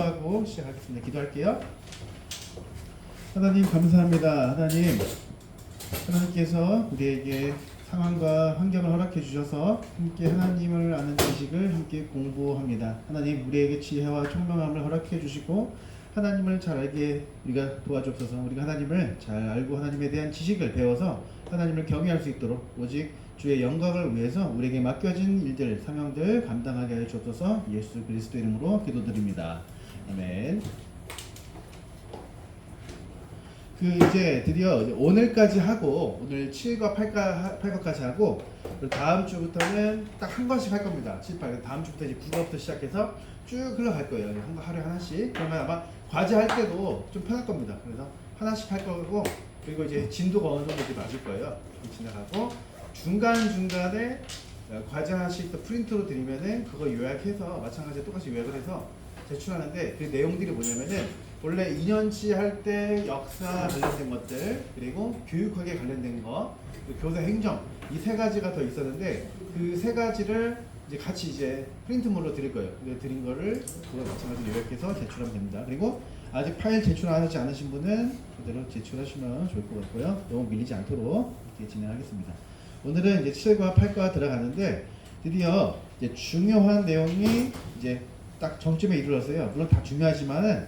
기도하고 시작하겠습니다. 기도할게요. 하나님 감사합니다. 하나님께서 우리에게 상황과 환경을 허락해 주셔서 함께 하나님을 아는 지식을 함께 공부합니다. 하나님 우리에게 지혜와 총명함을 허락해 주시고 하나님을 잘 알게 우리가 도와주옵소서. 우리가 하나님을 잘 알고 하나님에 대한 지식을 배워서 하나님을 경외할 수 있도록 오직 주의 영광을 위해서 우리에게 맡겨진 일들, 사명들 감당하게 하여 주옵소서. 예수 그리스도 이름으로 기도드립니다. 아멘. 이제 드디어 오늘까지 하고 오늘 7과 8과까지 하고 다음 주부터는 딱 한 권씩 할 겁니다. 7, 8. 다음 주부터 이제 9과부터 시작해서 쭉 흘러갈 거예요. 하루에 하나씩. 그러면 아마 과제 할 때도 좀 편할 겁니다. 그래서 하나씩 할 거고 그리고 이제 진도가 어느 정도 맞을 거예요. 지나가고 중간중간에 과제 하나씩 또 프린트로 드리면은 그거 요약해서 마찬가지로 똑같이 요약을 해서 제출하는데 그 내용들이 뭐냐면은 원래 2년치 할 때 역사 관련된 것들 그리고 교육학에 관련된 거 교사 행정 이 세 가지가 더 있었는데 그 세 가지를 이제 같이 이제 프린트물로 드릴 거예요. 드린 거를 그거 마찬가지로 요약해서 제출하면 됩니다. 그리고 아직 파일 제출하지 않으신 분은 그대로 제출하시면 좋을 것 같고요. 너무 밀리지 않도록 이렇게 진행하겠습니다. 오늘은 이제 7과 8과 들어가는데 드디어 이제 중요한 내용이 이제 딱 정점에 이르렀어요. 물론 다 중요하지만은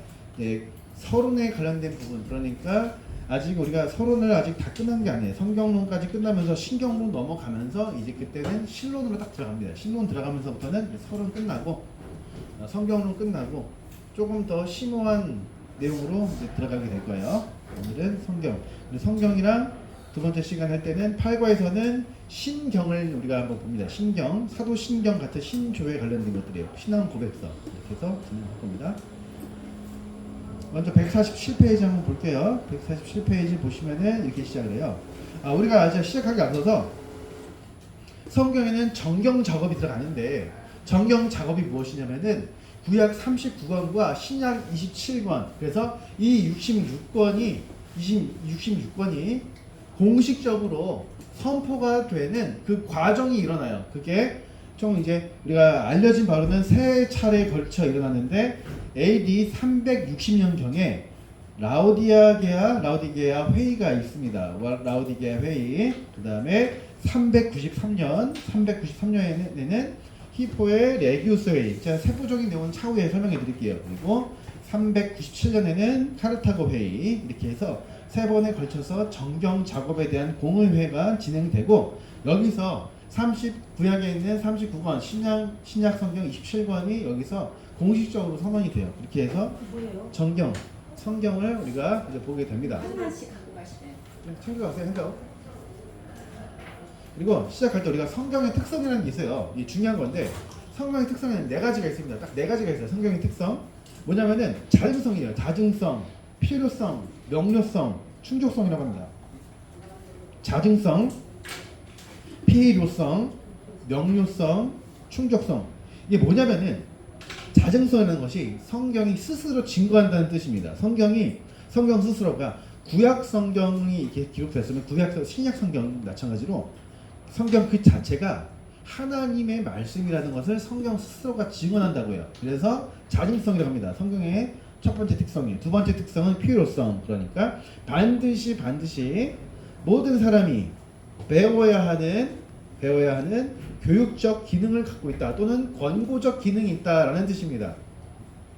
서론에 관련된 부분 그러니까 아직 우리가 서론을 아직 다 끝난 게 아니에요. 성경론까지 끝나면서 신경론 넘어가면서 이제 그때는 신론으로 딱 들어갑니다. 신론 들어가면서부터는 서론 끝나고 성경론 끝나고 조금 더 심오한 내용으로 이제 들어가게 될 거예요. 오늘은 성경. 성경이랑 두 번째 시간 할 때는 8과에서는 신경을 우리가 한번 봅니다. 신경, 사도 신경 같은 신조에 관련된 것들이에요. 신앙 고백서 이렇게 해서 진행할 겁니다. 먼저 147페이지 한번 볼게요. 147페이지 보시면은 이렇게 시작을 해요. 우리가 아직 시작하기 앞서서 성경에는 정경 작업이 들어가는데 정경 작업이 무엇이냐면은 구약 39권과 신약 27권 그래서 이 66권이 공식적으로 선포가 되는 그 과정이 일어나요. 그게 좀 이제 우리가 알려진 바로는 세 차례에 걸쳐 일어났는데 AD 360년경에 라우디게아 회의가 있습니다. 라우디게아 회의. 그 다음에 393년에는 히포의 레기우스 회의. 제가 세부적인 내용은 차후에 설명해 드릴게요. 그리고 397년에는 카르타고 회의. 이렇게 해서 세 번에 걸쳐서 정경 작업에 대한 공의회가 진행되고 여기서 구약에 있는 39권 신약 성경 27권이 여기서 공식적으로 선언이 돼요. 이렇게 해서 성경을 우리가 이제 보게 됩니다. 하나씩 갖고 가시네요. 챙겨가세요. 핸드아웃. 그리고 시작할 때 우리가 성경의 특성이라는 게 있어요. 이게 중요한 건데 성경의 특성에는 네 가지가 있습니다. 딱 네 가지가 있어요. 성경의 특성 뭐냐면은 자증성이에요. 자증성, 필요성, 명료성, 충족성이라고 합니다. 자증성, 필요성, 명료성, 충족성. 이게 뭐냐면은 자증성이라는 것이 성경이 스스로 증거한다는 뜻입니다. 성경 스스로가 구약 성경이 이렇게 기록됐으면 신약 성경 마찬가지로 성경 그 자체가 하나님의 말씀이라는 것을 성경 스스로가 증언한다고요. 그래서 자증성이라고 합니다. 성경의 첫 번째 특성이에요. 두 번째 특성은 필요성. 그러니까 반드시 모든 사람이 배워야 하는 교육적 기능을 갖고 있다 또는 권고적 기능이 있다라는 뜻입니다.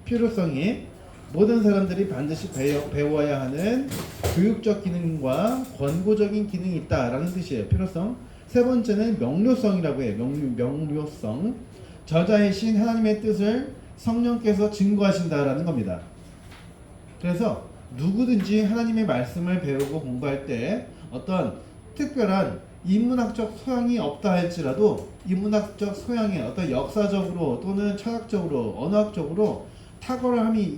필요성이 모든 사람들이 반드시 배워야 하는 교육적 기능과 권고적인 기능이 있다라는 뜻이에요. 필요성. 세 번째는 명료성이라고 해요. 명료성. 저자이신 하나님의 뜻을 성령께서 증거하신다라는 겁니다. 그래서 누구든지 하나님의 말씀을 배우고 공부할 때 어떤 특별한 인문학적 소양이 없다 할지라도 인문학적 소양에 어떤 역사적으로 또는 철학적으로 언어학적으로 탁월함이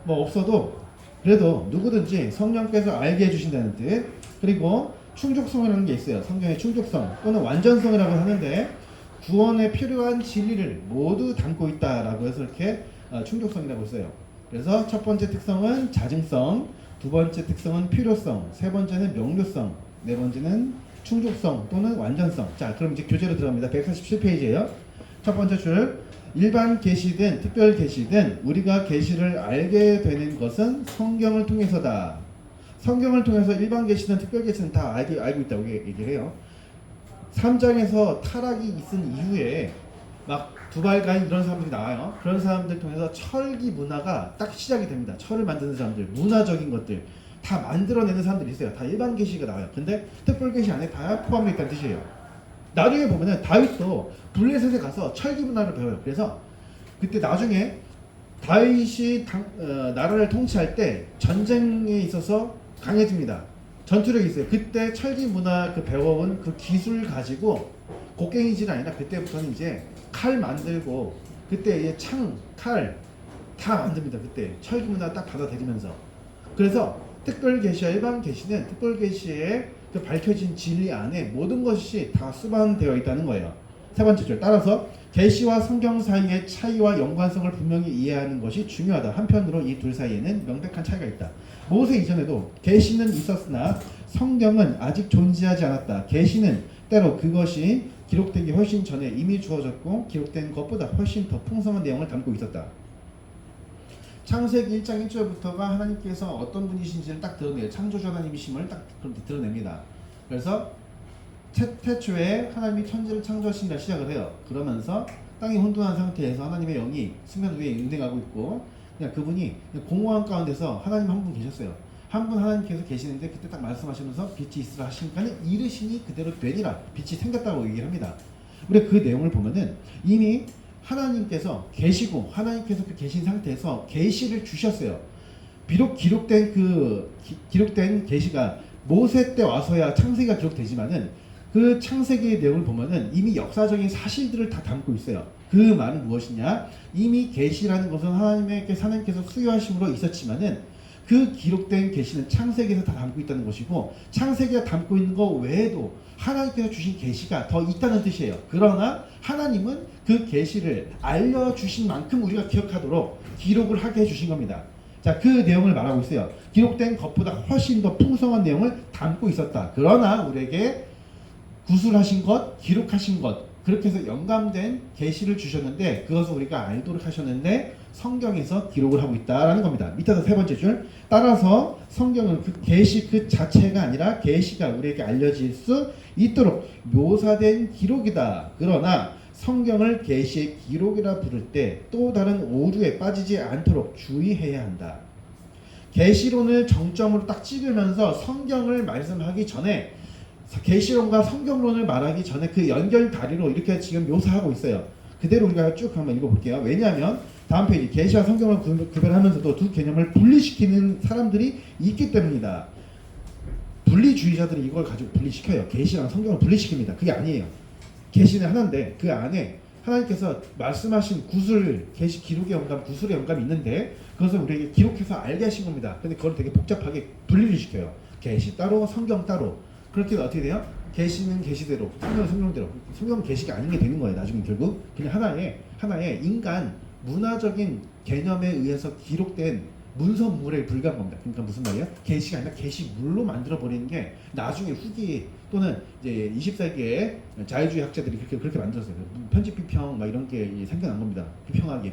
없어도 그래도 누구든지 성령께서 알게 해주신다는 뜻. 그리고 충족성이라는 게 있어요. 성경의 충족성 또는 완전성이라고 하는데 구원에 필요한 진리를 모두 담고 있다라고 해서 이렇게 충족성이라고 써요. 그래서 첫 번째 특성은 자증성, 두 번째 특성은 필요성, 세 번째는 명료성, 네 번째는 충족성 또는 완전성. 자, 그럼 이제 교재로 들어갑니다. 147페이지예요. 첫 번째 줄 일반 계시든 특별 계시든 우리가 계시를 알게 되는 것은 성경을 통해서다. 성경을 통해서 일반 계시든 특별 계시든 다 알고 있다고 얘기를 해요. 3장에서 타락이 있은 이후에 막 두발가인 이런 사람들이 나와요. 그런 사람들 통해서 철기 문화가 딱 시작이 됩니다. 철을 만드는 사람들, 문화적인 것들 다 만들어내는 사람들이 있어요. 다 일반 계시가 나와요. 근데 특별 계시 안에 다 포함되어 있다는 뜻이에요. 나중에 보면은 다윗도 블레셋에 가서 철기 문화를 배워요. 그래서 그때 나중에 다윗이 나라를 통치할 때 전쟁에 있어서 강해집니다. 전투력이 있어요. 그때 철기 문화 배워온 그 기술 가지고 곡괭이질이 아니라 그때부터는 이제 칼 만들고 그때 이제 창, 칼 다 만듭니다. 그때 철기 문화 딱 받아들이면서. 그래서 특별 계시와 일반 계시는 특별 계시에 그 밝혀진 진리 안에 모든 것이 다 수반되어 있다는 거예요. 세 번째 줄. 따라서 계시와 성경 사이의 차이와 연관성을 분명히 이해하는 것이 중요하다. 한편으로 이 둘 사이에는 명백한 차이가 있다. 모세 이전에도 계시는 있었으나 성경은 아직 존재하지 않았다. 계시는 때로 그것이 기록되기 훨씬 전에 이미 주어졌고 기록된 것보다 훨씬 더 풍성한 내용을 담고 있었다. 창세기 1장 1절부터가 하나님께서 어떤 분이신지를 딱 드러내요. 창조주 하나님이심을 딱 드러냅니다. 그래서 태초에 하나님이 천지를 창조하신다 시작을 해요. 그러면서 땅이 혼돈한 상태에서 하나님의 영이 수면 위에 운행하고 있고 그냥 그분이 그냥 공허한 가운데서 하나님 한 분 계셨어요. 한 분 하나님께서 계시는데 그때 딱 말씀하시면서 빛이 있으라 하시니까 이르시니 그대로 되니라. 빛이 생겼다고 얘기를 합니다. 우리 그 내용을 보면은 이미 하나님께서 계시고 하나님께서 그 계신 상태에서 계시를 주셨어요. 비록 기록된 계시가 모세 때 와서야 창세기가 기록되지만은 그 창세기의 내용을 보면은 이미 역사적인 사실들을 다 담고 있어요. 그 말은 무엇이냐? 이미 계시라는 것은 하나님께서 수요하심으로 있었지만은 그 기록된 계시는 창세기에서 다 담고 있다는 것이고 창세기가 담고 있는 것 외에도 하나님께서 주신 계시가 더 있다는 뜻이에요. 그러나 하나님은 그 계시를 알려주신 만큼 우리가 기억하도록 기록을 하게 해주신 겁니다. 자, 그 내용을 말하고 있어요. 기록된 것보다 훨씬 더 풍성한 내용을 담고 있었다. 그러나 우리에게 구술하신 것, 기록하신 것, 그렇게 해서 영감된 계시를 주셨는데 그것을 우리가 알도록 하셨는데 성경에서 기록을 하고 있다라는 겁니다. 밑에서 세 번째 줄. 따라서 성경은 그 계시 그 자체가 아니라 계시가 우리에게 알려질 수 있도록 묘사된 기록이다. 그러나 성경을 계시의 기록이라 부를 때 또 다른 오류에 빠지지 않도록 주의해야 한다. 계시론을 정점으로 딱 찍으면서 성경을 말씀하기 전에 계시론과 성경론을 말하기 전에 그 연결 다리로 이렇게 지금 묘사하고 있어요. 그대로 우리가 쭉 한번 읽어볼게요. 왜냐하면 다음 페이지 계시와 성경을 구별하면서도 두 개념을 분리시키는 사람들이 있기 때문이다. 분리주의자들이 이걸 가지고 분리시켜요. 계시랑 성경을 분리시킵니다. 그게 아니에요. 계시는 하나인데 그 안에 하나님께서 말씀하신 구술, 계시 기록의 영감, 구술의 영감이 있는데 그것을 우리에게 기록해서 알게 하신 겁니다. 근데 그걸 되게 복잡하게 분리를 시켜요. 계시 따로, 성경 따로. 그렇게 어떻게 돼요? 계시는 계시대로, 성경은 성경대로. 성경은 계시가 아닌 게 되는 거예요. 나중에 결국 그냥 하나의 인간 문화적인 개념에 의해서 기록된 문서물에 불과한 겁니다. 그러니까 무슨 말이에요? 계시가 아니라 계시물로 만들어 버리는 게 나중에 후기 또는 이제 20세기의 자유주의 학자들이 그렇게 만들었어요. 편집 비평 막 이런 게 생겨난 겁니다. 비평학?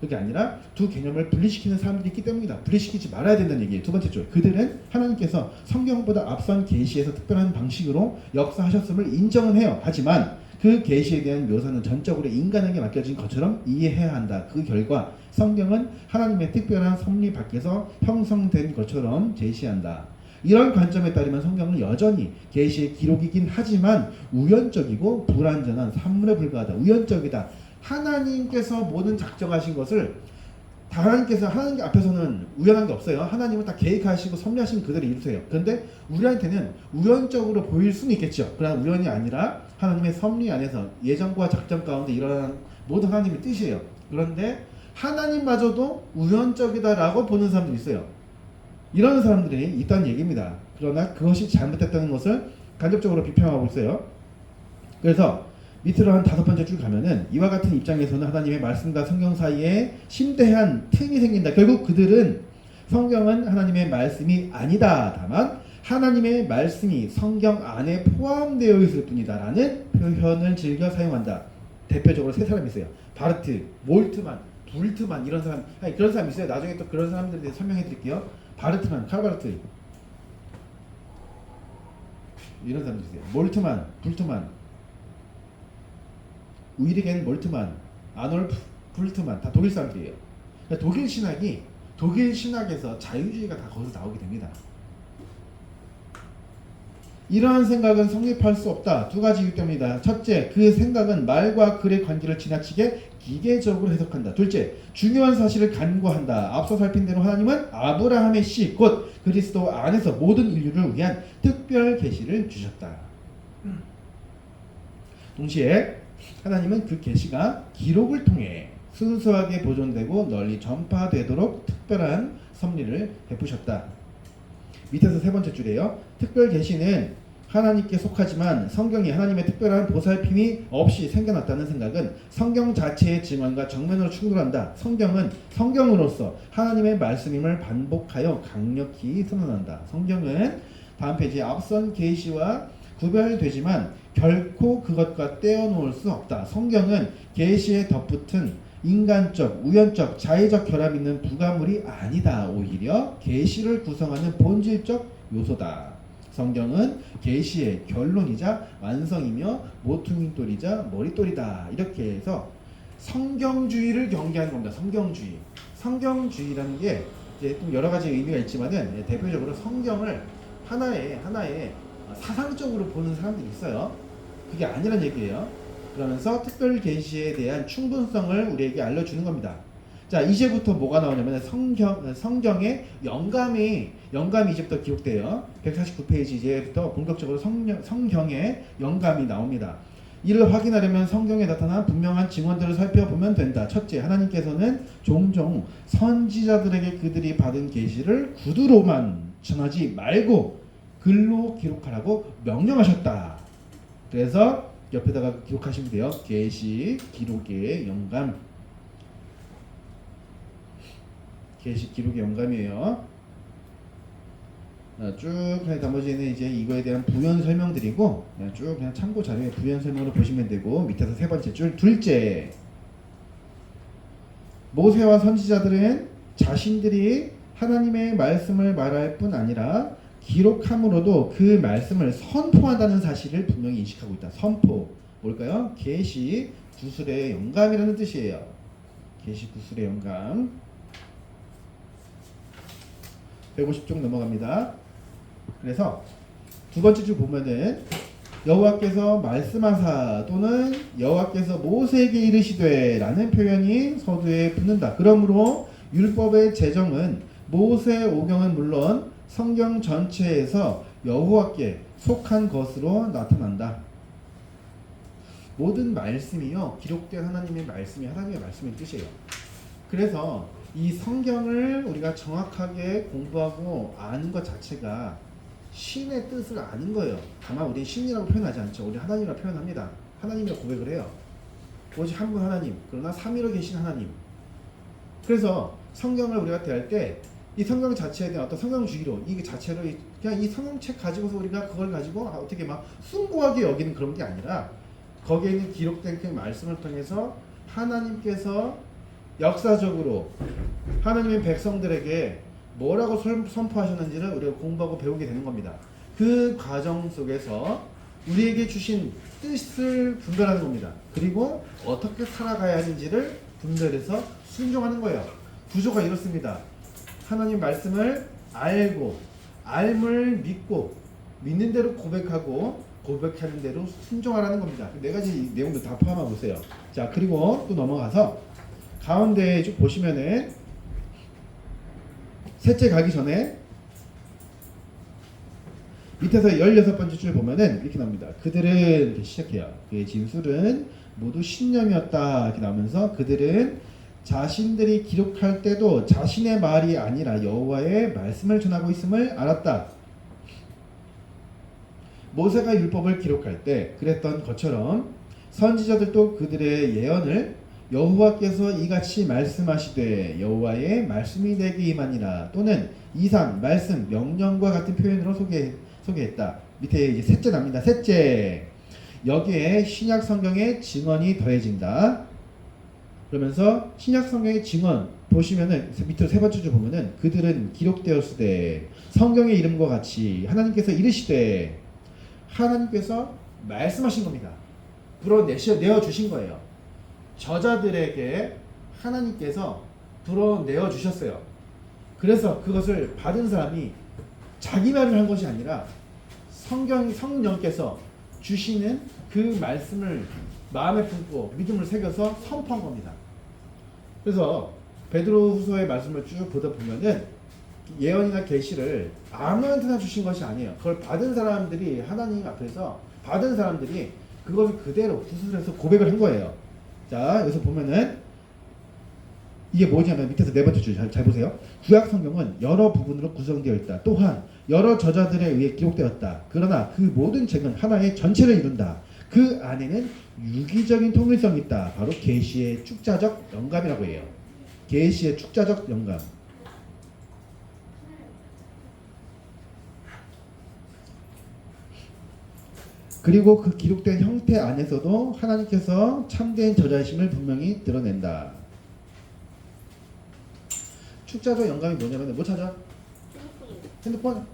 그게 아니라 두 개념을 분리시키는 사람들이 있기 때문이다. 분리시키지 말아야 된다는 얘기예요. 두 번째 줄. 그들은 하나님께서 성경보다 앞선 계시에서 특별한 방식으로 역사하셨음을 인정은 해요. 하지만 그 계시에 대한 묘사는 전적으로 인간에게 맡겨진 것처럼 이해해야 한다. 그 결과 성경은 하나님의 특별한 섭리 밖에서 형성된 것처럼 제시한다. 이런 관점에 따르면 성경은 여전히 계시의 기록이긴 하지만 우연적이고 불완전한 산물에 불과하다. 우연적이다. 하나님께서 모든 작정하신 것을 하나님 앞에서는 우연한 게 없어요. 하나님은 다 계획하시고 섭리하시면 그대로 이루세요. 그런데 우리한테는 우연적으로 보일 수는 있겠죠. 그러나 우연이 아니라 하나님의 섭리 안에서 예정과 작정 가운데 일어나는 모든 하나님의 뜻이에요. 그런데 하나님마저도 우연적이다라고 보는 사람들이 있어요. 이런 사람들이 있다는 얘기입니다. 그러나 그것이 잘못됐다는 것을 간접적으로 비평하고 있어요. 그래서 밑으로 한 5번째 줄 가면은 이와 같은 입장에서는 하나님의 말씀과 성경 사이에 심대한 틈이 생긴다. 결국 그들은 성경은 하나님의 말씀이 아니다. 다만 하나님의 말씀이 성경 안에 포함되어 있을 뿐이다 라는 표현을 즐겨 사용한다. 대표적으로 세 사람이 있어요. 바르트, 몰트만, 불트만 이런 사람, 아니, 그런 사람이 있어요. 나중에 또 그런 사람들에 대해 설명해 드릴게요. 바르트만, 칼바르트 이런 사람들 있어요. 몰트만, 불트만, 위리겐 몰트만, 아놀프 불트만 다 독일 사람들이에요. 그러니까 독일 신학에서 자유주의가 다 거기서 나오게 됩니다. 이러한 생각은 성립할 수 없다. 두 가지 이유 때문이다. 첫째, 그 생각은 말과 글의 관계를 지나치게 기계적으로 해석한다. 둘째, 중요한 사실을 간과한다. 앞서 살핀 대로 하나님은 아브라함의 씨, 곧 그리스도 안에서 모든 인류를 위한 특별 계시를 주셨다. 동시에 하나님은 그 계시가 기록을 통해 순수하게 보존되고 널리 전파되도록 특별한 섭리를 베푸셨다. 밑에서 세 번째 줄이에요. 특별 계시는 하나님께 속하지만 성경이 하나님의 특별한 보살핌이 없이 생겨났다는 생각은 성경 자체의 증언과 정면으로 충돌한다. 성경은 성경으로서 하나님의 말씀임을 반복하여 강력히 선언한다. 성경은 다음 페이지에 앞선 계시와 구별되지만 결코 그것과 떼어놓을 수 없다. 성경은 계시에 덧붙은 인간적, 우연적, 자의적 결합이 있는 부가물이 아니다. 오히려 계시를 구성하는 본질적 요소다. 성경은 계시의 결론이자 완성이며 모퉁이돌이자 머릿돌이다. 이렇게 해서 성경주의를 경계하는 겁니다. 성경주의. 성경주의라는 게 이제 좀 여러 가지 의미가 있지만은 대표적으로 성경을 하나의 사상적으로 보는 사람들이 있어요. 그게 아니란 얘기예요. 그러면서 특별 계시에 대한 충분성을 우리에게 알려주는 겁니다. 자, 이제부터 뭐가 나오냐면 성경의 영감이 이제부터 기록돼요. 149페이지 이제부터 본격적으로 성경의 영감이 나옵니다. 이를 확인하려면 성경에 나타난 분명한 증언들을 살펴보면 된다. 첫째, 하나님께서는 종종 선지자들에게 그들이 받은 계시를 구두로만 전하지 말고 글로 기록하라고 명령하셨다. 그래서 옆에다가 기록하시면 돼요. 계시 기록의 영감. 계시 기록의 영감이에요. 쭉 그냥 나머지는 이제 이거에 대한 부연 설명드리고 쭉 그냥 참고 자료에 부연 설명으로 보시면 되고 밑에서 세 번째 줄. 둘째, 모세와 선지자들은 자신들이 하나님의 말씀을 말할 뿐 아니라 기록함으로도 그 말씀을 선포한다는 사실을 분명히 인식하고 있다. 선포. 뭘까요? 계시 구술의 영감이라는 뜻이에요. 계시 구술의 영감. 150쪽 넘어갑니다. 그래서 두 번째 줄 보면은 여호와께서 말씀하사 또는 여호와께서 모세에게 이르시되 라는 표현이 서두에 붙는다. 그러므로 율법의 제정은 모세 오경은 물론 성경 전체에서 여호와께 속한 것으로 나타난다. 모든 말씀이요, 기록된 하나님의 말씀이 하나님의 말씀의 뜻이에요. 그래서 이 성경을 우리가 정확하게 공부하고 아는 것 자체가 신의 뜻을 아는 거예요. 다만 우리는 신이라고 표현하지 않죠. 우리 하나님이라고 표현합니다. 하나님이라고 고백을 해요. 오직 한 분 하나님, 그러나 삼위로 계신 하나님. 그래서 성경을 우리가 대할 때 이 성경 자체에 대한 어떤 성경주의로 이 자체로 그냥 이 성경책 가지고서 우리가 그걸 가지고 어떻게 막 숭고하게 여기는 그런 게 아니라 거기에 있는 기록된 그 말씀을 통해서 하나님께서 역사적으로 하나님의 백성들에게 뭐라고 선포하셨는지를 우리가 공부하고 배우게 되는 겁니다. 그 과정 속에서 우리에게 주신 뜻을 분별하는 겁니다. 그리고 어떻게 살아가야 하는지를 분별해서 순종하는 거예요. 구조가 이렇습니다. 하나님 말씀을 알고 알물 믿고 믿는 대로 고백하고 고백하는 대로 순종하라는 겁니다. 네 가지 내용도 다 포함하고 있어요. 자, 그리고 또 넘어가서 가운데 쭉 보시면은 셋째 가기 전에 밑에서 16번째 줄 보면은 이렇게 나옵니다. 그들은 이렇게 시작해요. 그의 진술은 모두 신념이었다 이렇게 나오면서 그들은 자신들이 기록할 때도 자신의 말이 아니라 여호와의 말씀을 전하고 있음을 알았다. 모세가 율법을 기록할 때 그랬던 것처럼 선지자들도 그들의 예언을 여호와께서 이같이 말씀하시되 여호와의 말씀이 내게 임하니라 또는 이상, 말씀, 명령과 같은 표현으로 소개했다. 밑에 이제 셋째 납니다. 셋째, 여기에 신약 성경의 증언이 더해진다. 그러면서 신약 성경의 증언 보시면은 밑으로 세 번째 줄 보면은 그들은 기록되었으되 성경의 이름과 같이 하나님께서 이르시되 하나님께서 말씀하신 겁니다. 불어내어 주신 거예요. 저자들에게 하나님께서 불어내어 주셨어요. 그래서 그것을 받은 사람이 자기 말을 한 것이 아니라 성령께서 주시는 그 말씀을 마음에 품고 믿음을 새겨서 선포한 겁니다. 그래서 베드로후서의 말씀을 쭉 보다 보면은 예언이나 계시를 아무한테나 주신 것이 아니에요. 그걸 받은 사람들이 하나님 앞에서 받은 사람들이 그것을 그대로 구술해서 고백을 한 거예요. 자, 여기서 보면은 이게 뭐냐면 밑에서 네 번째 줄 잘 보세요. 구약 성경은 여러 부분으로 구성되어 있다. 또한 여러 저자들에 의해 기록되었다. 그러나 그 모든 책은 하나의 전체를 이룬다. 그 안에는 유기적인 통일성이 있다. 바로 계시의 축자적 영감이라고 해요. 계시의 축자적 영감. 그리고 그 기록된 형태 안에서도 하나님께서 참된 저자이심을 분명히 드러낸다. 축자적 영감이 뭐냐면 뭐 찾아? 핸드폰?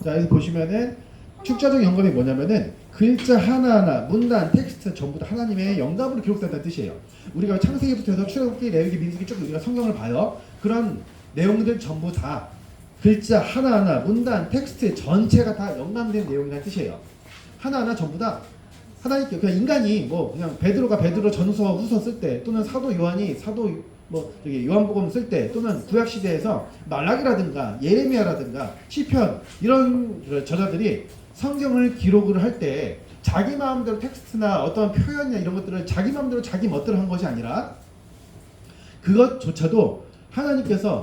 자, 여기 보시면은 축자적 영감이 뭐냐면은 글자 하나하나, 문단, 텍스트 전부 다 하나님의 영감으로 기록된다는 뜻이에요. 우리가 창세기부터 해서 출애굽기, 레위기, 민수기 쭉 우리가 성경을 봐요. 그런 내용들 전부 다 글자 하나하나, 문단, 텍스트 전체가 다 영감된 내용이라는 뜻이에요. 하나하나 전부 다 하나님께 그냥 인간이 뭐 그냥 베드로가 베드로 전서 후서 쓸 때 또는 사도 요한이 사도 뭐 저기 요한복음 쓸 때 또는 구약 시대에서 말라기라든가 예레미야라든가 시편 이런 저자들이 성경을 기록을 할 때 자기 마음대로 텍스트나 어떤 표현이나 이런 것들을 자기 마음대로 자기 멋대로 한 것이 아니라 그것조차도 하나님께서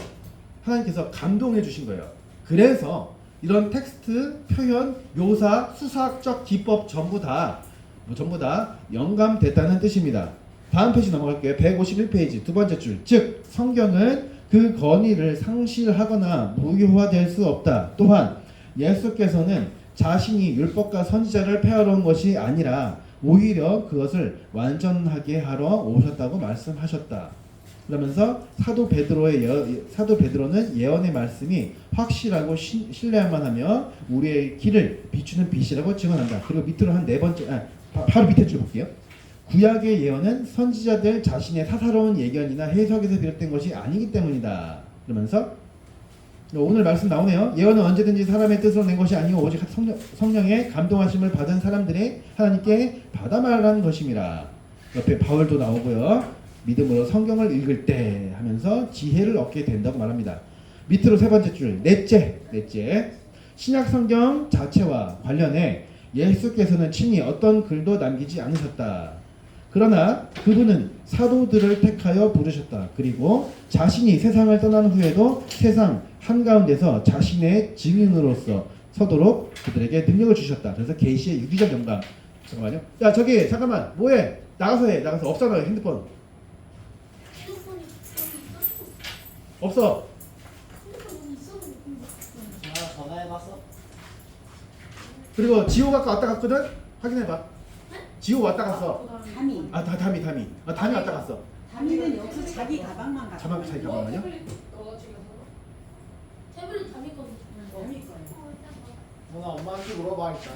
감동해 주신 거예요. 그래서 이런 텍스트, 표현, 묘사, 수사학적 기법 전부 다 영감됐다는 뜻입니다. 다음 페이지 넘어갈게요. 151페이지 두 번째 줄. 즉 성경은 그 권위를 상실하거나 무효화될 수 없다. 또한 예수께서는 자신이 율법과 선지자를 폐하러 온 것이 아니라 오히려 그것을 완전하게 하러 오셨다고 말씀하셨다. 그러면서 사도 베드로는 예언의 말씀이 확실하고 신뢰할만 하며 우리의 길을 비추는 빛이라고 증언한다. 그리고 밑으로 한 네 번째 바로 밑에 줄 볼게요. 구약의 예언은 선지자들 자신의 사사로운 예견이나 해석에서 비롯된 것이 아니기 때문이다. 그러면서 오늘 말씀 나오네요. 예언은 언제든지 사람의 뜻으로 낸 것이 아니고 오직 성령의 감동하심을 받은 사람들이 하나님께 받아 말하는 것임이라. 옆에 바울도 나오고요. 믿음으로 성경을 읽을 때 하면서 지혜를 얻게 된다고 말합니다. 밑으로 세 번째 줄 넷째 신약 성경 자체와 관련해 예수께서는 친히 어떤 글도 남기지 않으셨다. 그러나 그분은 사도들을 택하여 부르셨다. 그리고 자신이 세상을 떠난 후에도 세상 한가운데서 자신의 증인으로서 서도록 그들에게 능력을 주셨다. 그래서 계시의 유기적 영감. 잠깐만요. 야 저기 잠깐만 뭐해? 나가서 해. 나가서 없잖아요 핸드폰. 없어. 전화해봤어? 그리고 지호 아까 왔다 갔거든? 확인해봐. 지호 왔다 갔어. 담이. 담이. 담이 왔다 갔어. 담이는 여기서 자기 가방만 갖고. 자기 가방만요? 태블릿 담이 거든. 담이 거예요. 누나 엄마한테 물어봐 일단.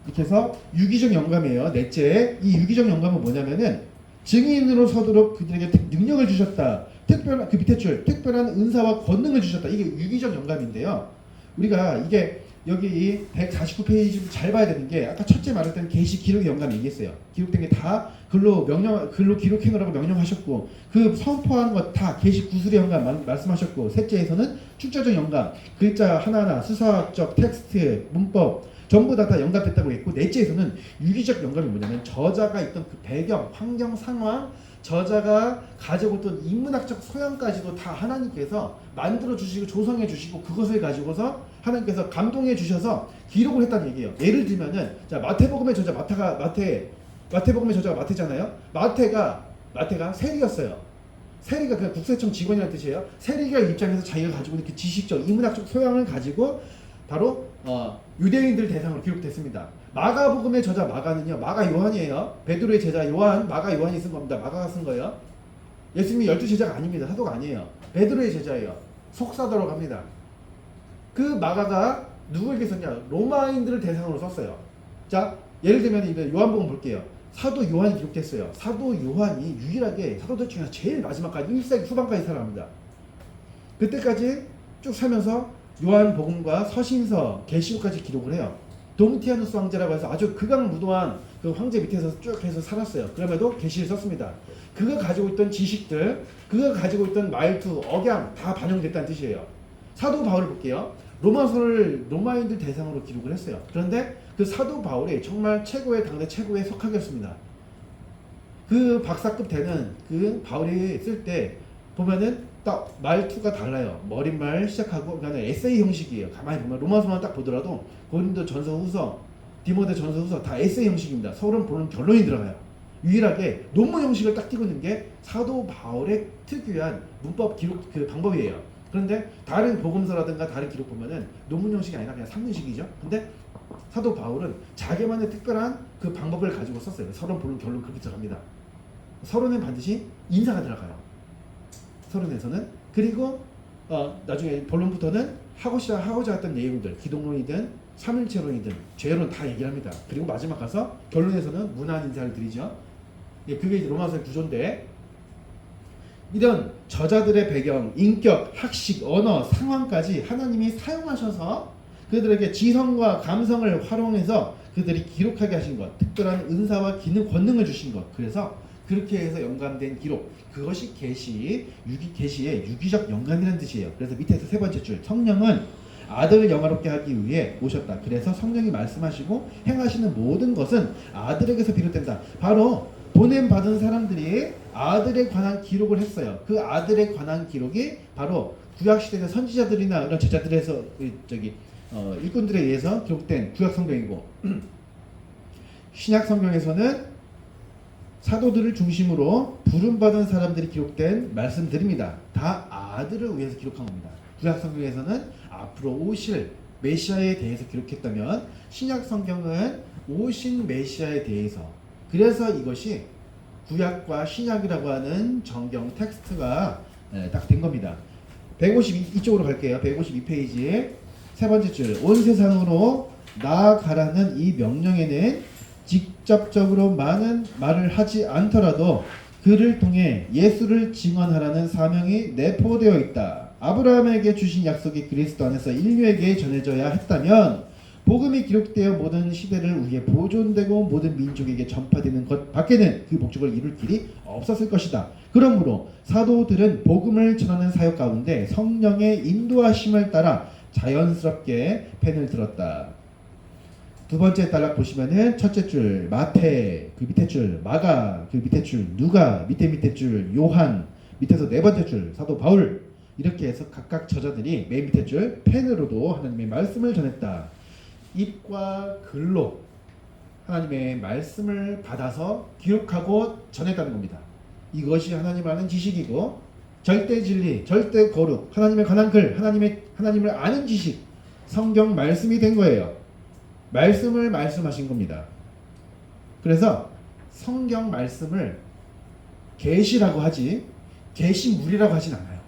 이렇게 해서 유기적 영감이에요. 넷째, 이 유기적 영감은 뭐냐면은 증인으로 서도록 그들에게 능력을 주셨다. 특별한 그 밑에 줄 특별한 은사와 권능을 주셨다. 이게 유기적 영감인데요. 우리가 이게 여기 이 149페이지 잘 봐야 되는 게 아까 첫째 말할 때는 계시 기록 영감 얘기했어요. 기록된 게 다 글로 기록해 놓으라고 명령하셨고 그 선포하는 것 다 계시 구술의 영감 말씀하셨고 셋째에서는 축자적 영감 글자 하나하나 수사학적 텍스트 문법 전부 다 영감됐다고 했고 넷째에서는 유기적 영감이 뭐냐면 저자가 있던 그 배경 환경 상황 저자가 가지고 있던 인문학적 소양까지도 다 하나님께서 만들어 주시고 조성해 주시고 그것을 가지고서 하나님께서 감동해 주셔서 기록을 했다는 얘기예요. 예를 들면은 자 마태복음의 저자 마태 마태복음의 저자가 마태잖아요. 마태가 세리였어요. 세리가 그냥 국세청 직원이라는 뜻이에요. 세리가 입장에서 자기가 가지고 있는 그 지식적, 인문학적 소양을 가지고 바로 유대인들 대상으로 기록됐습니다. 마가복음의 저자 마가는요, 마가 요한이에요. 베드로의 제자 마가 요한이 쓴 겁니다. 마가가 쓴 거예요. 예수님이 12제자가 아닙니다. 사도가 아니에요. 베드로의 제자예요. 속사도라고 합니다. 그 마가가 누구에게 썼냐? 로마인들을 대상으로 썼어요. 자, 예를 들면 이제 요한복음 볼게요. 사도 요한이 기록됐어요. 사도 요한이 유일하게 사도들 중에서 제일 마지막까지 1세기 후반까지 살아갑니다. 그때까지 쭉 살면서 요한복음과 서신서, 계시록까지 기록을 해요. 동티아누스 황제라고 해서 아주 극악무도한 그 황제 밑에서 쭉 해서 살았어요. 그럼에도 계시를 썼습니다. 그가 가지고 있던 지식들, 그가 가지고 있던 말투, 억양 다 반영됐다는 뜻이에요. 사도 바울을 볼게요. 로마서를 로마인들 대상으로 기록을 했어요. 그런데 그 사도 바울이 정말 최고의 당대 최고의 석학이었습니다. 그 박사급 되는 그 바울이 쓸 때 보면은 딱 말투가 달라요. 머릿말 시작하고 그러니까 에세이 형식이에요. 가만히 보면 로마서만 딱 보더라도 고린도 전서 후서, 디모데 전서 후서 다 에세이 형식입니다. 서론 보는 결론이 들어가요. 유일하게 논문 형식을 딱 띄고 있는 게 사도 바울의 특유한 문법 기록 그 방법이에요. 그런데 다른 복음서라든가 다른 기록 보면은 논문 형식이 아니라 그냥 상문식이죠. 근데 사도 바울은 자기만의 특별한 그 방법을 가지고 썼어요. 서론 보는 결론 그렇게 들어갑니다. 서론엔 반드시 인사가 들어가요. 서론에서는. 그리고 나중에 본론부터는 하고자 했던 내용들, 기독론이든 삼일체론이든 죄론 다 얘기합니다. 그리고 마지막 가서 결론에서는 문안 인사를 드리죠. 예, 그게 이제 로마서의 구조인데, 이런 저자들의 배경, 인격, 학식, 언어, 상황까지 하나님이 사용하셔서 그들에게 지성과 감성을 활용해서 그들이 기록하게 하신 것, 특별한 은사와 기능, 권능을 주신 것. 그래서 그렇게 해서 연관된 기록, 그것이 계시의 유기적 연관이라는 뜻이에요. 그래서 밑에서 세 번째 줄, 성령은 아들을 영화롭게 하기 위해 오셨다. 그래서 성령이 말씀하시고 행하시는 모든 것은 아들에게서 비롯된다. 바로 보냄받은 사람들이 아들에 관한 기록을 했어요. 그 아들에 관한 기록이 바로 구약시대의 선지자들이나 이런 제자들에서 일꾼들에 의해서 기록된 구약성경이고, 신약성경에서는 사도들을 중심으로 부름받은 사람들이 기록된 말씀들입니다. 다 아들을 위해서 기록한 겁니다. 구약성경에서는 앞으로 오실 메시아에 대해서 기록했다면, 신약성경은 오신 메시아에 대해서, 그래서 이것이 구약과 신약이라고 하는 정경 텍스트가 딱 된 겁니다. 152 이쪽으로 갈게요. 152페이지에 세 번째 줄, 온 세상으로 나아가라는 이 명령에는 직접적으로 많은 말을 하지 않더라도 그를 통해 예수를 증언하라는 사명이 내포되어 있다. 아브라함에게 주신 약속이 그리스도 안에서 인류에게 전해져야 했다면 복음이 기록되어 모든 시대를 위해 보존되고 모든 민족에게 전파되는 것 밖에는 그 목적을 이룰 길이 없었을 것이다. 그러므로 사도들은 복음을 전하는 사역 가운데 성령의 인도하심을 따라 자연스럽게 펜을 들었다. 두 번째 단락 보시면은 첫째 줄 마태, 그 밑에 줄 마가, 그 밑에 줄 누가, 밑에 줄 요한, 밑에서 네 번째 줄 사도 바울, 이렇게 해서 각각 저자들이 맨 밑에 줄 펜으로도 하나님의 말씀을 전했다. 입과 글로 하나님의 말씀을 받아서 기록하고 전했다는 겁니다. 이것이 하나님을 아는 지식이고, 절대 진리, 절대 거룩, 하나님에 관한 글, 하나님을 아는 지식, 성경 말씀이 된 거예요. 말씀을 말씀하신 겁니다. 그래서 성경 말씀을 계시라고 하지 계시물이라고 하진 않아요.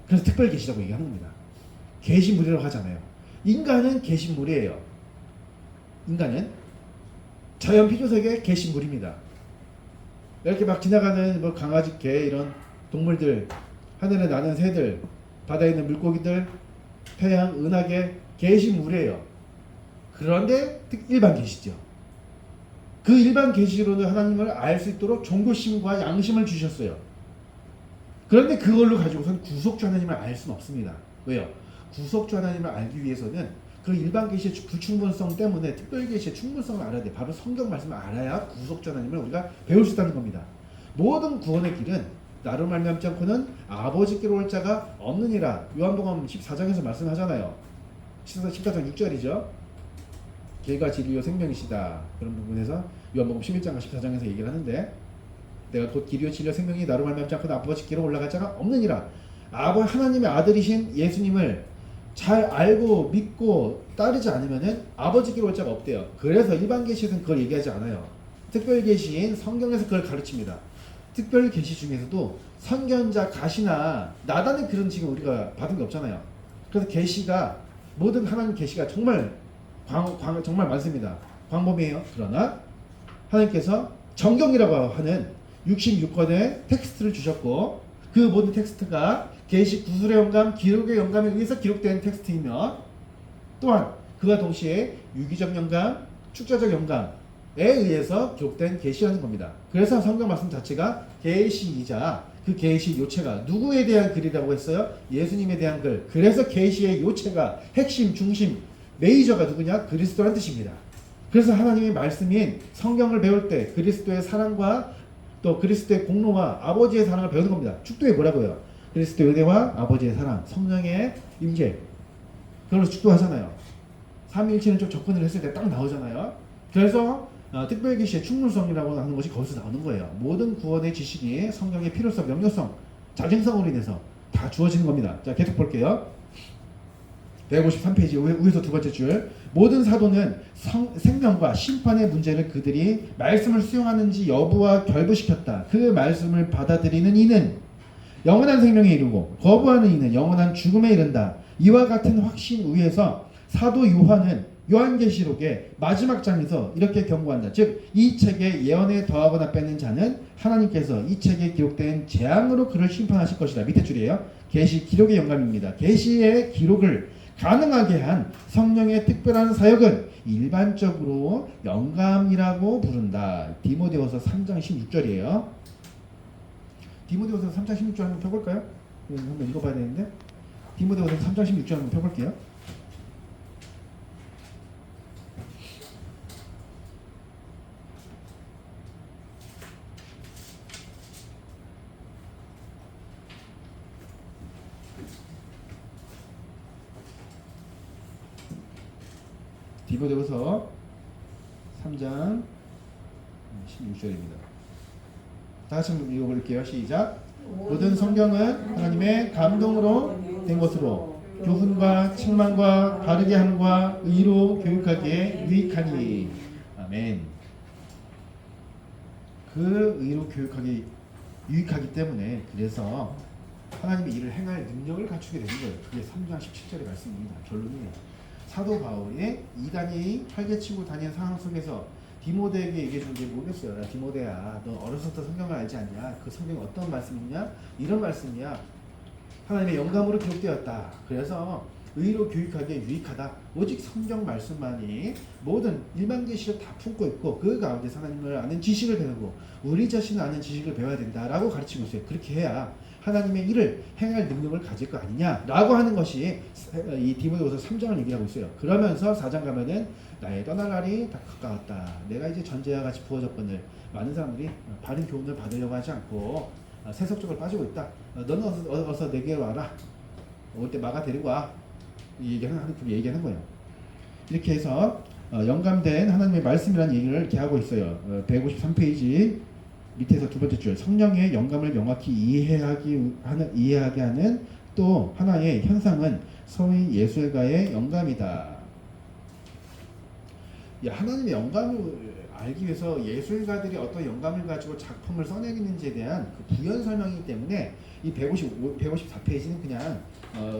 그래서 특별 계시라고 얘기하는 겁니다. 계시물이라고 하지 않아요. 인간은 계시물이에요. 인간은 자연 피조세계 계시물입니다. 이렇게 막 지나가는 뭐 강아지, 개 이런 동물들, 하늘에 나는 새들, 바다에 있는 물고기들, 태양, 은하계 계시물이에요. 그런데 일반 계시죠. 그 일반 계시로는 하나님을 알 수 있도록 종교심과 양심을 주셨어요. 그런데 그걸로 가지고선 구속주 하나님을 알 수는 없습니다. 왜요? 구속주 하나님을 알기 위해서는 그 일반 계시의 불충분성 때문에 특별 계시의 충분성을 알아야 돼. 바로 성경 말씀을 알아야 구속주 하나님을 우리가 배울 수 있다는 겁니다. 모든 구원의 길은 나로 말미암지 않고는 아버지께로 올 자가 없느니라. 요한복음 14장에서 말씀하잖아요. 14장 6절이죠. 개가 진리요 생명이시다. 그런 부분에서 요한복음 11장과 14장에서 얘기를 하는데 내가 곧 길이요 진리요 생명이 나로 말미암지 않고 아버지께로 올라갈 자가 없느니라. 하나님의 아들이신 예수님을 잘 알고 믿고 따르지 않으면은 아버지께로 올 자가 없대요. 그래서 일반 계시에서는 그걸 얘기하지 않아요. 특별 계시인 성경에서 그걸 가르칩니다. 특별 계시 중에서도 선견자 가시나 나단의 그런 지금 우리가 받은 게 없잖아요. 그래서 계시가 모든 하나님 계시가 정말 정말 많습니다. 광범위해요. 그러나 하나님께서 정경이라고 하는 66권의 텍스트를 주셨고 그 모든 텍스트가 계시 구술의 영감, 기록의 영감에 의해서 기록된 텍스트이며 또한 그와 동시에 유기적 영감, 축자적 영감에 의해서 기록된 계시라는 겁니다. 그래서 성경 말씀 자체가 계시이자 그 계시 요체가 누구에 대한 글이라고 했어요? 예수님에 대한 글. 그래서 계시의 요체가 핵심, 중심, 메이저가 누구냐? 그리스도란 뜻입니다. 그래서 하나님의 말씀인 성경을 배울 때 그리스도의 사랑과 또 그리스도의 공로와 아버지의 사랑을 배우는 겁니다. 축도에 뭐라고요? 그리스도의 은혜와 아버지의 사랑, 성령의 임재. 그걸로 축도하잖아요. 삼위일체는 좀 접근을 했을 때 딱 나오잖아요. 그래서 특별계시의 충분성이라고 하는 것이 거기서 나오는 거예요. 모든 구원의 지식이 성경의 필요성, 명료성, 자증성으로 인해서 다 주어지는 겁니다. 자, 계속 볼게요. 153페이지 위에서 두 번째 줄. 모든 사도는 생명과 심판의 문제를 그들이 말씀을 수용하는지 여부와 결부시켰다. 그 말씀을 받아들이는 이는 영원한 생명에 이르고 거부하는 이는 영원한 죽음에 이른다. 이와 같은 확신 위에서 사도 요한은 요한계시록의 마지막 장에서 이렇게 경고한다. 즉 이 책에 예언에 더하거나 빼는 자는 하나님께서 이 책에 기록된 재앙으로 그를 심판하실 것이다. 밑에 줄이에요. 계시 기록의 영감입니다. 계시의 기록을 가능하게 한 성령의 특별한 사역은 일반적으로 영감이라고 부른다. 디모데후서 3장 16절이에요. 디모데후서 3장 16절 한번 펴볼까요? 한번 읽어봐야 되는데 디모데후서 3장 16절 한번 펴볼게요. 디모데후서 3장 16절입니다. 다 같이 한번 읽어볼게요. 시작. 모든 성경은 하나님의 감동으로 된 것으로 교훈과 책망과 바르게 함과 의로 교육하기에 유익하니. 아멘. 그 의로 교육하기 유익하기 때문에 그래서 하나님의 일을 행할 능력을 갖추게 되는 거예요. 그게 3장 17절의 말씀입니다. 결론이에요. 사도 바울이 이단이 활개치고 다니는 상황 속에서 디모데에게 얘기해 준 게 뭐겠어요? 야, 디모데야, 너 어렸을 때 성경을 알지 않냐? 그 성경이 어떤 말씀이냐? 이런 말씀이야. 하나님의 영감으로 기록되었다. 그래서 의로 교육하기에 유익하다. 오직 성경 말씀만이 모든 일반 계시를 다 품고 있고 그 가운데서 하나님을 아는 지식을 배우고 우리 자신을 아는 지식을 배워야 된다라고 가르치고 있어요. 그렇게 해야 하나님의 일을 행할 능력을 가질 거 아니냐라고 하는 것이 이 디모데후서 3장을 얘기하고 있어요. 그러면서 4장 가면은 나의 떠날 날이 다 가까웠다. 내가 이제 전제와 같이 부어졌거늘 많은 사람들이 바른 교훈을 받으려고 하지 않고 세속적으로 빠지고 있다. 너는 어서 내게 와라. 올 때 마가 데리고 와. 이 얘기하는 거예요. 이렇게 해서 영감된 하나님의 말씀이라는 얘기를 이렇게 하고 있어요. 153페이지 밑에서 두 번째 줄. 성령의 영감을 명확히 이해하게 하는 또 하나의 현상은 소위 예술가의 영감이다. 하나님의 영감을 알기 위해서 예술가들이 어떤 영감을 가지고 작품을 써내리는지에 대한 그 부연 설명이기 때문에 이 154페이지는 그냥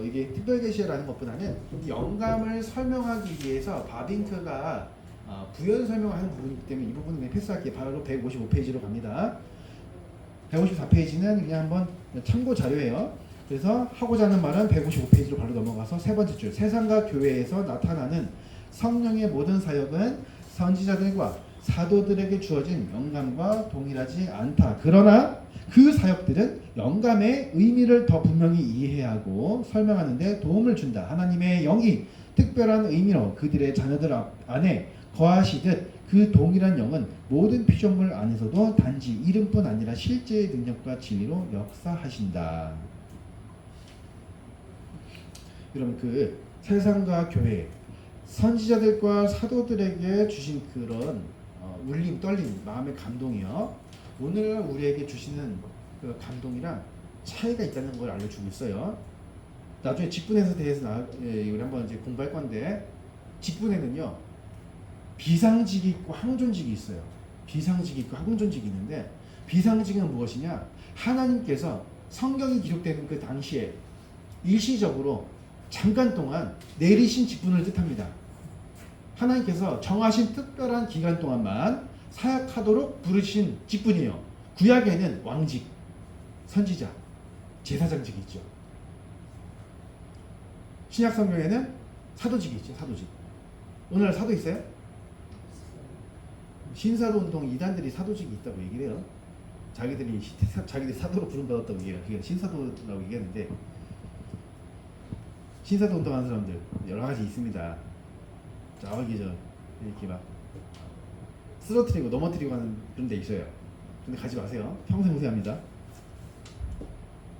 이게 특별계시라는 것보다는 영감을 설명하기 위해서 바빙크가 부연 설명하는 부분이기 때문에 이 부분은 그냥 패스할게요. 바로 155페이지로 갑니다. 154페이지는 그냥 한번 참고 자료예요. 그래서 하고자 하는 말은 155페이지로 바로 넘어가서 세 번째 줄. 세상과 교회에서 나타나는 성령의 모든 사역은 선지자들과 사도들에게 주어진 영감과 동일하지 않다. 그러나 그 사역들은 영감의 의미를 더 분명히 이해해야 하고 설명하는 데 도움을 준다. 하나님의 영이 특별한 의미로 그들의 자녀들 안에 거하시듯 그 동일한 영은 모든 피조물 안에서도 단지 이름뿐 아니라 실제의 능력과 진리로 역사하신다. 여러분 그 세상과 교회 선지자들과 사도들에게 주신 그런 울림, 떨림, 마음의 감동이요. 오늘 우리에게 주시는 그 감동이랑 차이가 있다는 걸 알려주고 있어요. 나중에 직분에 대해서 우리 한번 이제 공부할 건데, 직분에는요 비상직이 있고 항존직이 있어요. 비상직이 있고 항존직이 있는데, 비상직은 무엇이냐? 하나님께서 성경이 기록되는 그 당시에 일시적으로 잠깐 동안 내리신 직분을 뜻합니다. 하나님께서 정하신 특별한 기간 동안만 사역하도록 부르신 직분이에요. 구약에는 왕직, 선지자, 제사장직이 있죠. 신약 성경에는 사도직이 있죠. 사도직. 오늘 사도 있어요? 신사도 운동 이단들이 사도직이 있다고 얘기를 해요. 자기들이 사도로 부름받았다고 얘기해요. 그게 신사도라고 얘기하는데, 신사도 운동하는 사람들 여러 가지 있습니다. 저기 이렇게 막 쓰러뜨리고 넘어뜨리고 하는 그런 데 있어요. 근데 가지 마세요. 평생 후회합니다.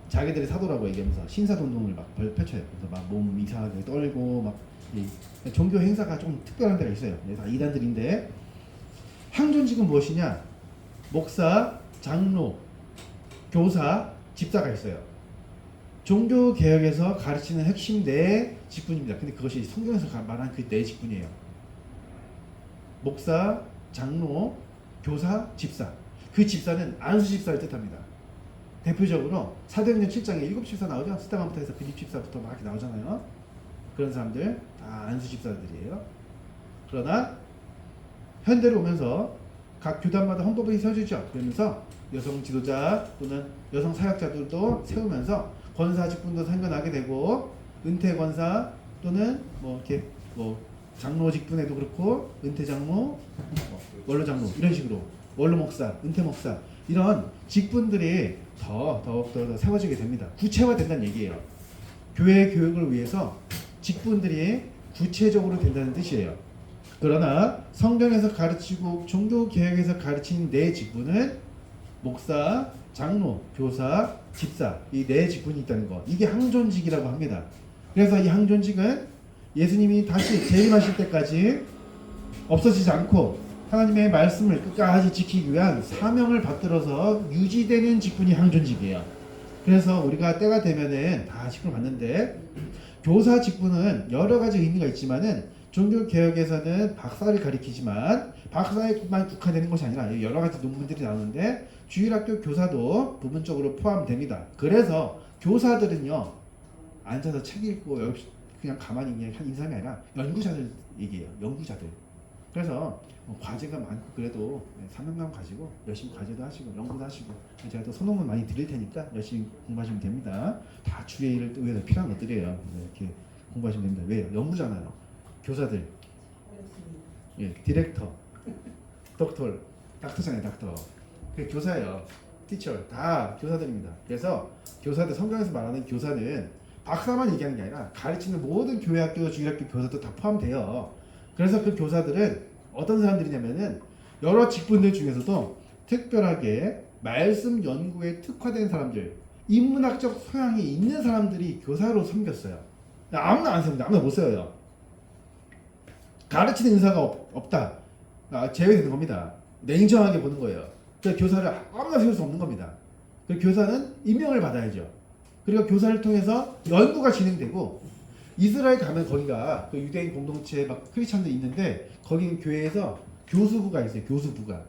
자기들이 사도라고 얘기하면서 신사도 운동을 막 펼쳐요. 그래서 막 몸 이상하게 떨고 막 종교 행사가 좀 특별한 데가 있어요. 다 이단들인데, 항존직은 무엇이냐? 목사, 장로, 교사, 집사가 있어요. 종교 개혁에서 가르치는 핵심 네 직분입니다. 근데 그것이 성경에서 말한 그 네 직분이에요. 목사, 장로, 교사, 집사. 그 집사는 안수 집사를 뜻합니다. 대표적으로 사도행전 7장에 7 집사 나오죠. 스테반부터 해서 빌립 집사부터 막 이렇게 나오잖아요. 그런 사람들 다 안수 집사들이에요. 그러나 현대로 오면서 각 교단마다 헌법이 세워지죠. 그러면서 여성 지도자 또는 여성 사역자들도 세우면서 권사 직분도 생겨나게 되고, 은퇴 권사 또는 이렇게 장로 직분에도 그렇고, 은퇴 장로, 원로 장로 이런 식으로 원로 목사, 은퇴 목사 이런 직분들이 더욱더 세워지게 됩니다. 구체화된다는 얘기예요. 교회 교육을 위해서 직분들이 구체적으로 된다는 뜻이에요. 그러나 성경에서 가르치고 종교 개혁에서 가르친 네 직분은 목사, 장로, 교사, 집사, 이 네 직분이 있다는 거. 이게 항존직이라고 합니다. 그래서 이 항존직은 예수님이 다시 재림하실 때까지 없어지지 않고 하나님의 말씀을 끝까지 지키기 위한 사명을 받들어서 유지되는 직분이 항존직이에요. 그래서 우리가 때가 되면은 다 직분을 받는데, 교사 직분은 여러 가지 의미가 있지만은 종교 개혁에서는 박사를 가리키지만 박사에만 국한되는 것이 아니라 여러 가지 논문들이 나오는데, 주일학교 교사도 부분적으로 포함됩니다. 그래서 교사들은요 앉아서 책 읽고 그냥 가만히 그냥 한 인사가 아니라 연구자들 얘기해요. 연구자들. 그래서 과제가 많고 그래도 사명감 가지고 열심히 과제도 하시고 연구도 하시고, 제가 또 소논문 많이 드릴 테니까 열심히 공부하시면 됩니다. 다 주의 일을 위해서 필요한 것들이에요. 이렇게 공부하시면 됩니다. 왜요? 연구잖아요. 교사들, 디렉터, 닥터잖아요. 닥터. 그 교사예요. 티처 다 교사들입니다. 그래서 교사들, 성경에서 말하는 교사는 박사만 얘기하는 게 아니라 가르치는 모든 교회학교, 주일학교 교사도 다 포함돼요. 그래서 그 교사들은 어떤 사람들이냐면은 여러 직분들 중에서도 특별하게 말씀 연구에 특화된 사람들, 인문학적 소양이 있는 사람들이 교사로 섬겼어요. 아무나 안 씁니다. 아무나 못 써요. 가르치는 은사가 없다. 제외되는 겁니다. 냉정하게 보는 거예요. 그래서 교사를 아무나 세울 수 없는 겁니다. 그 교사는 임명을 받아야죠. 그리고 교사를 통해서 연구가 진행되고, 이스라엘 가면 거기가 그 유대인 공동체 막 크리스찬들이 있는데, 거기 교회에서 교수부가 있어요. 교수부가.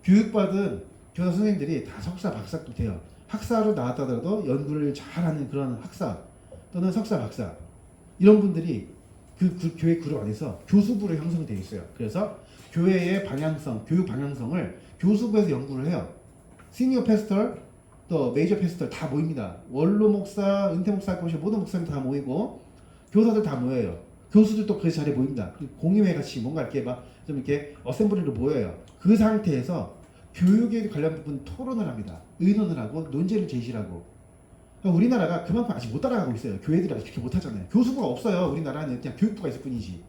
교육받은 교사 선생님들이 다 석사, 박사도 돼요. 학사로 나왔다 하더라도 연구를 잘하는 그런 학사 또는 석사, 박사 이런 분들이 그 교회 그룹 안에서 교수부로 형성되어 있어요. 그래서 교회의 방향성, 교육 방향성을 교수부에서 연구를 해요. 시니어 패스터, 또 메이저 패스터 다 모입니다. 원로 목사, 은퇴 목사, 모든 목사님 다 모이고, 교사들 다 모여요. 교수들도 그 자리에 모입니다. 공의회 같이 뭔가 이렇게 막 좀 이렇게 어셈블리로 모여요. 그 상태에서 교육에 관련 부분 토론을 합니다. 의논을 하고 논제를 제시하고. 그러니까 우리나라가 그만큼 아직 못 따라가고 있어요. 교회들이 아직 그렇게 못하잖아요. 교수부가 없어요. 우리나라는 그냥 교육부가 있을 뿐이지.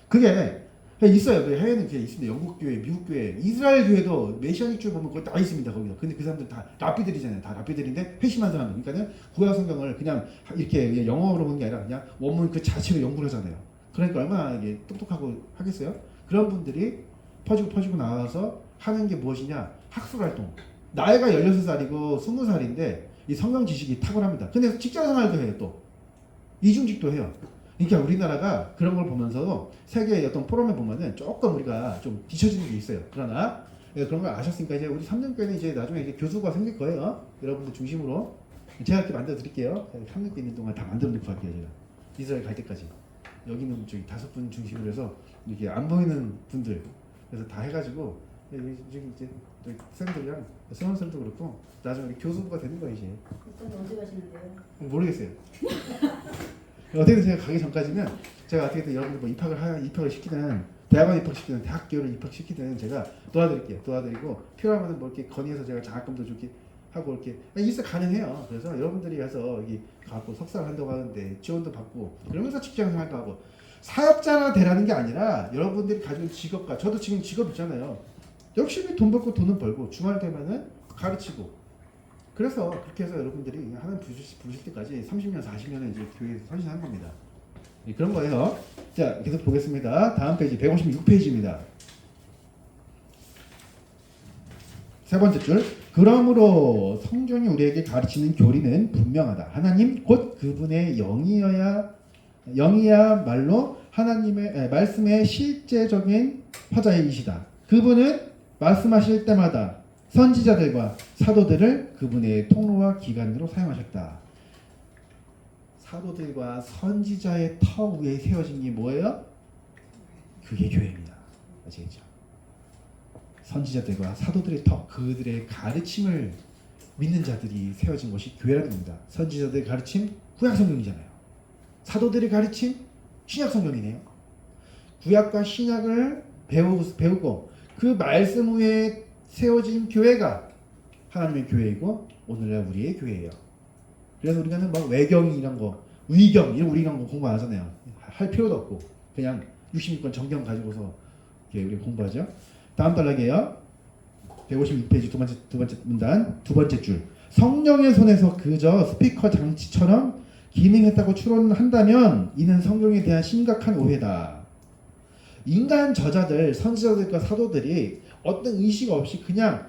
그게 있어요. 해외는 그게 있습니다. 영국 교회, 미국 교회, 이스라엘 교회도 메시아닉 보면 그거 다 있습니다. 거기서. 근데 그 사람들 다 랍비들이잖아요. 다 랍비들인데 회심한 사람들. 그러니까는 구약 성경을 그냥 이렇게 영어로 보는 게 아니라 그냥 원문 그 자체로 연구를 하잖아요. 그러니까 얼마나 이게 똑똑하고 하겠어요? 그런 분들이 퍼지고 나와서 하는 게 무엇이냐? 학술활동. 나이가 16살이고 20살인데 이 성경 지식이 탁월합니다. 근데 직장생활도 해요 또. 이중직도 해요. 그러니까 우리나라가 그런 걸 보면서도 세계의 어떤 포럼에 보면은 조금 우리가 좀 뒤처지는 게 있어요. 그러나 그런 걸 아셨으니까 이제 우리 3년교회는 이제 나중에 이제 교수가 생길 거예요. 여러분들 중심으로 제가 이렇게 만들어 드릴게요. 3년교회 있는 동안 다 만들어 놓고 갈게요. 제가 이스라엘 갈 때까지. 여기는 저기 5분 중심으로 해서 이렇게 안 보이는 분들 그래서 다 해가지고 여기 이제 쌤들이랑 선생님도 그렇고 나중에 우리 교수가 되는 거예요 이제. 그건 언제 가시는데요? 모르겠어요. 어떻게든 제가 가기 전까지는 제가 어떻게든 여러분들 뭐 입학을 시키든 대학원 입학시키든 대학교를 입학시키든 제가 도와드릴게요. 도와드리고 필요하면 뭐 이렇게 건의해서 제가 장학금도 주기 하고 이렇게 있어 가능해요. 그래서 여러분들이 가서 여기 가고 석사를 한다고 하는데 지원도 받고 그러면서 직장생활도 하고 사업자가 되라는 게 아니라 여러분들이 가지고 있는 직업과 저도 지금 직업 있잖아요. 열심히 돈 벌고 돈은 벌고 주말 되면은 가르치고 그래서 그렇게 해서 여러분들이 하나님 부르실 때까지 30년 40년은 이제 교회에서 헌신하는 겁니다. 그런 거예요. 자 계속 보겠습니다. 다음 페이지 156페이지입니다. 세 번째 줄. 그러므로 성경이 우리에게 가르치는 교리는 분명하다. 하나님 곧 그분의 영이야말로 하나님의 말씀의 실제적인 화자이시다. 그분은 말씀하실 때마다 선지자들과 사도들을 그분의 통로와 기관으로 사용하셨다. 사도들과 선지자의 터 위에 세워진 게 뭐예요? 그게 교회입니다. 아시겠죠? 선지자들과 사도들의 터, 그들의 가르침을 믿는 자들이 세워진 것이 교회라는 겁니다. 선지자들의 가르침, 구약성경이잖아요. 사도들의 가르침, 신약성경이네요. 구약과 신약을 배우고 그 말씀 위에 세워진 교회가 하나님의 교회이고 오늘날 우리의 교회예요. 그래서 우리가는 막 외경 이런 거, 위경 이런 거 공부 안 하잖아요. 할 필요도 없고 그냥 66권 정경 가지고서 우리 공부하죠. 다음 단락이에요. 156페이지 두 번째 문단 두 번째 줄. 성령의 손에서 그저 스피커 장치처럼 기능했다고 추론한다면 이는 성경에 대한 심각한 오해다. 인간 저자들, 선지자들과 사도들이 어떤 의식 없이 그냥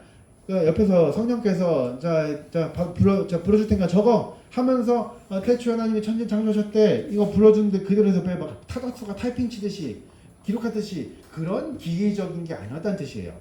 옆에서 성령께서 불러줄 테니까 저거 하면서 태초 하나님이 천지 창조하셨대 이거 불러주는데 그대로 해서 막 타닥수가 타이핑 치듯이 기록하듯이 그런 기계적인 게 아니었다는 뜻이에요.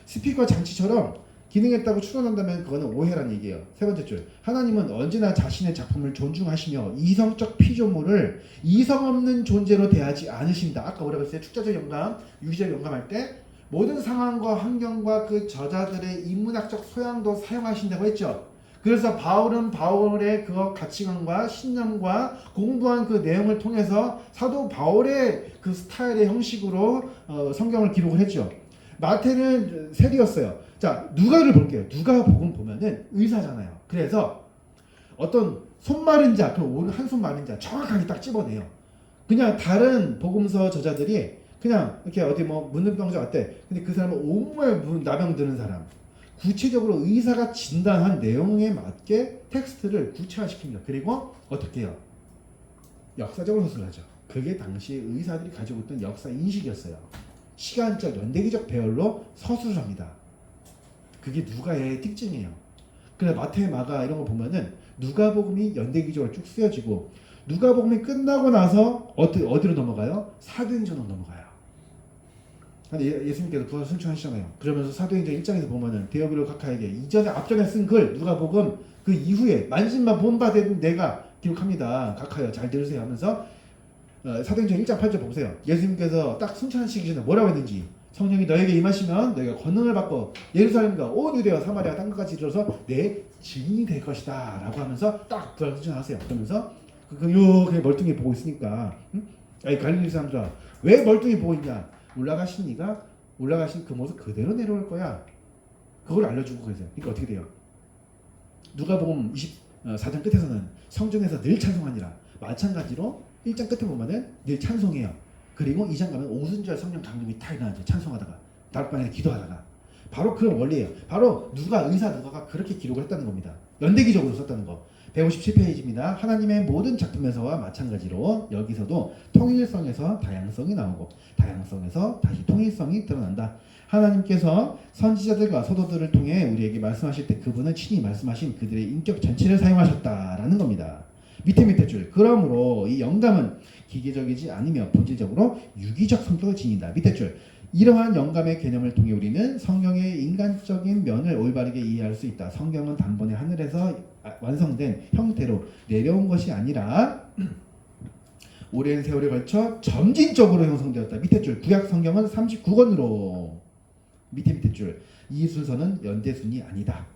스피커 장치처럼 기능했다고 추론한다면 그거는 오해란 얘기예요. 세 번째 줄. 하나님은 언제나 자신의 작품을 존중하시며 이성적 피조물을 이성 없는 존재로 대하지 않으신다. 아까 뭐라고 했어요? 축자적 영감, 유기적 영감할 때 모든 상황과 환경과 그 저자들의 인문학적 소양도 사용하신다고 했죠. 그래서 바울은 바울의 그 가치관과 신념과 공부한 그 내용을 통해서 사도 바울의 그 스타일의 형식으로 성경을 기록을 했죠. 마태는 세리였어요. 자, 누가를 볼게요. 누가복음 보면은 의사잖아요. 그래서 어떤 손 마른 자, 그럼 한 손 마른 자 정확하게 딱 집어내요. 그냥 다른 복음서 저자들이 그냥 이렇게 어디 뭐 문둥병자 같대. 근데 그 사람은 온몸에 나병 드는 사람. 구체적으로 의사가 진단한 내용에 맞게 텍스트를 구체화시킵니다. 그리고 어떻게 해요? 역사적으로 서술하죠. 그게 당시 의사들이 가지고 있던 역사 인식이었어요. 시간적, 연대기적 배열로 서술을 합니다. 그게 누가의 특징이에요. 그래서 마태, 마가 이런 거 보면은 누가복음이 연대기적으로 쭉 쓰여지고 누가복음이 끝나고 나서 어디로 넘어가요? 사도행전으로 넘어가요. 근데 예수님께서 부활 승천하시잖아요. 그러면서 사도행전 1장에서 보면은 데오빌로 각하에게 이전에 앞전에 쓴 글 누가복음 그 이후에 만신만 본받은 내가 기록합니다. 각하여 잘 들으세요 하면서 사도행전 1장 8절 보세요. 예수님께서 딱 승천하시기 전에 뭐라고 했는지 성령이 너에게 임하시면 너희가 권능을 받고 예루살렘과 온 유대와 사마리아 땅끝까지 이르러서 내 증인이 될 것이다 라고 하면서 딱 부활 승천하세요. 그러면서 그냥 멀뚱히 보고 있으니까 아니 갈릴리 사람들아 왜 멀뚱히 보고 있냐. 올라가신 그 모습 그대로 내려올 거야. 그걸 알려주고 계세요. 그러니까 어떻게 돼요? 누가복음 24장 끝에서는 성전에서 늘 찬송하니라. 마찬가지로 1장 끝에 보면은 늘 찬송해요. 그리고 2장 가면 오순절 성령 강림이 다 일어나죠. 찬송하다가 다락방에서 기도하다가 바로 그런 원리예요. 바로 의사 누가가 그렇게 기록을 했다는 겁니다. 연대기적으로 썼다는 거. 157페이지입니다. 하나님의 모든 작품에서와 마찬가지로 여기서도 통일성에서 다양성이 나오고 다양성에서 다시 통일성이 드러난다. 하나님께서 선지자들과 서도들을 통해 우리에게 말씀하실 때 그분은 친히 말씀하신 그들의 인격 전체를 사용하셨다라는 겁니다. 밑에 줄. 그러므로 이 영감은 기계적이지 않으며 본질적으로 유기적 성격을 지닌다. 밑에 줄. 이러한 영감의 개념을 통해 우리는 성경의 인간적인 면을 올바르게 이해할 수 있다. 성경은 단번에 하늘에서 완성된 형태로 내려온 것이 아니라 오랜 세월에 걸쳐 점진적으로 형성되었다. 밑에 줄. 구약 성경은 39권으로 밑에 줄. 이 순서는 연대순이 아니다.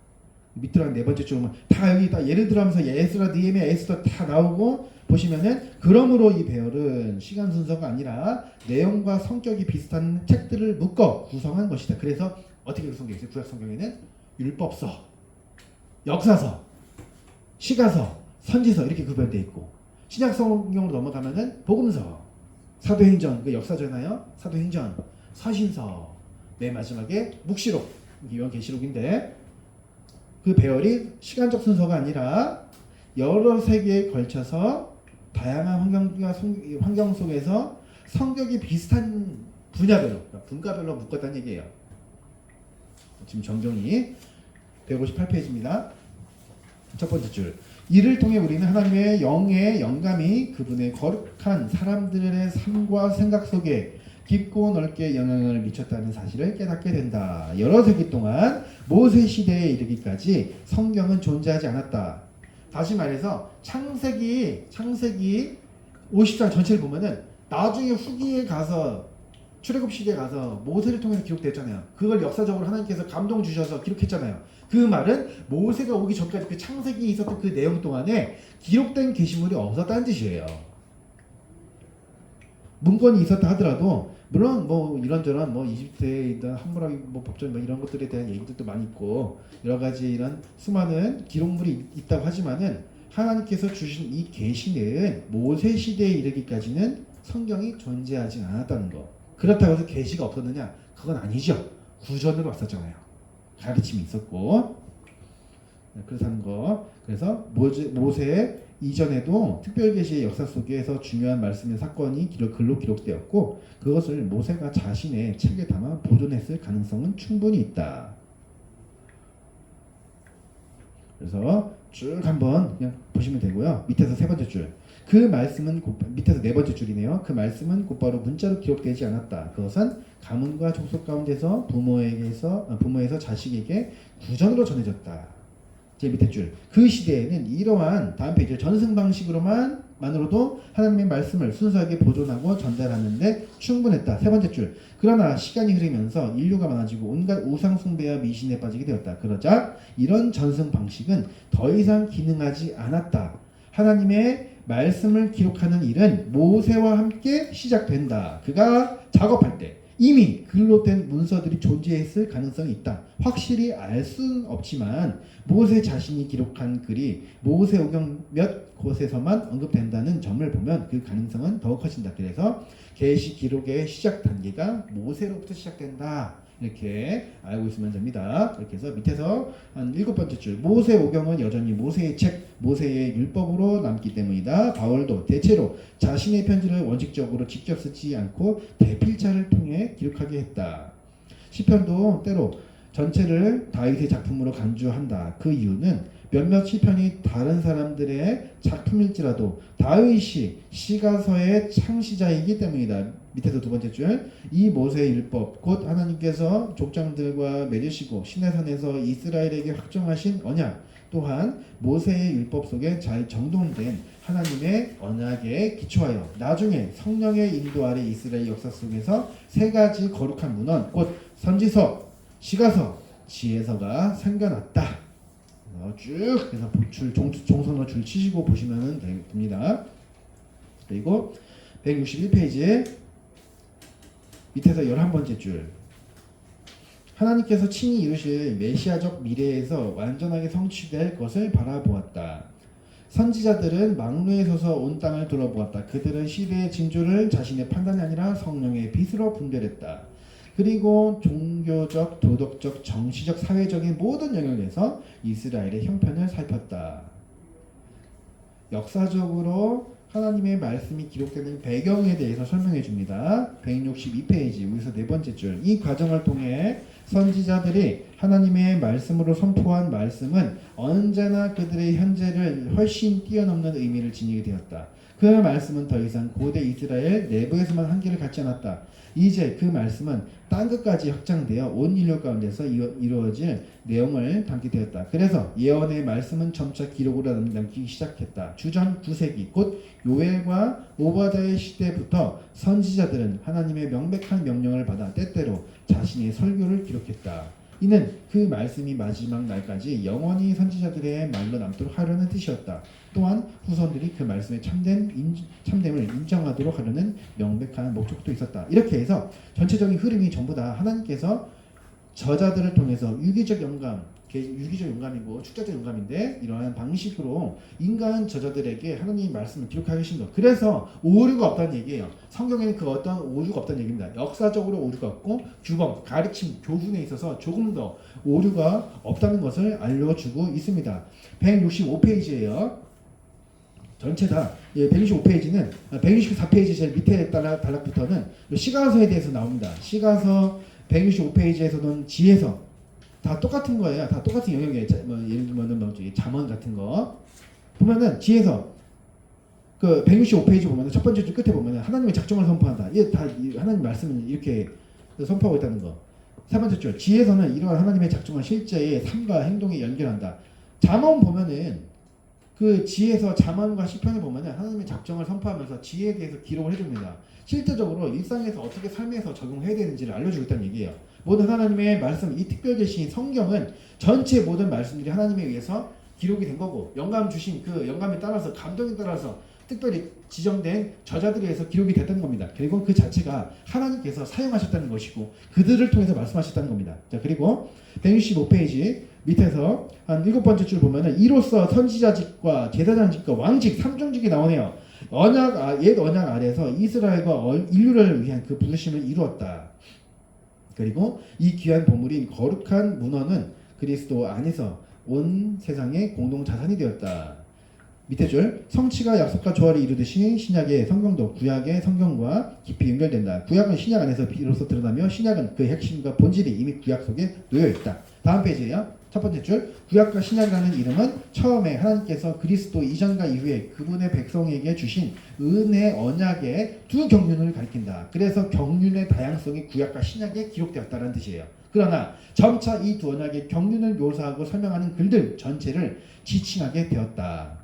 밑으로 한 네 번째 줄 보면 다 여기 다 예를 들어 하면서 에스라, 느헤미야, 에스더 다 나오고 보시면은 그러므로 이 배열은 시간 순서가 아니라 내용과 성격이 비슷한 책들을 묶어 구성한 것이다. 그래서 어떻게 구성되어 있어요? 구약 성경에는 율법서, 역사서, 시가서, 선지서 이렇게 구별되어 있고 신약 성경으로 넘어가면은 복음서, 사도행전, 그 역사잖아요. 사도행전, 서신서, 맨 마지막에 묵시록, 요한계시록인데 그 배열이 시간적 순서가 아니라 여러 세기에 걸쳐서 다양한 환경 속에서 성격이 비슷한 분야별로, 분과별로 묶었다는 얘기예요. 지금 정정이 158페이지입니다. 첫 번째 줄. 이를 통해 우리는 하나님의 영의 영감이 그분의 거룩한 사람들의 삶과 생각 속에 깊고 넓게 영향을 미쳤다는 사실을 깨닫게 된다. 여러 세기 동안 모세 시대에 이르기까지 성경은 존재하지 않았다. 다시 말해서 창세기 50장 전체를 보면은 나중에 후기에 가서 출애굽 시대에 가서 모세를 통해서 기록됐잖아요. 그걸 역사적으로 하나님께서 감동 주셔서 기록했잖아요. 그 말은 모세가 오기 전까지 그 창세기에 있었던 그 내용 동안에 기록된 게시물이 없었다는 뜻이에요. 문건이 있었다 하더라도 물론 뭐 이런저런 뭐 이집트에 있던 함무라비 뭐 법전 뭐 이런 것들에 대한 얘기들도 많이 있고 여러 가지 이런 수많은 기록물이 있다고 하지만은 하나님께서 주신 이 계시는 모세 시대에 이르기까지는 성경이 존재하지 않았다는 거. 그렇다고 해서 계시가 없었느냐? 그건 아니죠. 구전으로 왔었잖아요. 가르침이 있었고 그래서 하는 거. 그래서 모세 이전에도 특별계시의 역사 속에서 중요한 말씀의 사건이 글로 기록되었고 그것을 모세가 자신의 책에 담아 보존했을 가능성은 충분히 있다. 그래서 쭉 한번 그냥 보시면 되고요. 밑에서 세 번째 줄. 그 말씀은 밑에서 네 번째 줄이네요. 그 말씀은 곧바로 문자로 기록되지 않았다. 그것은 가문과 족속 가운데서 부모에서 자식에게 구전으로 전해졌다. 제 밑에 줄. 그 시대에는 이러한 다음 페이지 전승 방식으로만으로도 하나님의 말씀을 순수하게 보존하고 전달하는데 충분했다. 세 번째 줄. 그러나 시간이 흐르면서 인류가 많아지고 온갖 우상 숭배와 미신에 빠지게 되었다. 그러자 이런 전승 방식은 더 이상 기능하지 않았다. 하나님의 말씀을 기록하는 일은 모세와 함께 시작된다. 그가 작업할 때 이미 글로 된 문서들이 존재했을 가능성이 있다. 확실히 알 수는 없지만 모세 자신이 기록한 글이 모세오경 몇 곳에서만 언급된다는 점을 보면 그 가능성은 더욱 커진다. 그래서 계시 기록의 시작 단계가 모세로부터 시작된다. 이렇게 알고 있으면 됩니다. 이렇게 해서 밑에서 한 7번째 줄. 모세오경은 여전히 모세의 책, 모세의 율법으로 남기 때문이다. 바울도 대체로 자신의 편지를 원칙적으로 직접 쓰지 않고 대필자를 통해 기록하게 했다. 시편도 때로 전체를 다윗의 작품으로 간주한다. 그 이유는 몇몇 시편이 다른 사람들의 작품일지라도 다윗이 시가서의 창시자이기 때문이다. 밑에서 두 번째 줄. 이 모세의 율법 곧 하나님께서 족장들과 맺으시고 시내산에서 이스라엘에게 확정하신 언약 또한 모세의 율법 속에 잘 정돈된 하나님의 언약에 기초하여 나중에 성령의 인도 아래 이스라엘 역사 속에서 세 가지 거룩한 문헌 곧 선지서, 시가서, 지혜서가 생겨났다. 쭉 그래서 종선으로 줄 치시고 보시면 됩니다. 그리고 161페이지에 밑에서 11번째 줄. 하나님께서 친히 이루실 메시아적 미래에서 완전하게 성취될 것을 바라보았다. 선지자들은 망루에 서서 온 땅을 돌아보았다. 그들은 시대의 징조를 자신의 판단이 아니라 성령의 빛으로 분별했다. 그리고 종교적, 도덕적, 정치적, 사회적인 모든 영역에서 이스라엘의 형편을 살폈다. 역사적으로 하나님의 말씀이 기록되는 배경에 대해서 설명해 줍니다. 162페이지 여기서 네 번째 줄. 이 과정을 통해 선지자들이 하나님의 말씀으로 선포한 말씀은 언제나 그들의 현재를 훨씬 뛰어넘는 의미를 지니게 되었다. 그 말씀은 더 이상 고대 이스라엘 내부에서만 한계를 갖지 않았다. 이제 그 말씀은 땅 끝까지 확장되어 온 인류 가운데서 이루어질 내용을 담게 되었다. 그래서 예언의 말씀은 점차 기록으로 남기기 시작했다. 주전 9세기 곧 요엘과 오바댜의 시대부터 선지자들은 하나님의 명백한 명령을 받아 때때로 자신의 설교를 기록했다. 이는 그 말씀이 마지막 날까지 영원히 선지자들의 말로 남도록 하려는 뜻이었다. 또한 후손들이 그 말씀의 참됨을 인정하도록 하려는 명백한 목적도 있었다. 이렇게 해서 전체적인 흐름이 전부 다 하나님께서 저자들을 통해서 유기적 영감이고 축적적 영감인데 이러한 방식으로 인간 저자들에게 하나님의 말씀을 기록하게 하신 것. 그래서 오류가 없다는 얘기예요. 성경에는 그 어떤 오류가 없다는 얘기입니다. 역사적으로 오류가 없고 규범, 가르침, 교훈에 있어서 조금 더 오류가 없다는 것을 알려주고 있습니다. 165페이지예요. 전체 다 165페이지는 164페이지 제일 밑에 단락부터는 시가서에 대해서 나옵니다. 시가서 165페이지에서는 지혜서 다 똑같은 거예요. 다 똑같은 영역이에요. 예를 들면 잠언 같은 거 보면은 지혜서 그 165페이지 보면은 첫 번째 줄 끝에 보면은 하나님의 작정을 선포한다. 이게 다 하나님 말씀을 이렇게 선포하고 있다는 거. 세 번째 줄 지혜서는 이러한 하나님의 작정을 실제의 삶과 행동에 연결한다. 잠언 보면은 그 지혜서 잠언과 시편을 보면은 하나님의 작정을 선포하면서 지혜에 대해서 기록을 해줍니다. 실제적으로 일상에서 어떻게 삶에서 적용해야 되는지를 알려주고 있다는 얘기예요. 모든 하나님의 말씀, 이 특별 계시인 성경은 전체 모든 말씀들이 하나님에 의해서 기록이 된 거고 영감 주신 그 영감에 따라서 감동에 따라서 특별히 지정된 저자들에 의해서 기록이 됐다는 겁니다. 그리고 그 자체가 하나님께서 사용하셨다는 것이고 그들을 통해서 말씀하셨다는 겁니다. 자, 그리고 165페이지 밑에서 한 7번째 줄 보면은 이로써 선지자직과 제사장직과 왕직 3중직이 나오네요. 옛 언약 아래서 이스라엘과 인류를 위한 그 부르심을 이루었다. 그리고 이 귀한 보물인 거룩한 문헌은 그리스도 안에서 온 세상의 공동 자산이 되었다. 밑에 줄 성취가 약속과 조화를 이루듯이 신약의 성경도 구약의 성경과 깊이 연결된다. 구약은 신약 안에서 비로소 드러나며 신약은 그 핵심과 본질이 이미 구약 속에 놓여있다. 다음 페이지에요. 첫 번째 줄 구약과 신약이라는 이름은 처음에 하나님께서 그리스도 이전과 이후에 그분의 백성에게 주신 은혜 언약의 두 경륜을 가리킨다. 그래서 경륜의 다양성이 구약과 신약에 기록되었다는 뜻이에요. 그러나 점차 이 두 언약의 경륜을 묘사하고 설명하는 글들 전체를 지칭하게 되었다.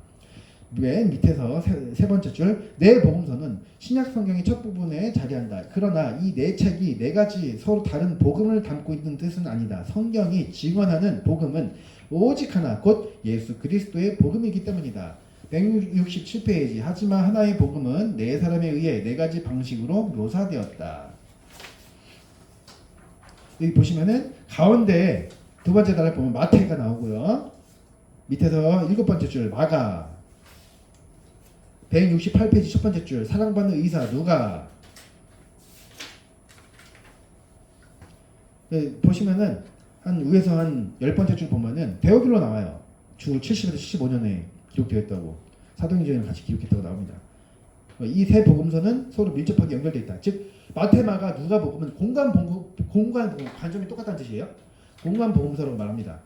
맨 밑에서 세 번째 줄 내 복음서는 신약 성경의 첫 부분에 자리한다. 그러나 이 네 책이 네 가지 서로 다른 복음을 담고 있는 뜻은 아니다. 성경이 증언하는 복음은 오직 하나 곧 예수 그리스도의 복음이기 때문이다. 167페이지 하지만 하나의 복음은 네 사람에 의해 네 가지 방식으로 묘사되었다. 여기 보시면은 가운데 두 번째 단락 보면 마태가 나오고요. 밑에서 7번째 줄 마가 168페이지 첫 번째 줄 사랑받는 의사 누가 보시면은 한 위에서 한 10번째 줄 보면은 데오빌로 나와요. 주 70에서 75년에 기록되어 있다고 사도행전을 같이 기록했다고 나옵니다. 이 세 복음서는 서로 밀접하게 연결되어 있다. 즉 마태 마가 누가 복음은 공간 복음 관점이 똑같다는 뜻이에요. 공간 복음서라고 말합니다.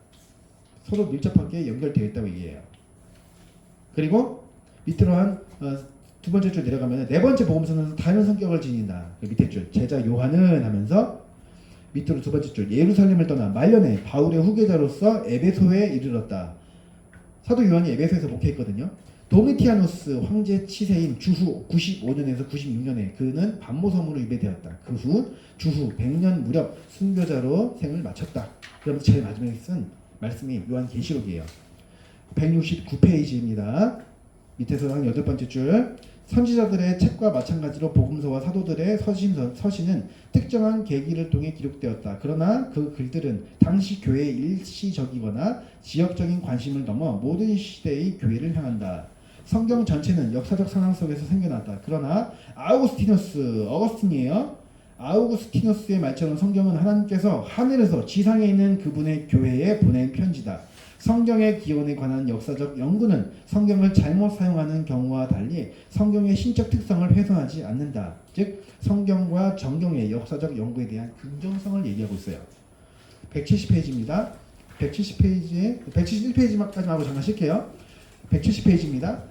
서로 밀접하게 연결되어 있다고 얘기해요. 그리고 밑으로 한 두 번째 줄 내려가면 네 번째 복음서는 다른 성격을 지닌다. 밑에 줄 제자 요한은 하면서 밑으로 두 번째 줄 예루살렘을 떠나 말년에 바울의 후계자로서 에베소에 이르렀다. 사도 요한이 에베소에서 목회했거든요. 도미티아누스 황제 치세인 주후 95년에서 96년에 그는 반모섬으로 유배되었다. 그 후 주후 100년 무렵 순교자로 생을 마쳤다. 그러면서 제일 마지막에 쓴 말씀이 요한계시록이에요. 169페이지입니다. 밑에서 한 8번째 줄 선지자들의 책과 마찬가지로 복음서와 사도들의 서신은 특정한 계기를 통해 기록되었다. 그러나 그 글들은 당시 교회의 일시적이거나 지역적인 관심을 넘어 모든 시대의 교회를 향한다. 성경 전체는 역사적 상황 속에서 생겨났다. 그러나 어거스틴이에요. 아우구스티누스의 말처럼 성경은 하나님께서 하늘에서 지상에 있는 그분의 교회에 보낸 편지다. 성경의 기원에 관한 역사적 연구는 성경을 잘못 사용하는 경우와 달리 성경의 신적 특성을 훼손하지 않는다. 즉 성경과 정경의 역사적 연구에 대한 긍정성을 얘기하고 있어요. 170페이지입니다. 170페이지에 171페이지까지 하고 잠깐 쉴게요. 170페이지입니다.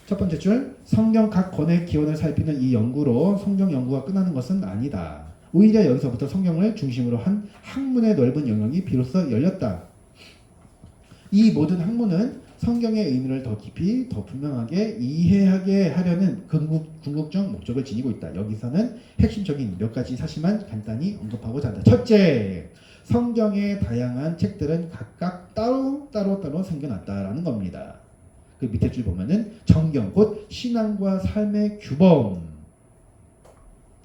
첫 번째 줄, 성경 각 권의 기원을 살피는 이 연구로 성경 연구가 끝나는 것은 아니다. 오히려 여기서부터 성경을 중심으로 한 학문의 넓은 영역이 비로소 열렸다. 이 모든 학문은 성경의 의미를 더 깊이, 더 분명하게 이해하게 하려는 궁극적 목적을 지니고 있다. 여기서는 핵심적인 몇 가지 사실만 간단히 언급하고자 한다. 첫째, 성경의 다양한 책들은 각각 따로 생겨났다라는 겁니다. 그 밑에 줄 보면은 정경, 곧 신앙과 삶의 규범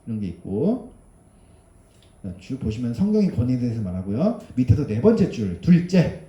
이런 게 있고, 줄 보시면 성경의 권위에 대해서 말하고요. 밑에서 네 번째 줄, 둘째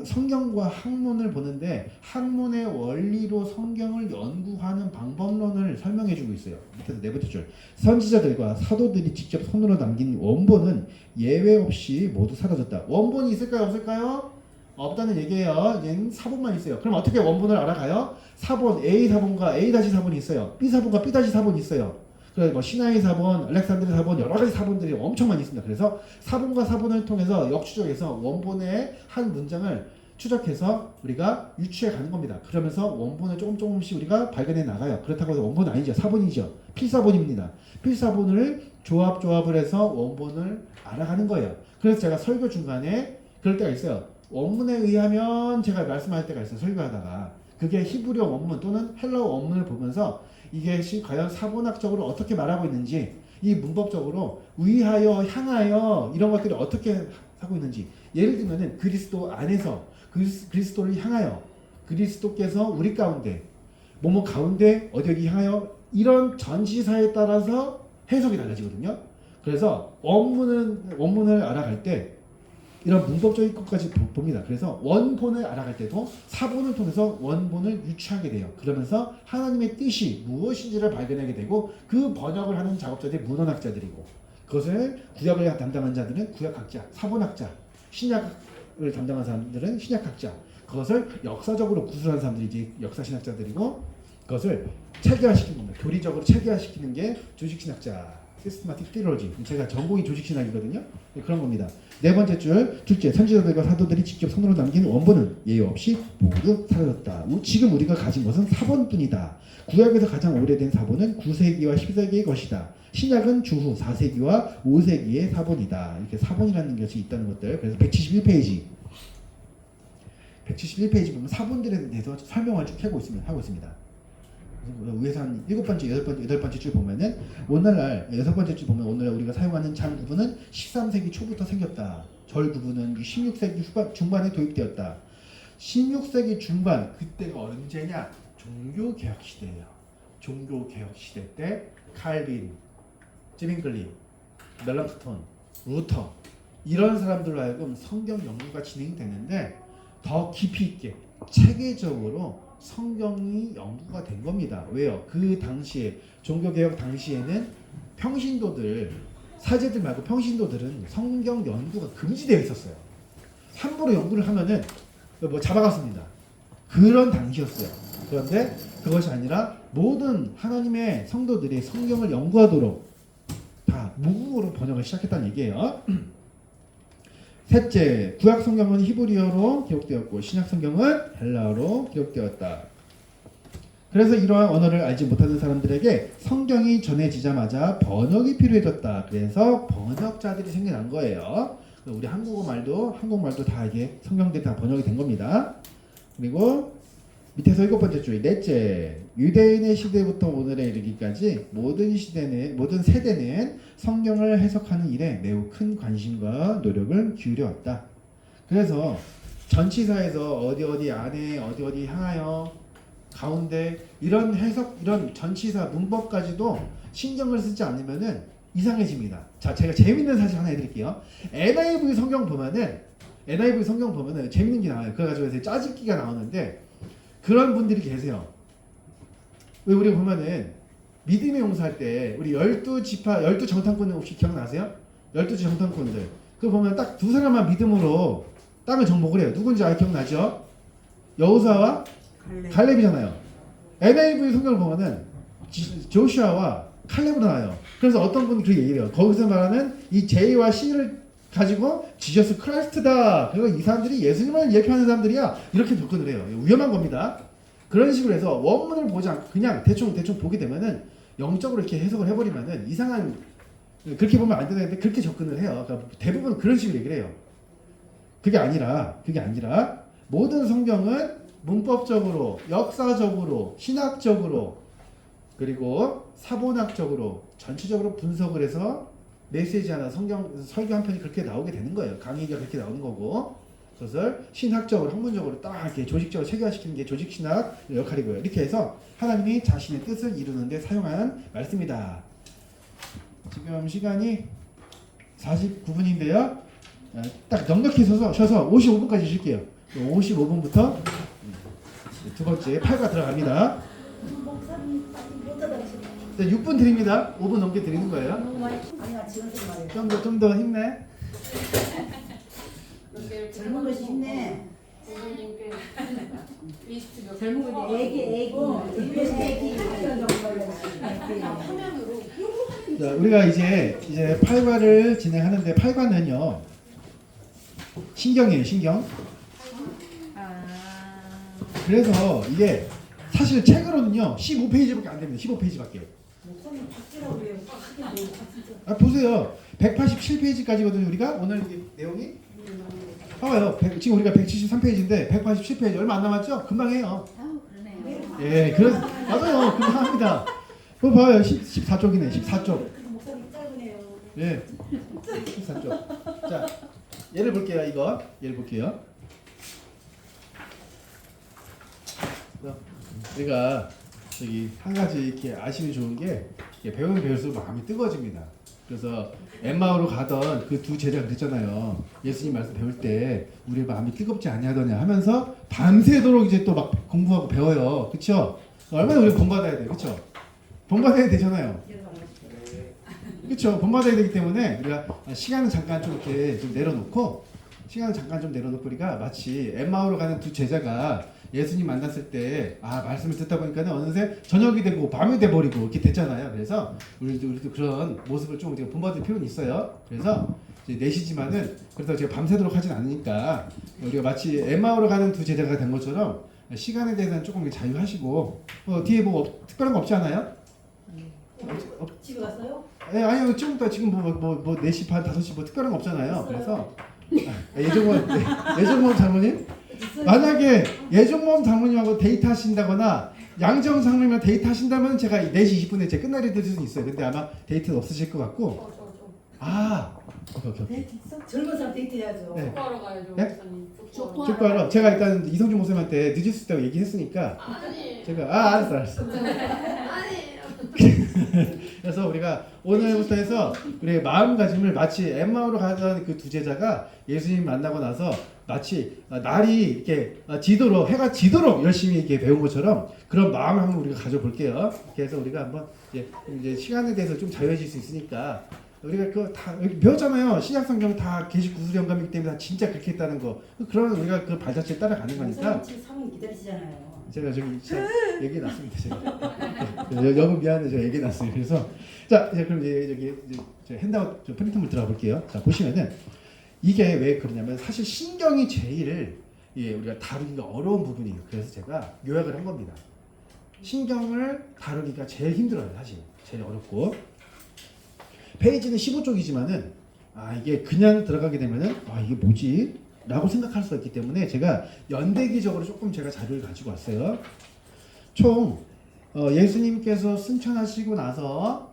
성경과 학문을 보는데 학문의 원리로 성경을 연구하는 방법론을 설명해주고 있어요. 밑에서 네 번째 줄, 선지자들과 사도들이 직접 손으로 남긴 원본은 예외 없이 모두 사라졌다. 원본이 있을까요, 없을까요? 없다는 얘기예요. 얘는 사본만 있어요. 그럼 어떻게 원본을 알아가요? 사본, A 사본과 A-사본이 있어요. B 사본과 B-사본이 있어요. 그래서 뭐 시나이 사본, 알렉산드리 사본, 여러 가지 사본들이 엄청 많이 있습니다. 그래서 사본과 사본을 통해서 역추적해서 원본의 한 문장을 추적해서 우리가 유추해 가는 겁니다. 그러면서 원본을 조금씩 우리가 발견해 나가요. 그렇다고 해서 원본은 아니죠. 사본이죠. 필사본입니다. 필사본을 조합을 해서 원본을 알아가는 거예요. 그래서 제가 설교 중간에 그럴 때가 있어요. 원문에 의하면 제가 말씀할 때가 있어요. 설교하다가. 그게 히브리어 원문 또는 헬라어 원문을 보면서 이게 과연 사본학적으로 어떻게 말하고 있는지, 이 문법적으로 위하여, 향하여 이런 것들이 어떻게 하고 있는지. 예를 들면은 그리스도 안에서 그리스도를 향하여, 그리스도께서 우리 가운데, 뭐뭐 가운데 어디 향하여, 이런 전치사에 따라서 해석이 달라지거든요. 그래서 원문을 알아갈 때 이런 문법적인 것까지 봅니다. 그래서 원본을 알아갈 때도 사본을 통해서 원본을 유추하게 돼요. 그러면서 하나님의 뜻이 무엇인지를 발견하게 되고, 그 번역을 하는 작업자들이 문헌학자들이고, 그것을 구약을 담당한 자들은 구약학자, 사본학자, 신약을 담당한 사람들은 신약학자, 그것을 역사적으로 구술한 사람들이 이제 역사신학자들이고, 그것을 체계화시키는 겁니다. 교리적으로 체계화시키는 게 조직신학자, 시스테마틱 티올로지. 제가 전공이 조직신학이거든요. 그런 겁니다. 네 번째 줄, 둘째, 선지자들과 사도들이 직접 손으로 남긴 원본은 예외 없이 모두 사라졌다. 지금 우리가 가진 것은 사본뿐이다. 구약에서 가장 오래된 사본은 9세기와 10세기의 것이다. 신약은 주후 4세기와 5세기의 사본이다. 이렇게 사본이라는 것이 있다는 것들. 그래서 171페이지 보면 사본들에 대해서 설명을 쭉 하고 있습니다. 위에서 한 7번째, 8번째 줄 보면은 오늘날 6번째 줄 보면 오늘날 우리가 사용하는 장 구분은 13세기 초부터 생겼다. 절 구분은 16세기 중반에 도입되었다. 16세기 중반, 그때가 언제냐? 종교개혁 시대예요. 종교개혁 시대 때 칼빈, 찌빙글리, 멜랑크톤, 루터 이런 사람들로 하여금 성경 연구가 진행되는데 더 깊이 있게 체계적으로 성경이 연구가 된 겁니다. 왜요? 그 당시에 종교개혁 당시에는 평신도들, 사제들 말고 평신도들은 성경 연구가 금지되어 있었어요. 함부로 연구를 하면은 뭐 잡아갔습니다. 그런 당시였어요. 그런데 그것이 아니라 모든 하나님의 성도들이 성경을 연구하도록 다 무국어로 번역을 시작했다는 얘기예요. 셋째, 구약 성경은 히브리어로 기록되었고 신약 성경은 헬라어로 기록되었다. 그래서 이러한 언어를 알지 못하는 사람들에게 성경이 전해지자마자 번역이 필요해졌다. 그래서 번역자들이 생겨난 거예요. 우리 한국말도 다 이게 성경들이 다 번역이 된 겁니다. 그리고 밑에서 7번째 줄, 넷째, 유대인의 시대부터 오늘에 이르기까지 모든 세대는 성경을 해석하는 일에 매우 큰 관심과 노력을 기울여왔다. 그래서 전치사에서 어디 안에 어디 향하여 가운데 이런 해석, 이런 전치사 문법까지도 신경을 쓰지 않으면은 이상해집니다. 자, 제가 재밌는 사실 하나 해드릴게요. NIV 성경 보면은 재밌는 게 나와요. 그래가지고 짜집기가 나오는데 그런 분들이 계세요. 왜 우리가 보면은 믿음의 용사할 때 우리 12지파 12정탐꾼 혹시 기억나세요? 12정탐꾼들. 그거 보면 딱 두 사람만 믿음으로 땅을 정복을 해요. 누군지 기억나죠? 여호수아와 갈렙이잖아요. NIV 성경을 보면은 조슈아와 칼렙으로 나와요. 그래서 어떤 분이 그 얘기를 해요. 거기서 말하는 이 J와 C를 가지고 지저스 크라이스트다. 그리고 이 사람들이 예수님을 예표하는 사람들이야. 이렇게 접근을 해요. 위험한 겁니다. 그런 식으로 해서 원문을 보지 않고 그냥 대충 보게 되면은 영적으로 이렇게 해석을 해버리면은 이상한, 그렇게 보면 안 되는데 그렇게 접근을 해요. 그러니까 대부분 그런 식으로 얘기를 해요. 그게 아니라 모든 성경은 문법적으로, 역사적으로, 신학적으로, 그리고 사본학적으로 전체적으로 분석을 해서 메시지 하나, 설교 한 편이 그렇게 나오게 되는 거예요. 강의가 그렇게 나오는 거고, 그것을 신학적으로, 학문적으로 딱 이렇게 조직적으로 체계화시키는 게 조직신학 역할이고요. 이렇게 해서 하나님이 자신의 뜻을 이루는 데 사용한 말씀이다. 지금 시간이 49분인데요. 딱 넉넉히 쉬어서 55분까지 쉴게요. 55분부터 두 번째 8가 들어갑니다. 6분 드립니다. 5분 넘게 드리는 거예요. 아니야 지금 좀 말해. 좀 더 힘내. 젊은 것이 힘내. 부모님께 리스트 몇 젊은 것이 애기 화면으로 자, 우리가 이제 8과를 진행하는데 8과는요. 신경이에요, 신경. 그래서 이게 사실 책으로는요. 15페이지밖에 안 됩니다. 15페이지밖에. 목사님 박지라고 그래요. 보세요. 187페이지까지거든요. 우리가 오늘 이게 내용이. 봐봐요. 지금 우리가 173페이지인데 187페이지 얼마 안 남았죠? 금방 해요. 그러네요. 예, 맞아요. 금방 합니다. 그거 봐요. 14쪽이네. 14쪽. 목사님 짧으네요. 예. 14쪽. 자, 예를 볼게요. 예를 볼게요. 우리가 한 가지 이렇게 아시면 좋은 게 배우면 배울수록 마음이 뜨거워집니다. 그래서 엠마오로 가던 그 두 제자가 그랬잖아요. 예수님 말씀 배울 때 우리 마음이 뜨겁지 아니하더냐 하면서 밤새도록 이제 또 막 공부하고 배워요. 그렇죠? 얼마나 우리 본받아야 돼요. 그렇죠? 본받아야 되잖아요. 그렇죠? 본받아야 되기 때문에 우리가 시간은 잠깐 좀 이렇게 좀 내려놓고 우리가 마치 엠마오로 가는 두 제자가 예수님 만났을 때 말씀을 듣다 보니까는 어느새 저녁이 되고 밤이 돼 버리고 이렇게 됐잖아요. 그래서 우리도 그런 모습을 좀 우리가 본받을 필요는 있어요. 그래서 이제 내시지만은 그래서 제가 밤새도록 하진 않으니까 우리가 마치 엠마오로 가는 두 제자가 된 것처럼 시간에 대해서는 조금 자유하시고 뒤에 뭐 특별한 거 없지 않아요? 집에 갔어요? 예, 아니요. 지금 4시 반, 5시 뭐 특별한 거 없잖아요. 그래서 예정모험 장모님? 만약에 예정모험 장모님하고 데이트 하신다거나 양정 장모님이랑 데이트 하신다면 제가 4시 20분에 제 끝날이 될 수는 있어요. 근데 아마 데이트는 없으실 것 같고. 오케이. 데이트 있어? 젊은 사람 데이트 해야죠. 네. 족구하러 가야죠. 네? 목사님. 축구하러 제가 일단 이성준 목사님한테 늦었을 때고 얘기했으니까 아니. 제가 알았어. 아니에요. 그래서 우리가 오늘부터 해서 우리의 마음가짐을 마치 엠마오로 가던 그 두 제자가 예수님 만나고 나서 마치 날이 이렇게 해가 지도록 열심히 이렇게 배운 것처럼 그런 마음을 한번 우리가 가져볼게요. 그래서 우리가 한번 이제 시간에 대해서 좀 자유해질 수 있으니까 우리가 그거 다 배웠잖아요. 신약성경 다 계시 구술 영감이기 때문에 다 진짜 그렇게 했다는 거. 그러면 우리가 그 발자취에 따라가는 거니까. 지금 사모님 기다리시잖아요. 제가 얘기 났습니다. 제가 여보 미안해 제가 얘기 났어요. 그래서 자 이제 그럼 이제 핸드아웃 프린트물 들어가 볼게요. 자 보시면은 이게 왜 그러냐면 사실 신경이 제일 우리가 다루기가 어려운 부분이에요. 그래서 제가 요약을 한 겁니다. 신경을 다루기가 제일 힘들어요. 사실 제일 어렵고 페이지는 15쪽이지만은 이게 그냥 들어가게 되면은 이게 뭐지? 라고 생각할 수가 있기 때문에 제가 연대기적으로 조금 제가 자료를 가지고 왔어요. 총 예수님께서 승천하시고 나서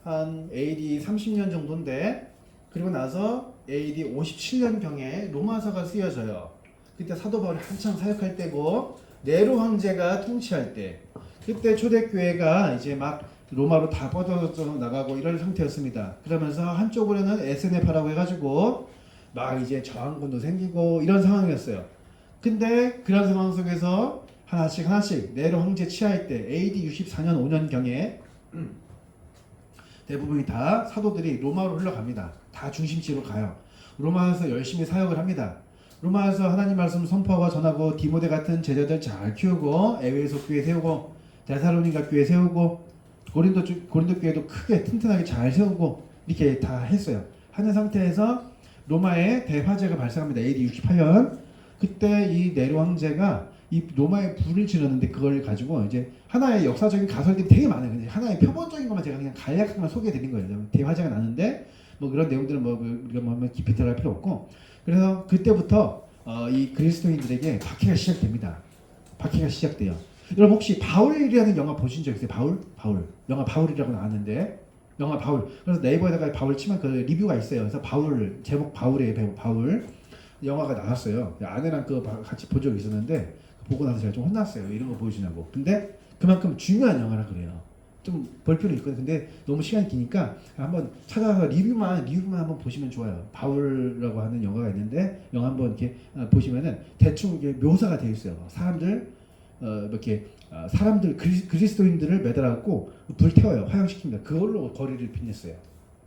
한 AD 30년 정도인데 그리고 나서 AD 57년경에 로마서가 쓰여져요. 그때 사도 바울이 한참 사역할 때고 네로 황제가 통치할 때 그때 초대교회가 이제 막 로마로 다 뻗어져 나가고 이런 상태였습니다. 그러면서 한쪽으로는 SNF라고 해가지고 막 이제 저항군도 생기고 이런 상황이었어요. 근데 그런 상황 속에서 하나씩 네로 황제 치하일 때 AD 64년 5년경에 대부분이 다 사도들이 로마로 흘러갑니다. 다 중심지로 가요. 로마에서 열심히 사역을 합니다. 로마에서 하나님 말씀 선포하고 전하고 디모데 같은 제자들 잘 키우고 에베소 교회 세우고 데살로니가 교회 세우고 고린도 교회도 크게 튼튼하게 잘 세우고 이렇게 다 했어요. 하는 상태에서 로마에 대화재가 발생합니다. AD 68년. 그때 이 네로 황제가 이 로마에 불을 지르는데 그걸 가지고 이제 하나의 역사적인 가설들이 되게 많아요. 근데 하나의 표본적인 것만 제가 그냥 간략하게만 소개해 드린 거예요. 대화재가 나는데 뭐 그런 내용들은 뭐 우리가 뭐 깊이 들어갈 필요 없고, 그래서 그때부터 이 그리스도인들에게 박해가 시작됩니다. 박해가 시작돼요. 여러분 혹시 바울이라는 영화 보신 적 있어요? 바울 영화 바울이라고 나왔는데, 영화 바울, 그래서 네이버에다가 바울 치면 그 리뷰가 있어요. 그래서 바울, 제목 바울의 배우 바울 영화가 나왔어요. 아내랑 그 같이 본 적이 있었는데 보고 나서 제가 좀 혼났어요. 이런 거 보여주냐고. 근데 그만큼 중요한 영화라 그래요. 좀 볼 필요 있거든요. 근데 너무 시간이 기니까 한번 찾아서 리뷰만 한번 보시면 좋아요. 바울이라고 하는 영화가 있는데 영화 한번 이렇게 보시면은 대충 이게 묘사가 되어 있어요. 사람들 그리스도인들을 매달아갖고 불태워요. 화형시킵니다. 그걸로 거리를 빛냈어요.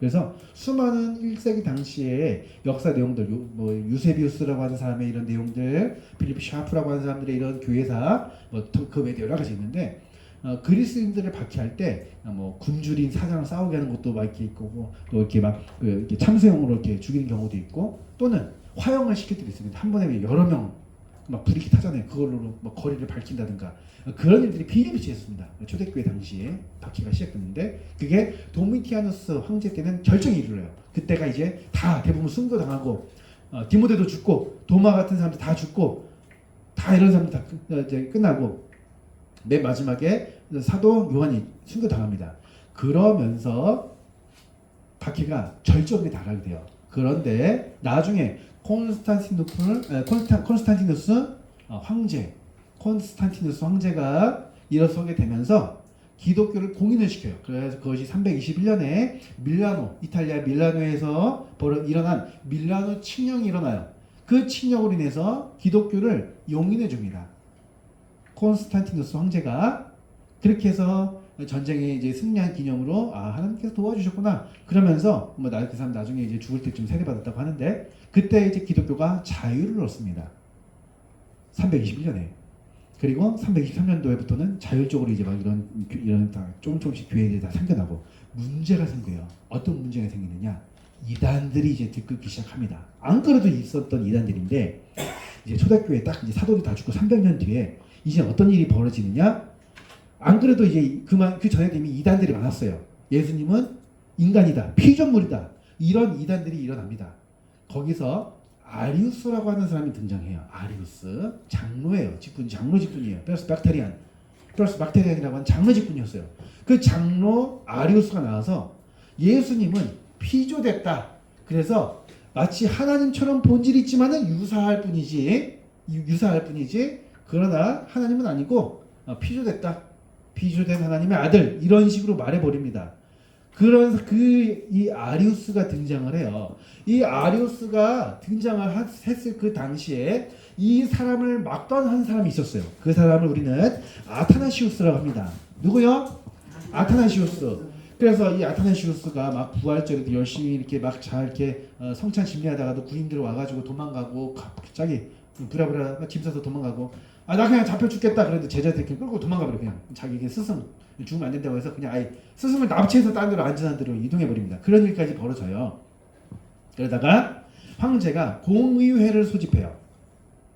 그래서 수많은 1세기 당시의 역사 내용들, 뭐 유세비우스라고 하는 사람의 이런 내용들, 필립 샤프라고 하는 사람들의 이런 교회사, 그 외에 여러 가지 있는데, 그리스인들을 박해할 때 뭐 굶주린 사자랑 싸우게 하는 것도 막 이렇게 있고, 또 이렇게 막 이렇게 참수형으로 이렇게 죽이는 경우도 있고, 또는 화형을 시킬 때도 있습니다. 한 번에 여러 명 막 불이 타잖아요. 그걸로 뭐 거리를 밝힌다든가 그런 일들이 비일비재했습니다. 초대교회 당시에 박해가 시작됐는데, 그게 도미티아누스 황제 때는 결정이 이르러요. 그때가 이제 다 대부분 순교당하고 디모데도 죽고 도마 같은 사람들 다 죽고 다 이런 사람들 다 이제 끝나고 맨 마지막에 사도 요한이 순교당합니다. 그러면서 박해가 절정에 달하게 돼요. 그런데 나중에 콘스탄티누스 황제가 일어서게 되면서 기독교를 공인을 시켜요. 그래서 그것이 321년에 이탈리아 밀라노에서 일어난 밀라노 칙령이 일어나요. 그 칙령으로 인해서 기독교를 용인해 줍니다. 콘스탄티누스 황제가. 그렇게 해서 전쟁에 이제 승리한 기념으로 하나님께서 도와주셨구나 그러면서 그 사람 나중에 이제 죽을 때쯤 세례받았다고 하는데, 그때 이제 기독교가 자유를 얻습니다. 321년에. 그리고 323년도에부터는 자율적으로 이제 막 이런 다 조금씩 교회들이 다 생겨나고 문제가 생겨요. 어떤 문제가 생기느냐? 이단들이 이제 들끓기 시작합니다. 안 그래도 있었던 이단들인데 이제 초대교회 딱 이제 사도들이 다 죽고 300년 뒤에 이제 어떤 일이 벌어지느냐? 안 그래도 이제 그 전에도 이미 이단들이 많았어요. 예수님은 인간이다, 피조물이다, 이런 이단들이 일어납니다. 거기서 아리우스라고 하는 사람이 등장해요. 아리우스 장로예요. 장로 직분이에요. 플러스 박테리안이라고 하는 장로 직분이었어요. 그 장로 아리우스가 나와서 예수님은 피조됐다. 그래서 마치 하나님처럼 본질이 있지만은 유사할 뿐이지. 그러나 하나님은 아니고 피조됐다. 피조된 하나님의 아들, 이런 식으로 말해버립니다. 그러면서 이 아리우스가 등장을 해요. 이 아리우스가 등장을 했을 그 당시에 이 사람을 막던 한 사람이 있었어요. 그 사람을 우리는 아타나시우스라고 합니다. 누구요? 아타나시우스. 그래서 이 아타나시우스가 막 부활절에도 열심히 이렇게 막 잘 이렇게 성찬 집례하다가도 구인들 와가지고 도망가고 갑자기 부랴부랴 짐 싸서 도망가고, 나 그냥 잡혀 죽겠다 그래도 제자들 이렇게 끌고 도망가버려. 그냥 자기 스승 죽으면 안 된다고 해서 그냥 아예 스승을 납치해서 다른 데로 안전한 데로 이동해버립니다. 그런 일까지 벌어져요. 그러다가 황제가 공의회를 소집해요.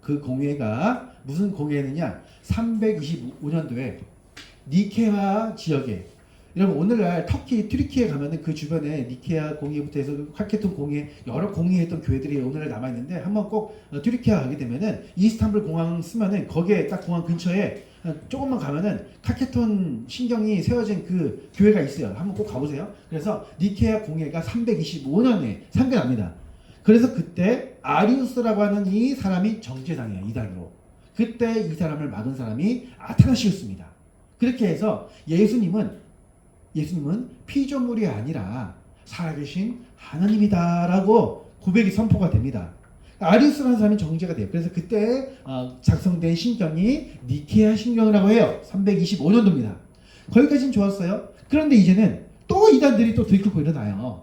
그 공의회가 무슨 공의회느냐? 325년도에 니케아 지역에, 여러분 오늘날 튀르키예 가면은 그 주변에 니케아 공의회부터 해서 칼케톤 공의회, 여러 공의회했던 교회들이 오늘날 남아있는데, 한번 꼭 튀르키예 가게 되면은 이스탄불 공항 쓰면은 거기에 딱 공항 근처에 조금만 가면은 칼케톤 신경이 세워진 그 교회가 있어요. 한번 꼭 가보세요. 그래서 니케아 공의회가 325년에 상대합니다. 그래서 그때 아리우스라고 하는 이 사람이 정죄당해요. 이단으로. 그때 이 사람을 막은 사람이 아타나시우스입니다. 그렇게 해서 예수님은 피조물이 아니라 살아계신 하나님이다라고 고백이 선포가 됩니다. 아리우스라는 사람이 정죄가 돼요. 그래서 그때 작성된 신경이 니케아 신경이라고 해요. 325년도입니다. 거기까지는 좋았어요. 그런데 이제는 또 이단들이 또 들끓고 일어나요.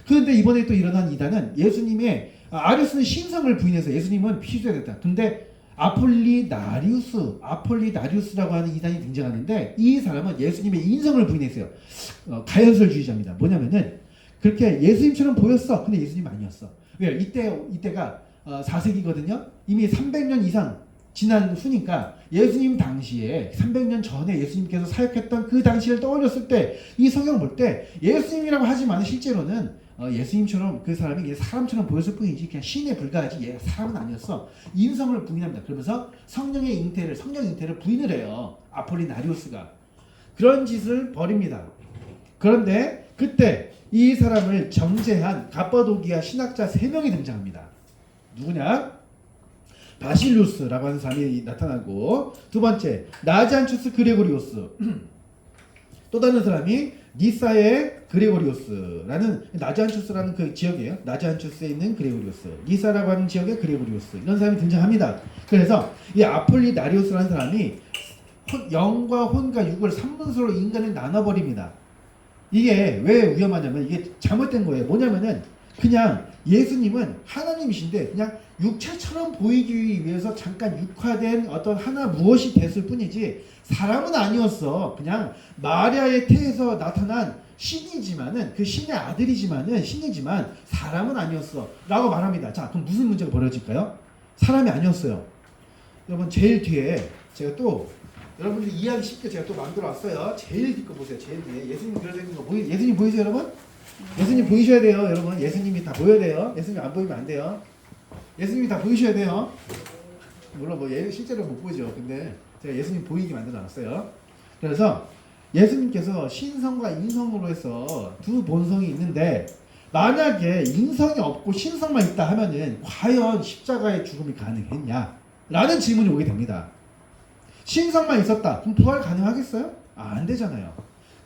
그런데 이번에 또 일어난 이단은 예수님의 아리우스는 신성을 부인해서 예수님은 피조됐다. 근데 아폴리나리우스라고 하는 이단이 등장하는데 이 사람은 예수님의 인성을 부인했어요. 가연설주의자입니다. 뭐냐면은 그렇게 예수님처럼 보였어. 근데 예수님 아니었어. 왜요? 이때가 4세기거든요. 이미 300년 이상 지난 후니까 예수님 당시에 300년 전에 예수님께서 사역했던 그 당시를 떠올렸을 때 이 성경을 볼 때 예수님이라고 하지만 실제로는 예수님처럼 그 사람이 그냥 사람처럼 보였을 뿐이지 그냥 신에 불과하지 사람은 아니었어. 인성을 부인합니다. 그러면서 성령 잉태를 부인을 해요. 아폴리나리우스가. 그런 짓을 벌입니다. 그런데 그때 이 사람을 정죄한 갑바도기아 신학자 3명이 등장합니다. 누구냐? 바실루스라고 하는 사람이 나타나고 두 번째 나지안추스 그레고리오스 또 다른 사람이 니사의 그레고리오스라는 나지안추스라는 그 지역이에요. 나지안추스에 있는 그레고리오스 니사라고 하는 지역의 그레고리오스 이런 사람이 등장합니다. 그래서 이 아폴리나리오스라는 사람이 영과 혼과 육을 3분수로 인간을 나눠버립니다. 이게 왜 위험하냐면 이게 잘못된 거예요. 뭐냐면은 그냥 예수님은 하나님이신데 그냥 육체처럼 보이기 위해서 잠깐 육화된 어떤 하나 무엇이 됐을 뿐이지 사람은 아니었어. 그냥 마리아의 태에서 나타난 신이지만은 그 신의 아들이지만은 신이지만 사람은 아니었어 라고 말합니다. 자, 그럼 무슨 문제가 벌어질까요? 사람이 아니었어요. 여러분 제일 뒤에 제가 또 여러분들이 이해하기 쉽게 제가 또 만들어 왔어요. 제일 뒤 거 보세요. 제일 뒤에 예수님 그려 생긴 거 예수님 보이세요, 여러분? 예수님 보이셔야 돼요, 여러분. 예수님이 다 보여야 돼요. 예수님 안 보이면 안 돼요. 예수님이 다 보이셔야 돼요. 물론 뭐 실제로 못 보죠. 근데 제가 예수님 보이게 만들어 놨어요. 그래서 예수님께서 신성과 인성으로 해서 두 본성이 있는데 만약에 인성이 없고 신성만 있다 하면은 과연 십자가의 죽음이 가능했냐? 라는 질문이 오게 됩니다. 신성만 있었다. 그럼 부활 가능하겠어요? 안 되잖아요.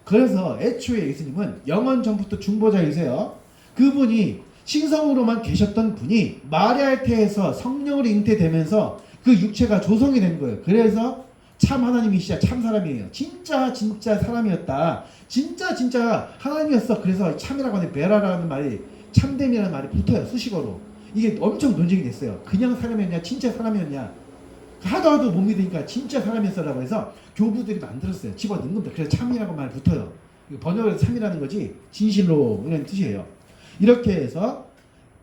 그래서 애초에 예수님은 영원 전부터 중보자이세요. 그분이 신성으로만 계셨던 분이 마리아의 태에서 성령으로 잉태되면서 그 육체가 조성이 된 거예요. 그래서 참 하나님이시자 참 사람이에요. 진짜 사람이었다. 진짜 하나님이었어. 그래서 참이라고 하는 베라라는 말이 참됨이라는 말이 붙어요. 수식어로. 이게 엄청 논쟁이 됐어요. 그냥 사람이었냐 진짜 사람이었냐. 하도 못 믿으니까 진짜 사람이었어라고 해서 교부들이 만들었어요. 집어넣는 겁니다. 그래서 참이라고 말 붙어요. 번역을 해서 참이라는 거지 진실로 이런 뜻이에요. 이렇게 해서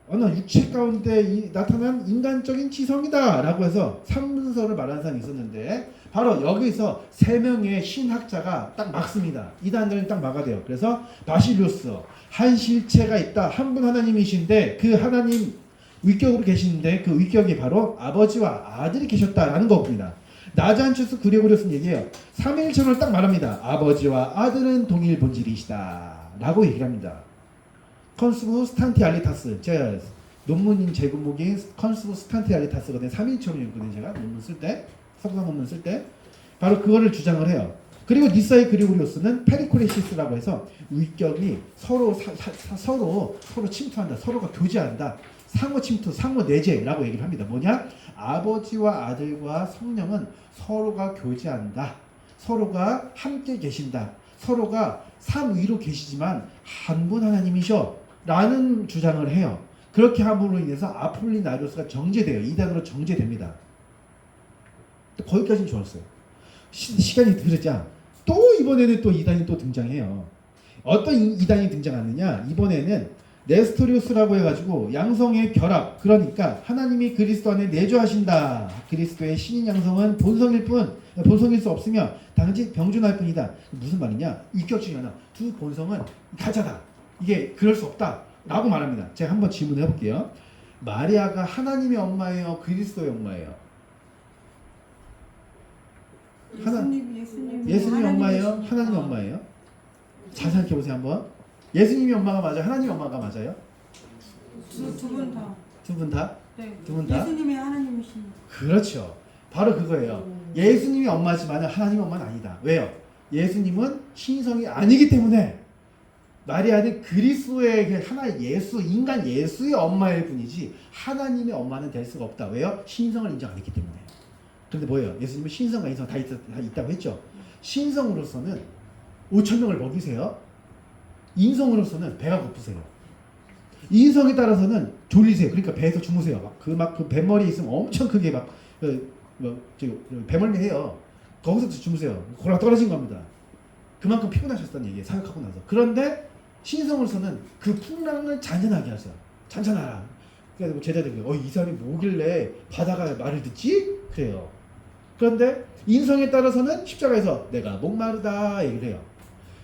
어느 육체 가운데 나타난 인간적인 지성이다 라고 해서 삼분서를 말하는 사람이 있었는데 바로 여기서 3명의 신학자가 딱 막습니다. 이단들은 딱 막아대요. 그래서 바실루스 한 실체가 있다. 한 분 하나님이신데 그 하나님 위격으로 계시는데 그 위격이 바로 아버지와 아들이 계셨다라는 겁니다. 나지안추스 그레고리오스는 얘기해요. 삼위일체를 딱 말합니다. 아버지와 아들은 동일 본질이시다 라고 얘기를 합니다. 컨스부스탄티알리타스 제가 논문인 제목이 컨스부스탄티알리타스거든요. 삼위일체론이거든요. 제가 논문 쓸 때 석사 논문 쓸 때 바로 그거를 주장을 해요. 그리고 니사의 그리고리오스는 페리코레시스라고 해서 위격이 서로 침투한다. 서로가 교제한다. 상호 침투, 상호 내재라고 얘기를 합니다. 뭐냐? 아버지와 아들과 성령은 서로가 교제한다. 서로가 함께 계신다. 서로가 삼위로 계시지만 한 분 하나님이셔. 라는 주장을 해요. 그렇게 함으로 인해서 아폴리나리오스가 정죄돼요. 이단으로 정죄됩니다. 거기까지는 좋았어요. 시간이 흐르자 또 이번에는 또 이단이 또 등장해요. 어떤 이단이 등장하느냐? 이번에는 네스토리우스라고 해가지고 양성의 결합, 그러니까 하나님이 그리스도 안에 내주하신다. 그리스도의 신인 양성은 본성일 수 없으며 단지 병준할 뿐이다. 무슨 말이냐? 위격 중에 하나, 두 본성은 가짜다. 이게 그럴 수 없다 라고 말합니다. 제가 한번 질문해 볼게요. 마리아가 하나님의 엄마예요? 그리스도의 엄마예요? 예수님이 엄마예요? 하나님의 엄마예요? 잘 생각해 보세요 한번. 예수님이 엄마가 맞아요? 하나님의 엄마가 맞아요? 두 분 다. 두 분 다? 네. 두 분 다? 예수님이 하나님이십니다. 그렇죠. 바로 그거예요. 예수님이 엄마지만 하나님의 엄마는 아니다. 왜요? 예수님은 신성이 아니기 때문에 마리아는 그리스도의 하나의 예수, 인간 예수의 엄마일 뿐이지 하나님의 엄마는 될 수가 없다. 왜요? 신성을 인정 안 했기 때문에. 그런데 뭐예요? 예수님은 신성과 인성 다 있다고 했죠. 신성으로서는 5,000명을 먹이세요. 인성으로서는 배가 고프세요. 인성에 따라서는 졸리세요. 그러니까 배에서 주무세요. 그 배머리 있으면 엄청 크게 배멀미 해요. 거기서 주무세요. 골아 떨어진 겁니다. 그만큼 피곤하셨다는 얘기예요. 사역하고 나서. 그런데 신성으로서는 그 풍랑을 잔잔하게 하세요. 잔잔하라. 그래서 제자들이 이 사람이 뭐길래 바다가 말을 듣지? 그래요. 그런데 인성에 따라서는 십자가에서 내가 목마르다 얘기를 해요.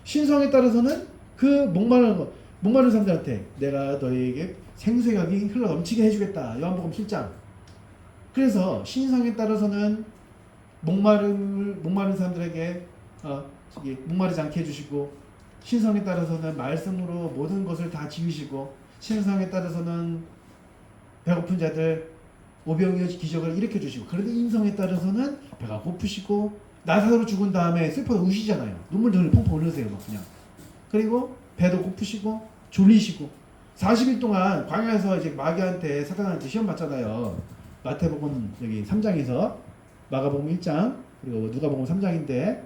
신성에 따라서는 그 목마른 사람들한테 내가 너희에게 생수의 강이 흘러 넘치게 해주겠다. 요한복음 7장. 그래서 신성에 따라서는 목마른 사람들에게 목마르지 않게 해주시고, 신성에 따라서는 말씀으로 모든 것을 다 지으시고, 신성에 따라서는 배고픈 자들 오병이어 기적을 일으켜 주시고, 그런데 인성에 따라서는 배가 고프시고 나사로 죽은 다음에 슬퍼서 우시잖아요. 눈물을 펑펑 흘리세요, 막 그냥. 그리고 배도 고프시고 졸리시고 40일 동안 광야에서 이제 마귀한테 사탄한테 시험 받잖아요. 마태복음 여기 3장에서 마가복음 1장 그리고 누가복음 3장인데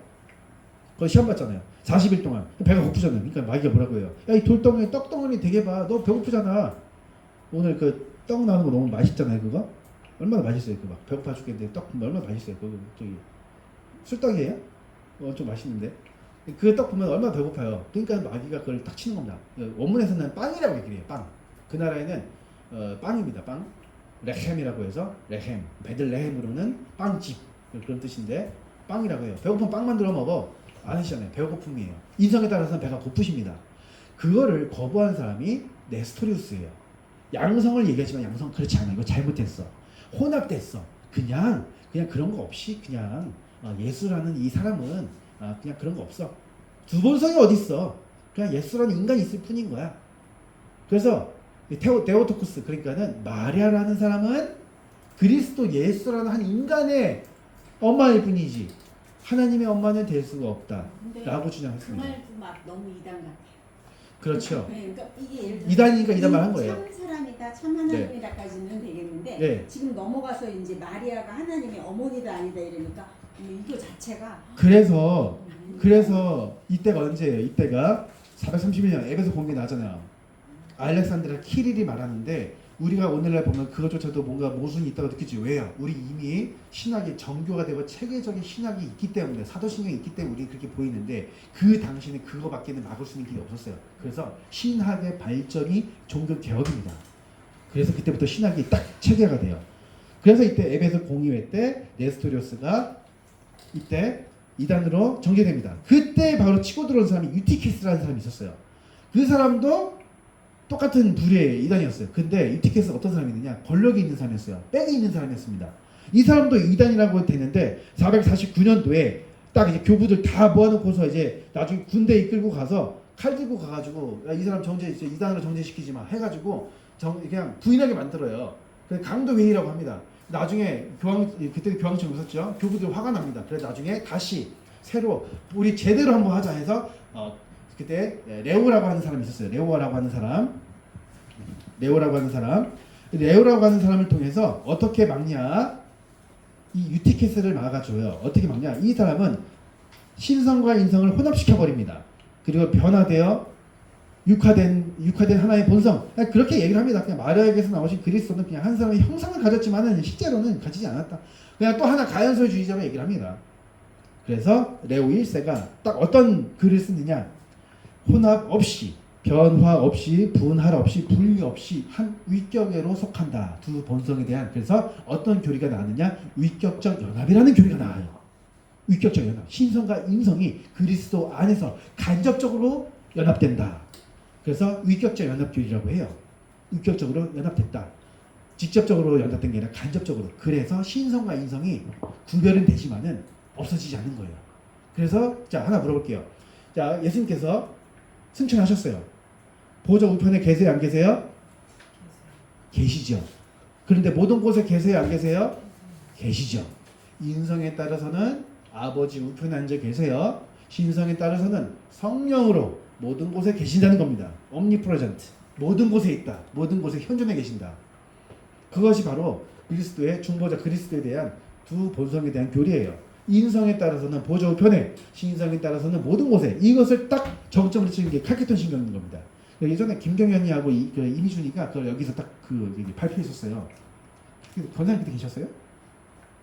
거기 시험 받잖아요. 40일 동안 배가 고프잖아요. 그러니까 마귀가 뭐라고 해요? 야, 이 돌덩이 떡덩어리 되게 봐. 너 배고프잖아. 오늘 그 떡 나오는 거 너무 맛있잖아요. 그거 얼마나 맛있어요. 그 막 배고파 죽겠는데 떡 얼마나 맛있어요. 그 저기 술떡이에요? 좀 맛있는데 그 떡 보면 얼마나 배고파요. 그러니까 마귀가 그걸 딱 치는 겁니다. 원문에서는 빵이라고 얘기를 해요. 빵. 그 나라에는 빵입니다. 빵. 레헴이라고 해서 레헴. 베들레헴으로는 빵집 그런 뜻인데 빵이라고 해요. 배고프면 빵 만들어 먹어. 아니시잖아요. 배고픔이에요. 인성에 따라서는 배가 고프십니다. 그거를 거부한 사람이 네스토리우스예요. 양성을 얘기하지만 양성 그렇지 않아. 이거 잘못했어. 혼합됐어. 그냥 그런 거 없이 그냥 예수라는 이 사람은 그냥 그런 거 없어. 두 본성이 어딨어. 그냥 예수라는 인간이 있을 뿐인 거야. 그래서 데오토쿠스 그러니까는 마리아라는 사람은 그리스도 예수라는 한 인간의 엄마일 뿐이지 하나님의 엄마는 될 수가 없다 라고 주장했습니다. 그 말도 막 너무 이단 같아요. 그렇죠. 네, 그러니까 이게 예를 들어서 이단이니까 이단만 한 거예요. 참 사람이다, 참 하나님이다까지는 되겠는데 네. 지금 넘어가서 이제 마리아가 하나님의 어머니다 아니다 이러니까 이거 자체가 그래서 이때가 언제예요? 이때가 431년 에베소 공개 나잖아요. 알렉산드라 키릴이 말하는데 우리가 오늘날 보면 그것조차도 뭔가 모순이 있다고 느끼지. 왜요? 우리 이미 신학이 정교가 되고 체계적인 신학이 있기 때문에 사도신경이 있기 때문에 우리 그렇게 보이는데 그 당시는 그거밖에는 막을 수 있는 길이 없었어요. 그래서 신학의 발전이 종교 개혁입니다. 그래서 그때부터 신학이 딱 체계가 돼요. 그래서 이때 에베소 공의회 때 네스토리오스가 이때 이단으로 정계됩니다. 그때 바로 치고 들어온 사람이 유티키스라는 사람이 있었어요. 그 사람도 똑같은 부류의 이단이었어요. 근데 유티키스가 어떤 사람이느냐? 권력이 있는 사람이었어요. 백이 있는 사람이었습니다. 이 사람도 이단이라고 되는데 449년도에 딱 이제 교부들 다 모아놓고서 이제 나중에 군대 이끌고 가서 칼 들고 가가지고 이 사람 이단으로 정제시키지 마 해가지고 그냥 부인하게 만들어요. 강도 회의라고 합니다. 나중에 그때 교황청이 있었죠. 교부들 화가 납니다. 그래서 나중에 다시 새로 우리 제대로 한번 하자 해서 그때 레오라고 하는 사람이 있었어요. 레오라고 하는 사람을 통해서 어떻게 막냐? 이 유티케스를 막아줘요. 어떻게 막냐? 이 사람은 신성과 인성을 혼합시켜 버립니다. 그리고 변화되어 육화된 하나의 본성. 그렇게 얘기를 합니다. 그냥 마리아에게서 나오신 그리스도는 그냥 한 사람의 형상을 가졌지만은 실제로는 가지지 않았다. 그냥 또 하나 가연설주의자로 얘기를 합니다. 그래서 레오 1세가 딱 어떤 글을 쓰느냐? 혼합 없이, 변화 없이, 분할 없이, 분리 없이 한 위격에로 속한다. 두 본성에 대한. 그래서 어떤 교리가 나왔느냐? 위격적 연합이라는 교리가 나와요. 위격적 연합. 신성과 인성이 그리스도 안에서 간접적으로 연합된다. 그래서 위격적 연합 교리라고 해요. 위격적으로 연합됐다. 직접적으로 연합된 게 아니라 간접적으로. 그래서 신성과 인성이 구별은 되지만은 없어지지 않는 거예요. 그래서 자 하나 물어볼게요. 자 예수님께서 승천하셨어요. 보좌 우편에 계세요 안 계세요? 계시죠. 그런데 모든 곳에 계세요 안 계세요? 계시죠. 인성에 따라서는 아버지 우편에 앉아 계세요. 신성에 따라서는 성령으로 모든 곳에 계신다는 겁니다. omnipresent. 모든 곳에 있다. 모든 곳에 현존해 계신다. 그것이 바로 그리스도의 중보자 그리스도에 대한 두 본성에 대한 교리예요. 인성에 따라서는 보좌 우편에, 신성에 따라서는 모든 곳에. 이것을 딱 정점을 치는 게 칼케톤 신경인 겁니다. 예전에 김경현이하고 그 이미준이가 그걸 여기서 딱 그 발표했었어요. 권사님 그때 계셨어요?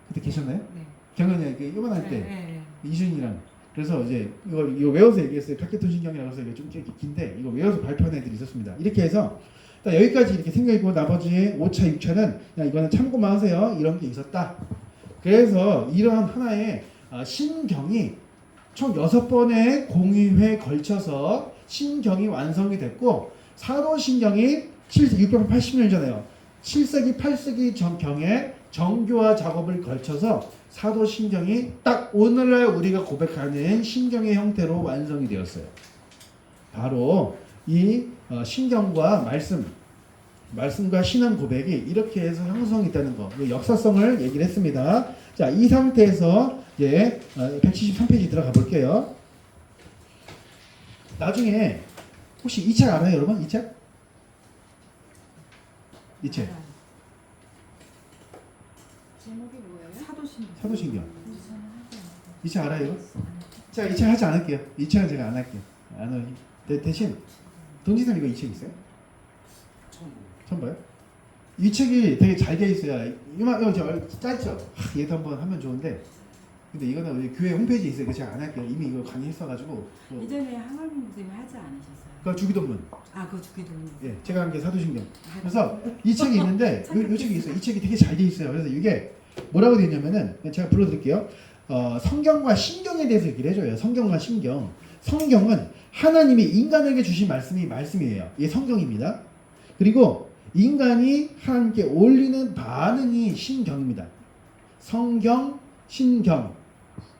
그때 계셨나요? 네. 경현이 그 요만할 때 네. 이준이랑 그래서 이제 이거 외워서 얘기했어요. 팔케톤 신경이라고 해서 이게 좀 긴데 이거 외워서 발표한 애들이 있었습니다. 이렇게 해서 딱 여기까지 이렇게 생각이고 나머지 5차, 6차는 그냥 이거는 참고만 하세요. 이런 게 있었다. 그래서 이러한 하나의 신경이 총 6번의 공의회에 걸쳐서 신경이 완성이 됐고 사도신경이 680년이잖아요. 7세기, 8세기 경에 정교화 작업을 걸쳐서 사도신경이 딱 오늘날 우리가 고백하는 신경의 형태로 완성이 되었어요. 바로 이 신경과 말씀과 신앙 고백이 이렇게 해서 형성이 있다는 거, 역사성을 얘기를 했습니다. 자, 이 상태에서 이제 173페이지 들어가 볼게요. 나중에 혹시 이 책 알아요, 여러분? 이 책? 이 책. 제목이 뭐예요? 사도신경. 사도신경. 이 책 알아요, 이거? 자, 이 책 하지 않을게요. 이 책은 제가 안 할게요. 안 해요. 대신 동지선 이거 이 책 있어요? 처음 봐요? 이 책이 되게 잘 돼 있어요. 이거 짧죠? 얘도 한번 하면 좋은데 근데 이거는 우리 교회 홈페이지에 있어요. 제가 안 할게요. 이미 이거 강의했어가지고 예전에 항암 선생님이 하지 않으셨어요? 그 주기도문. 아, 그거 주기도문. 예, 제가 한 게 사도신경. 그래서 이 책이 있는데 이 책이 있어요. 이 책이 되게 잘 돼 있어요. 그래서 이게 뭐라고 되어 있냐면은 제가 불러드릴게요. 성경과 신경에 대해서 얘기를 해줘요. 성경과 신경. 성경은 하나님이 인간에게 주신 말씀이에요. 이게 성경입니다. 그리고 인간이 하나님께 올리는 반응이 신경입니다. 성경, 신경.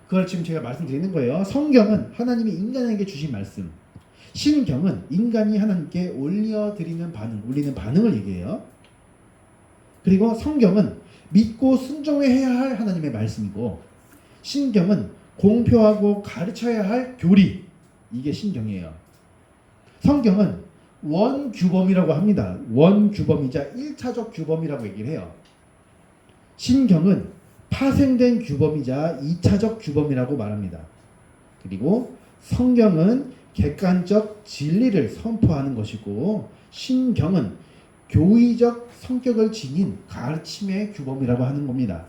그걸 지금 제가 말씀드리는 거예요. 성경은 하나님이 인간에게 주신 말씀. 신경은 인간이 하나님께 올리는 반응을 얘기해요. 그리고 성경은 믿고 순종해야 할 하나님의 말씀이고, 신경은 공표하고 가르쳐야 할 교리. 이게 신경이에요. 성경은 원규범이라고 합니다. 원규범이자 1차적 규범이라고 얘기를 해요. 신경은 파생된 규범이자 2차적 규범이라고 말합니다. 그리고 성경은 객관적 진리를 선포하는 것이고 신경은 교의적 성격을 지닌 가르침의 규범이라고 하는 겁니다.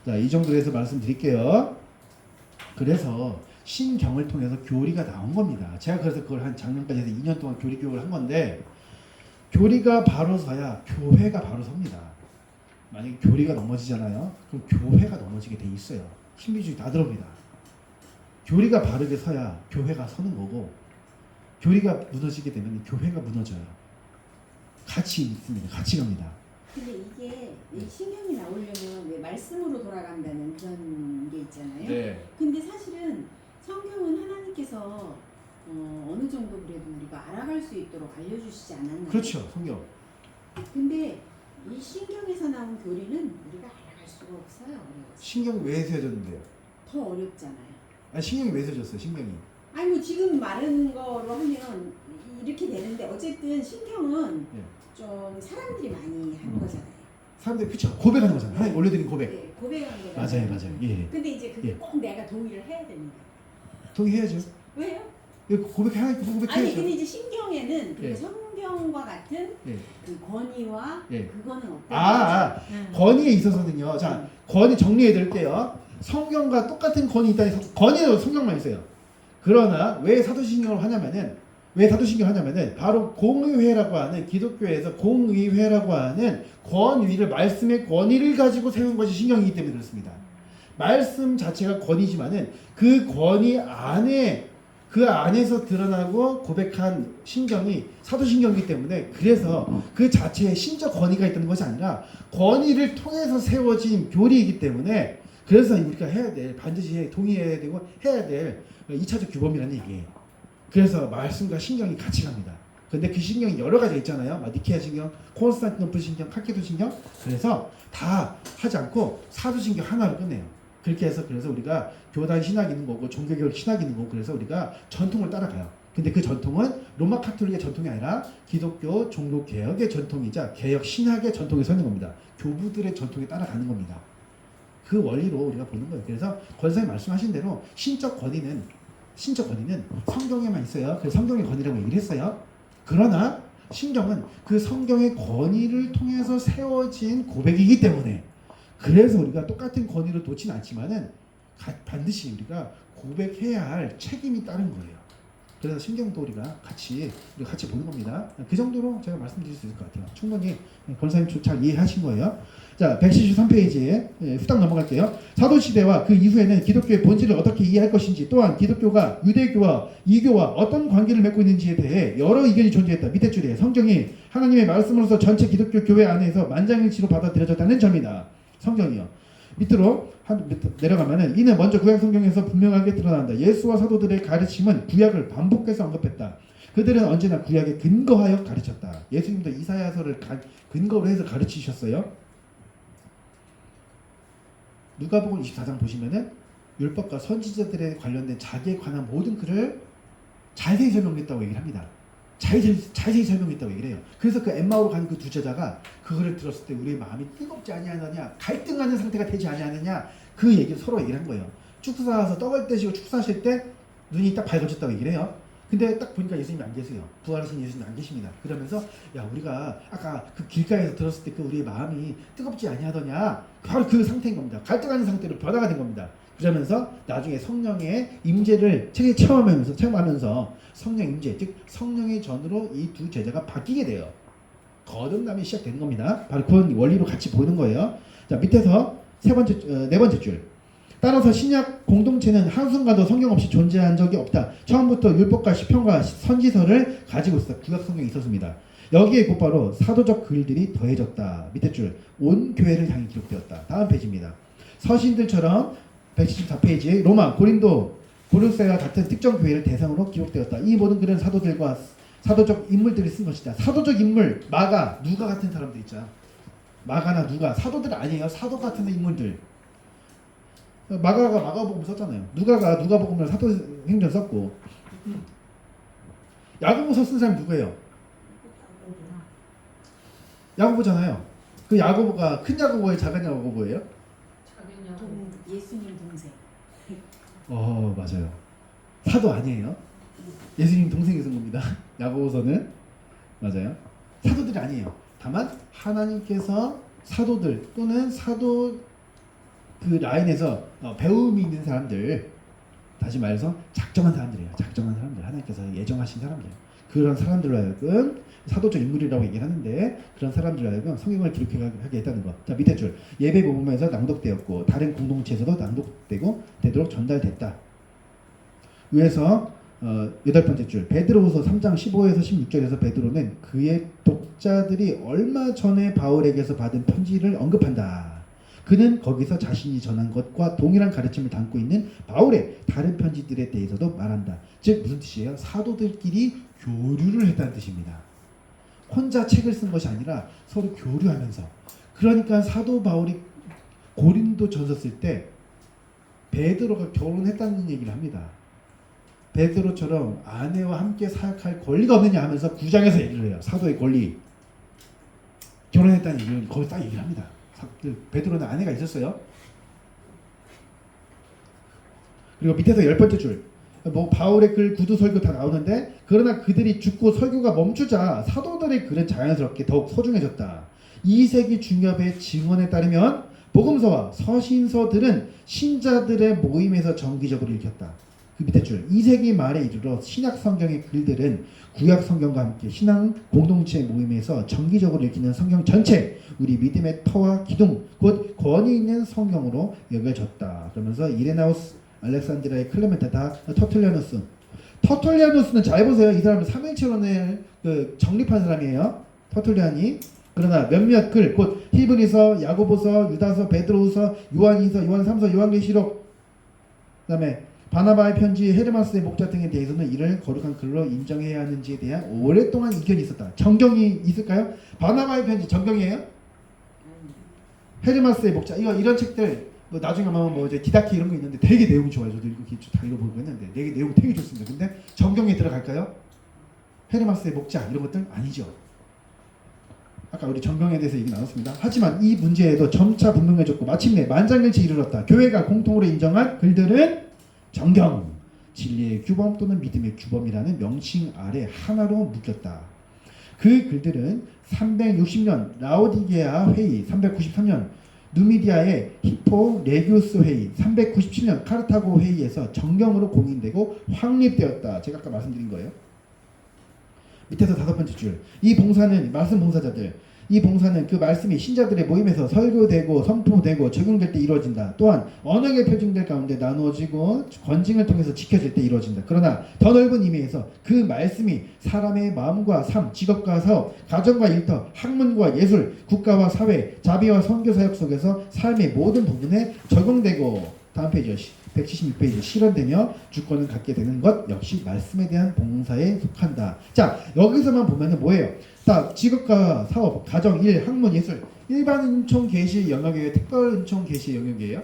자, 이 정도로 해서 말씀드릴게요. 그래서 신경을 통해서 교리가 나온 겁니다. 제가 그래서 그걸 한 작년까지 해서 2년 동안 교리 교육을 한 건데 교리가 바로 서야 교회가 바로 섭니다. 만약에 교리가 넘어지잖아요. 그럼 교회가 넘어지게 돼 있어요. 신비주의 다 들어옵니다. 교리가 바르게 서야 교회가 서는 거고 교리가 무너지게 되면 교회가 무너져요. 같이 있습니다. 같이 갑니다. 근데 이게 이 신경이 나오려면 왜 말씀으로 돌아간다는 그런 게 있잖아요. 네. 근데 사실은 성경은 하나님께서 어느 정도 그래도 우리가 알아갈 수 있도록 알려주시지 않았나요? 그렇죠. 성경. 근데 이 신경에서 나온 교리는 우리가 알아갈 수가 없어요. 어려워서. 신경이 왜 세워졌는데요? 더 어렵잖아요. 신경이 왜 세워졌어요? 신경이. 아니 뭐 지금 말하는 거로 하면 이렇게 되는데 어쨌든 신경은 예. 좀 사람들이 많이 하는 거잖아요. 사람들이 그쵸. 고백하는 거잖아요. 하나님 올려드린 고백. 네, 고백한 거. 맞아요. 예. 근데 이제 그게 예. 꼭 내가 동의를 해야 됩니다. 동의해야죠. 왜요? 고백해야죠. 아니 근데 이제 신경에는 그 예. 성경과 같은 예. 그 권위와 예. 그거는 없다. 권위에 있어서는요. 자, 권위 정리해 드릴게요. 성경과 똑같은 권위 있다. 권위는 성경만 있어요. 그러나 왜 사도신경을 하냐면은 바로 공의회라고 하는 기독교에서 공의회라고 하는 권위를 말씀의 권위를 가지고 세운 것이 신경이기 때문에 그렇습니다. 말씀 자체가 권위지만은 그 권위 안에 그 안에서 드러나고 고백한 신경이 사도신경이기 때문에 그래서 그 자체에 신적 권위가 있다는 것이 아니라 권위를 통해서 세워진 교리이기 때문에 그래서 우리가 해야 될 반드시 동의해야 되고 해야 될 2차적 규범이라는 얘기예요. 그래서 말씀과 신경이 같이 갑니다. 근데 그 신경이 여러 가지가 있잖아요. 니케아 신경, 콘스탄티노플 신경, 칼케도 신경. 그래서 다 하지 않고 사도신경 하나로 끝내요. 그렇게 해서 그래서 우리가 교단 신학이 있는 거고 종교개혁 신학이 있는 거고 그래서 우리가 전통을 따라가요. 근데 그 전통은 로마 카톨릭의 전통이 아니라 기독교 종교개혁의 전통이자 개혁 신학의 전통에 서 있는 겁니다. 교부들의 전통에 따라가는 겁니다. 그 원리로 우리가 보는 거예요. 그래서 권사님 말씀하신 대로 신적 권위는 성경에만 있어요. 그래서 성경의 권위라고 얘기를 했어요. 그러나 신경은 그 성경의 권위를 통해서 세워진 고백이기 때문에 그래서 우리가 똑같은 권위를 놓지는 않지만은 반드시 우리가 고백해야 할 책임이 따른 거예요. 그래서 신경도 우리가 같이 보는 겁니다. 그 정도로 제가 말씀드릴 수 있을 것 같아요. 충분히 권사님 잘 이해하신 거예요. 자, 173페이지에 후딱 넘어갈게요. 사도시대와 그 이후에는 기독교의 본질을 어떻게 이해할 것인지, 또한 기독교가 유대교와 이교와 어떤 관계를 맺고 있는지에 대해 여러 의견이 존재했다. 밑에 줄에 성경이 하나님의 말씀으로서 전체 기독교 교회 안에서 만장일치로 받아들여졌다는 점이다. 성경이요. 밑으로 내려가면은 이는 먼저 구약 성경에서 분명하게 드러난다. 예수와 사도들의 가르침은 구약을 반복해서 언급했다. 그들은 언제나 구약에 근거하여 가르쳤다. 예수님도 이사야서를 근거로 해서 가르치셨어요. 누가복음 24장 보시면은 율법과 선지자들에 관련된 자기에 관한 모든 글을 자세히 설명했다고 얘기를 합니다. 자세히 설명했다고 얘기를 해요. 그래서 그 엠마오로 가는 그 두 제자가 그거를 들었을 때 우리의 마음이 뜨겁지 아니하느냐, 갈등하는 상태가 되지 아니하느냐, 그 얘기를 서로 얘기를 한 거예요. 축사하서 떡을 떼시고 축사하실 때 눈이 딱 밝아졌다고 얘기를 해요. 근데 딱 보니까 예수님이 안 계세요. 부활하신 예수님이 안 계십니다. 그러면서 야, 우리가 아까 그 길가에서 들었을 때 그 우리의 마음이 뜨겁지 아니하더냐, 바로 그 상태인 겁니다. 갈등하는 상태로 변화가 된 겁니다. 그러면서 나중에 성령의 임재를 체험하면서 성령 임재, 즉 성령의 전으로 이 두 제자가 바뀌게 돼요. 거듭남이 시작되는 겁니다. 바로 그 원리로 같이 보는 거예요. 자, 밑에서 네 번째 줄. 따라서 신약 공동체는 한순간도 성경 없이 존재한 적이 없다. 처음부터 율법과 시편과 선지서를 가지고 있었다. 구약 성경이 있었습니다. 여기에 곧바로 사도적 글들이 더해졌다. 밑에 줄. 온 교회를 향해 기록되었다. 다음 페이지입니다. 서신들처럼 174페이지에 로마, 고린도, 고르세와 같은 특정 교회를 대상으로 기록되었다. 이 모든 글은 사도들과 사도적 인물들이 쓴 것이다. 사도적 인물, 마가, 누가 같은 사람들 있잖아. 마가나 누가, 사도들 아니에요. 사도 같은 인물들. 마가가 마가복음 썼잖아요. 누가가 누가복음을 사도행전 썼고, 야고보서 쓴 사람이 누구예요? 야고보잖아요. 그 야고보가 큰 야고보예요, 작은 야고보예요? 예수님 동생. 맞아요. 사도 아니에요. 예수님 동생이 쓴 겁니다. 야고보서는 맞아요. 사도들이 아니에요. 다만 하나님께서 사도들 또는 사도 그 라인에서 배움이 있는 사람들, 다시 말해서 작정한 사람들이에요. 작정한 사람들, 하나님께서 예정하신 사람들, 그런 사람들로 하여금 사도적 인물이라고 얘기를 하는데, 그런 사람들로 하여금 성경을 기록하게 했다는 것. 자, 밑에 줄. 예배 모금에서 낭독되었고 다른 공동체에서도 낭독되고 되도록 전달됐다. 위에서 8번째 줄. 베드로후서 3장 15에서 16절에서 베드로는 그의 독자들이 얼마 전에 바울에게서 받은 편지를 언급한다. 그는 거기서 자신이 전한 것과 동일한 가르침을 담고 있는 바울의 다른 편지들에 대해서도 말한다. 즉 무슨 뜻이에요? 사도들끼리 교류를 했다는 뜻입니다. 혼자 책을 쓴 것이 아니라 서로 교류하면서. 그러니까 사도 바울이 고린도 전서 쓸 때 베드로가 결혼했다는 얘기를 합니다. 베드로처럼 아내와 함께 사역할 권리가 없느냐 하면서 9장에서 얘기를 해요. 사도의 권리. 결혼했다는 얘기는 거기 딱 얘기를 합니다. 베드로는 아내가 있었어요. 그리고 밑에서 10번째 줄. 바울의 글, 구두, 설교 다 나오는데, 그러나 그들이 죽고 설교가 멈추자 사도들의 글은 자연스럽게 더욱 소중해졌다. 2세기 중엽의 증언에 따르면 복음서와 서신서들은 신자들의 모임에서 정기적으로 읽혔다. 그 밑에 줄. 2세기 말에 이르러 신약 성경의 글들은 구약 성경과 함께 신앙 공동체 모임에서 정기적으로 읽히는 성경 전체, 우리 믿음의 터와 기둥, 곧 권위 있는 성경으로 여겨졌다. 그러면서 이레나우스, 알렉산드라의 클레멘타, 다 터툴리아누스는 잘 보세요. 이 사람은 삼일체론을 정립한 사람이에요. 터툴리안이. 그러나 몇몇 글, 곧 히브리서, 야고보서, 유다서, 베드로후서, 요한이서, 요한 3서, 요한계시록, 그다음에 바나바의 편지, 헤르마스의 목자 등에 대해서는 이를 거룩한 글로 인정해야 하는지에 대한 오랫동안 이견이 있었다. 정경이 있을까요? 바나바의 편지 정경이에요? 헤르마스의 목자, 이런 책들 나중에 아마 이제 디다키 이런 거 있는데 되게 내용이 좋아요. 저도 이거 다 읽어보고 했는데 되게 내용 되게 좋습니다. 근데 정경에 들어갈까요? 헤르마스의 목자 이런 것들 아니죠. 아까 우리 정경에 대해서 얘기 나눴습니다. 하지만 이 문제에도 점차 분명해졌고 마침내 만장일치 이르렀다. 교회가 공통으로 인정한 글들은 정경, 진리의 규범 또는 믿음의 규범이라는 명칭 아래 하나로 묶였다. 그 글들은 360년 라오디게아 회의, 393년 누미디아의 히포 레기우스 회의, 397년 카르타고 회의에서 정경으로 공인되고 확립되었다. 제가 아까 말씀드린 거예요. 밑에서 5번째 줄. 이 봉사는 말씀 봉사자들. 이 봉사는 그 말씀이 신자들의 모임에서 설교되고 선포되고 적용될 때 이루어진다. 또한 언어의 표준들 가운데 나누어지고 권징을 통해서 지켜질 때 이루어진다. 그러나 더 넓은 의미에서 그 말씀이 사람의 마음과 삶, 직업과 사업, 가정과 일터, 학문과 예술, 국가와 사회, 자비와 선교 사역 속에서 삶의 모든 부분에 적용되고 다음 페이지요. 176페이지 실현되며 주권을 갖게 되는 것 역시 말씀에 대한 봉사에 속한다. 자, 여기서만 보면은 뭐예요? 자, 직업과 사업, 가정, 일, 학문, 예술, 일반 은총 계시 영역이에요? 특별 은총 계시 영역이에요?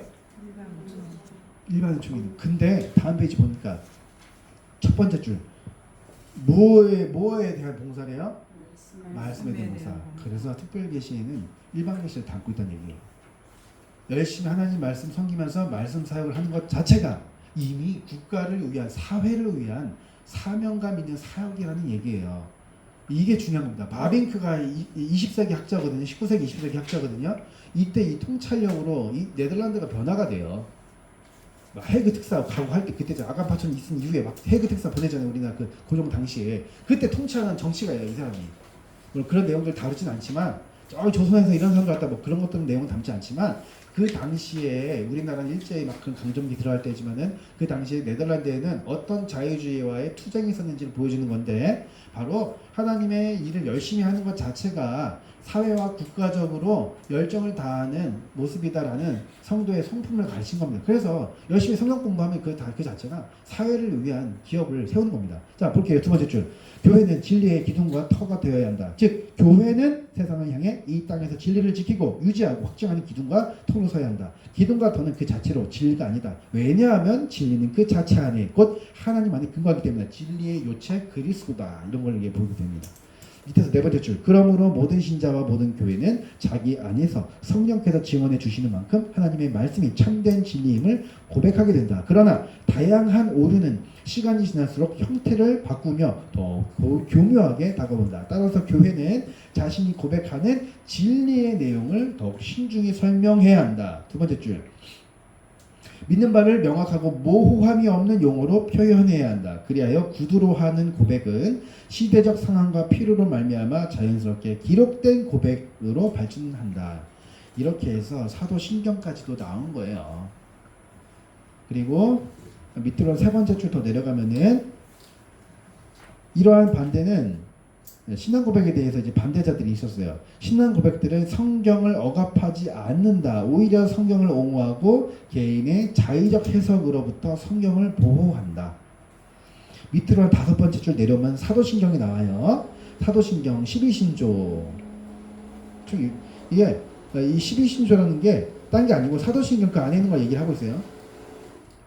일반 은총이. 근데 다음 페이지 보니까 첫 번째 줄 뭐에 대한 봉사래요? 말씀에 대한 봉사. 그래서 특별 계시에는 일반 계시를 담고 있다는 얘기예요. 열심히 하나님 말씀 섬기면서 말씀 사역을 하는 것 자체가 이미 국가를 위한, 사회를 위한 사명감 있는 사역이라는 얘기예요. 이게 중요한 겁니다. 바빙크가 20세기 학자거든요. 19세기, 20세기 학자거든요. 이때 이 통찰력으로 이 네덜란드가 변화가 돼요. 막 해그 특사 가고 할 때 그때 아간파천 있은 이후에 막 해그 특사 보내잖아요. 우리나라 그 고종 당시에. 그때 통찰하는 정치가예요. 이 사람이. 물론 그런 내용들 다루진 않지만 저기 조선에서 이런 사람들 갖다 뭐 그런 것들은 내용은 담지 않지만 그 당시에 우리나라는 일제히 막 그 강점기 들어갈 때지만은 그 당시에 네덜란드에는 어떤 자유주의와의 투쟁이 있었는지를 보여주는 건데 바로 하나님의 일을 열심히 하는 것 자체가 사회와 국가적으로 열정을 다하는 모습이다라는 성도의 성품을 가르친 겁니다. 그래서 열심히 성경 공부하면 그 자체가 사회를 위한 기업을 세우는 겁니다. 자, 볼게요. 두 번째 줄. 교회는 진리의 기둥과 터가 되어야 한다. 즉, 교회는 세상을 향해 이 땅에서 진리를 지키고 유지하고 확증하는 기둥과 터로 서야 한다. 기둥과 터는 그 자체로 진리가 아니다. 왜냐하면 진리는 그 자체 안에 곧 하나님 안에 근거하기 때문에 진리의 요체 그리스도다. 이런 걸 이게 보게 됩니다. 밑에서 네 번째 줄. 그러므로 모든 신자와 모든 교회는 자기 안에서 성령께서 증언해 주시는 만큼 하나님의 말씀이 참된 진리임을 고백하게 된다. 그러나 다양한 오류는 시간이 지날수록 형태를 바꾸며 더 교묘하게 다가온다. 따라서 교회는 자신이 고백하는 진리의 내용을 더욱 신중히 설명해야 한다. 두 번째 줄. 믿는 바를 명확하고 모호함이 없는 용어로 표현해야 한다. 그리하여 구두로 하는 고백은 시대적 상황과 필요로 말미암아 자연스럽게 기록된 고백으로 발전한다. 이렇게 해서 사도신경까지도 나온 거예요. 그리고 밑으로 세 번째 줄 더 내려가면은 이러한 반대는 신앙 고백에 대해서 이제 반대자들이 있었어요. 신앙 고백들은 성경을 억압하지 않는다. 오히려 성경을 옹호하고 개인의 자의적 해석으로부터 성경을 보호한다. 밑으로 한 5번째 줄 내려오면 사도신경이 나와요. 사도신경 12신조. 이게 이 12신조라는 게 딴 게 아니고 사도신경 그 안에 있는 걸 얘기를 하고 있어요.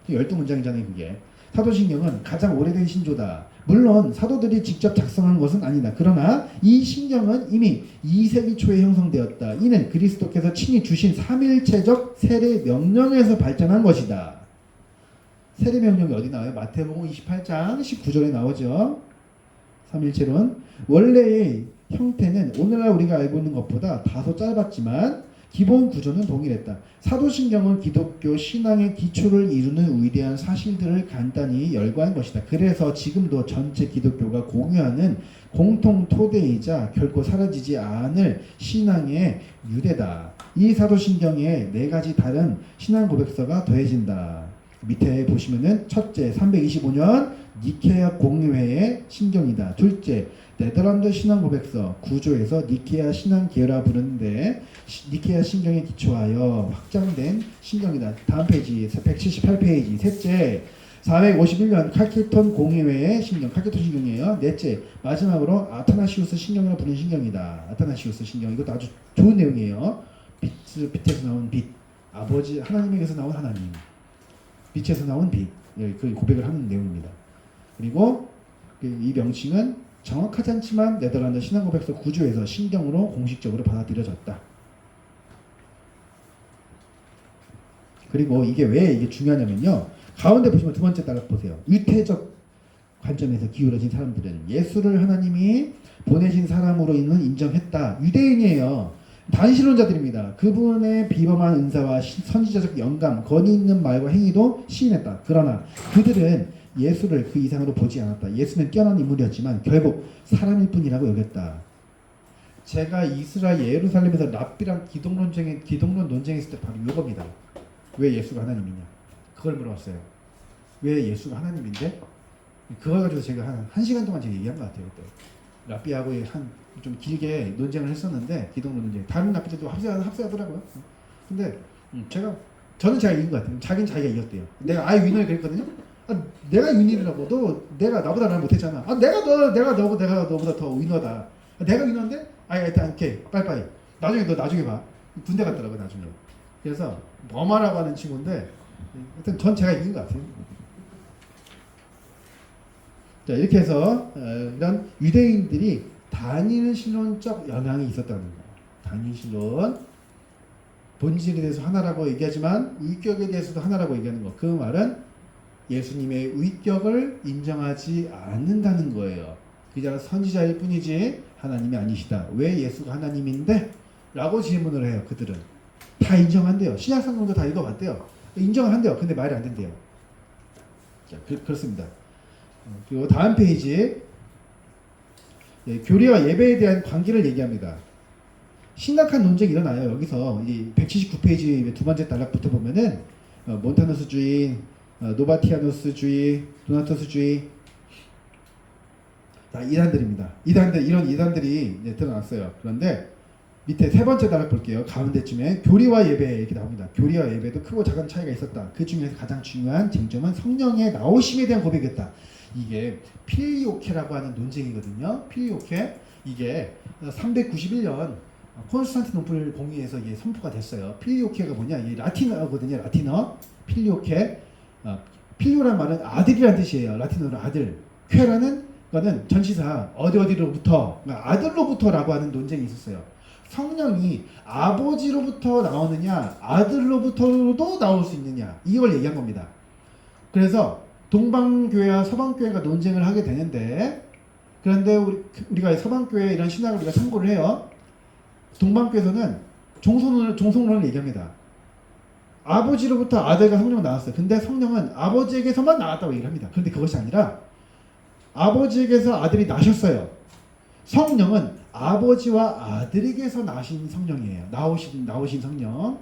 12문장이잖아요 그게. 사도신경은 가장 오래된 신조다. 물론 사도들이 직접 작성한 것은 아니다. 그러나 이 신경은 이미 2세기 초에 형성되었다. 이는 그리스도께서 친히 주신 삼일체적 세례 명령에서 발전한 것이다. 세례 명령이 어디 나와요? 마태복음 28장 19절에 나오죠. 삼일체론. 원래의 형태는 오늘날 우리가 알고 있는 것보다 다소 짧았지만 기본 구조는 동일했다. 사도신경은 기독교 신앙의 기초를 이루는 위대한 사실들을 간단히 열거한 것이다. 그래서 지금도 전체 기독교가 공유하는 공통 토대이자 결코 사라지지 않을 신앙의 유대다. 이 사도신경에 4가지 다른 신앙 고백서가 더해진다. 밑에 보시면은 첫째 325년 니케아 공의회의 신경이다. 둘째 네덜란드 신앙 고백서 구조에서 니케아 신앙 계열화 부르는데 니케아 신경에 기초하여 확장된 신경이다. 다음 페이지 178페이지. 셋째 451년 칼케톤 공의회의 신경, 칼케톤 신경이에요. 넷째 마지막으로 아타나시우스 신경이라고 부르는 신경이다. 아타나시우스 신경. 이것도 아주 좋은 내용이에요. 빛에서 나온 빛, 아버지 하나님에게서 나온 하나님, 빛에서 나온 빛, 그 고백을 하는 내용입니다. 그리고 이 명칭은 정확하지 않지만 네덜란드 신앙고백서 구조에서 신경으로 공식적으로 받아들여졌다. 그리고 이게 왜 이게 중요하냐면요. 가운데 보시면 두 번째 따라 보세요. 유태적 관점에서 기울어진 사람들은 예수를 하나님이 보내신 사람으로 인정했다. 유대인이에요. 단신론자들입니다. 그분의 비범한 은사와 선지자적 영감, 권위 있는 말과 행위도 시인했다. 그러나 그들은 예수를 그 이상으로 보지 않았다. 예수는 뛰어난 인물이었지만 결국 사람일 뿐이라고 여겼다. 제가 이스라엘 예루살렘에서 랍비랑 기독론 논쟁했을 때 바로 이겁니다. 왜 예수가 하나님이냐? 그걸 물어봤어요. 왜 예수가 하나님인데? 그걸 가지고 제가 한 시간 동안 제가 얘기한 것 같아요. 그때 랍비하고 좀 길게 논쟁을 했었는데 기독론 논쟁. 다른 랍비들도 합세하더라고요. 근데 저는 제가 이긴 것 같아요. 자기는 자기가 이겼대요. 내가 아예 위너를 그랬거든요. 내가 위너라고 내가 나보다 말 못했잖아. 내가 너보다 더 위너다. 내가 위너인데? 일단 오케이 빠이빠이. 나중에 봐. 군대 갔더라고 나중에. 그래서 버마라고 하는 친구인데 하여튼 전 제가 이긴 것 같아요. 자 이렇게 해서 이런 유대인들이 단일 신론적 영향이 있었다는 거예요. 단일 신론 본질에 대해서 하나라고 얘기하지만 위격에 대해서도 하나라고 얘기하는 거. 그 말은 예수님의 위격을 인정하지 않는다는 거예요. 그냥 선지자일 뿐이지 하나님이 아니시다. 왜 예수가 하나님인데? 라고 질문을 해요. 그들은 다 인정한대요. 신약성경도 다 읽어봤대요. 인정을 한대요. 근데 말이 안 된대요. 자, 그렇습니다. 그리고 다음 페이지 교리와 예배에 대한 관계를 얘기합니다. 심각한 논쟁이 일어나요. 여기서 179페이지 두 번째 단락부터 보면은 몬타누스주의, 노바티아누스주의, 도나투스주의 다 이단들입니다. 이런 이단들이 이제 드러났어요. 그런데 밑에 세 번째 단락 볼게요. 가운데쯤에 교리와 예배 이렇게 나옵니다. 교리와 예배도 크고 작은 차이가 있었다. 그 중에서 가장 중요한 쟁점은 성령의 나오심에 대한 고백이었다. 이게 필리오케라고 하는 논쟁이거든요. 필리오케 이게 391년 콘스탄티노플 공의에서 이게 선포가 됐어요. 필리오케가 뭐냐? 이 라틴어거든요. 라틴어 필리오케. 필리오란 말은 아들이란 뜻이에요. 라틴어로 아들. 쾌라는 거는 전치사 어디로부터 그러니까 아들로부터라고 하는 논쟁이 있었어요. 성령이 아버지로부터 나오느냐 아들로부터도 나올 수 있느냐 이걸 얘기한 겁니다. 그래서 동방교회와 서방교회가 논쟁을 하게 되는데 그런데 우리가 서방교회 이런 신학을 우리가 참고를 해요. 동방교회에서는 종속론을 얘기합니다. 아버지로부터 아들과 성령은 나왔어요. 근데 성령은 아버지에게서만 나왔다고 얘기를 합니다. 그런데 그것이 아니라 아버지에게서 아들이 나셨어요. 성령은 아버지와 아들에게서 나신 성령이에요. 나오신 성령.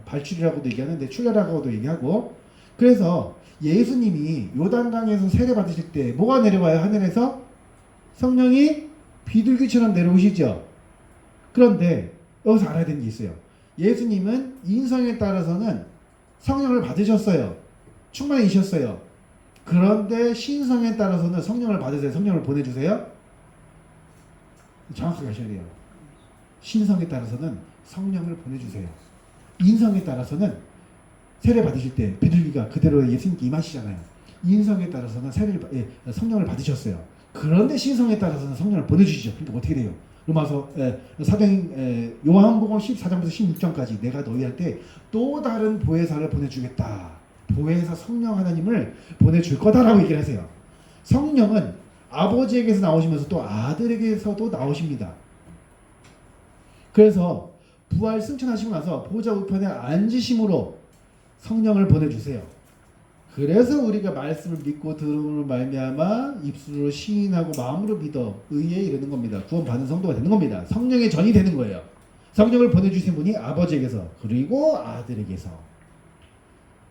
발출이라고도 얘기하는데 출애라고도 얘기하고. 그래서 예수님이 요단강에서 세례 받으실 때 뭐가 내려와요? 하늘에서 성령이 비둘기처럼 내려오시죠. 그런데 여기서 알아야 되는 게 있어요. 예수님은 인성에 따라서는 성령을 받으셨어요. 충만이셨어요. 그런데 신성에 따라서는 성령을 받으세요. 성령을 보내주세요. 정확하게 하셔야 돼요. 신성에 따라서는 성령을 보내주세요. 인성에 따라서는 세례 받으실 때 비둘기가 그대로 예수님께 임하시잖아요. 인성에 따라서는 성령을 받으셨어요. 그런데 신성에 따라서는 성령을 보내주시죠. 그러니까 어떻게 돼요? 로마서 요한복음 14장부터 16장까지 내가 너희한테 또 다른 보혜사를 보내주겠다. 보혜사 성령 하나님을 보내줄 거다라고 얘기를 하세요. 성령은 아버지에게서 나오시면서 또 아들에게서도 나오십니다. 그래서 부활 승천하시고 나서 보좌 우편에 앉으심으로 성령을 보내주세요. 그래서 우리가 말씀을 믿고 들음으로 말미암아 입술로 시인하고 마음으로 믿어 의에 이르는 겁니다. 구원받은 성도가 되는 겁니다. 성령의 전이 되는 거예요. 성령을 보내주신 분이 아버지에게서 그리고 아들에게서.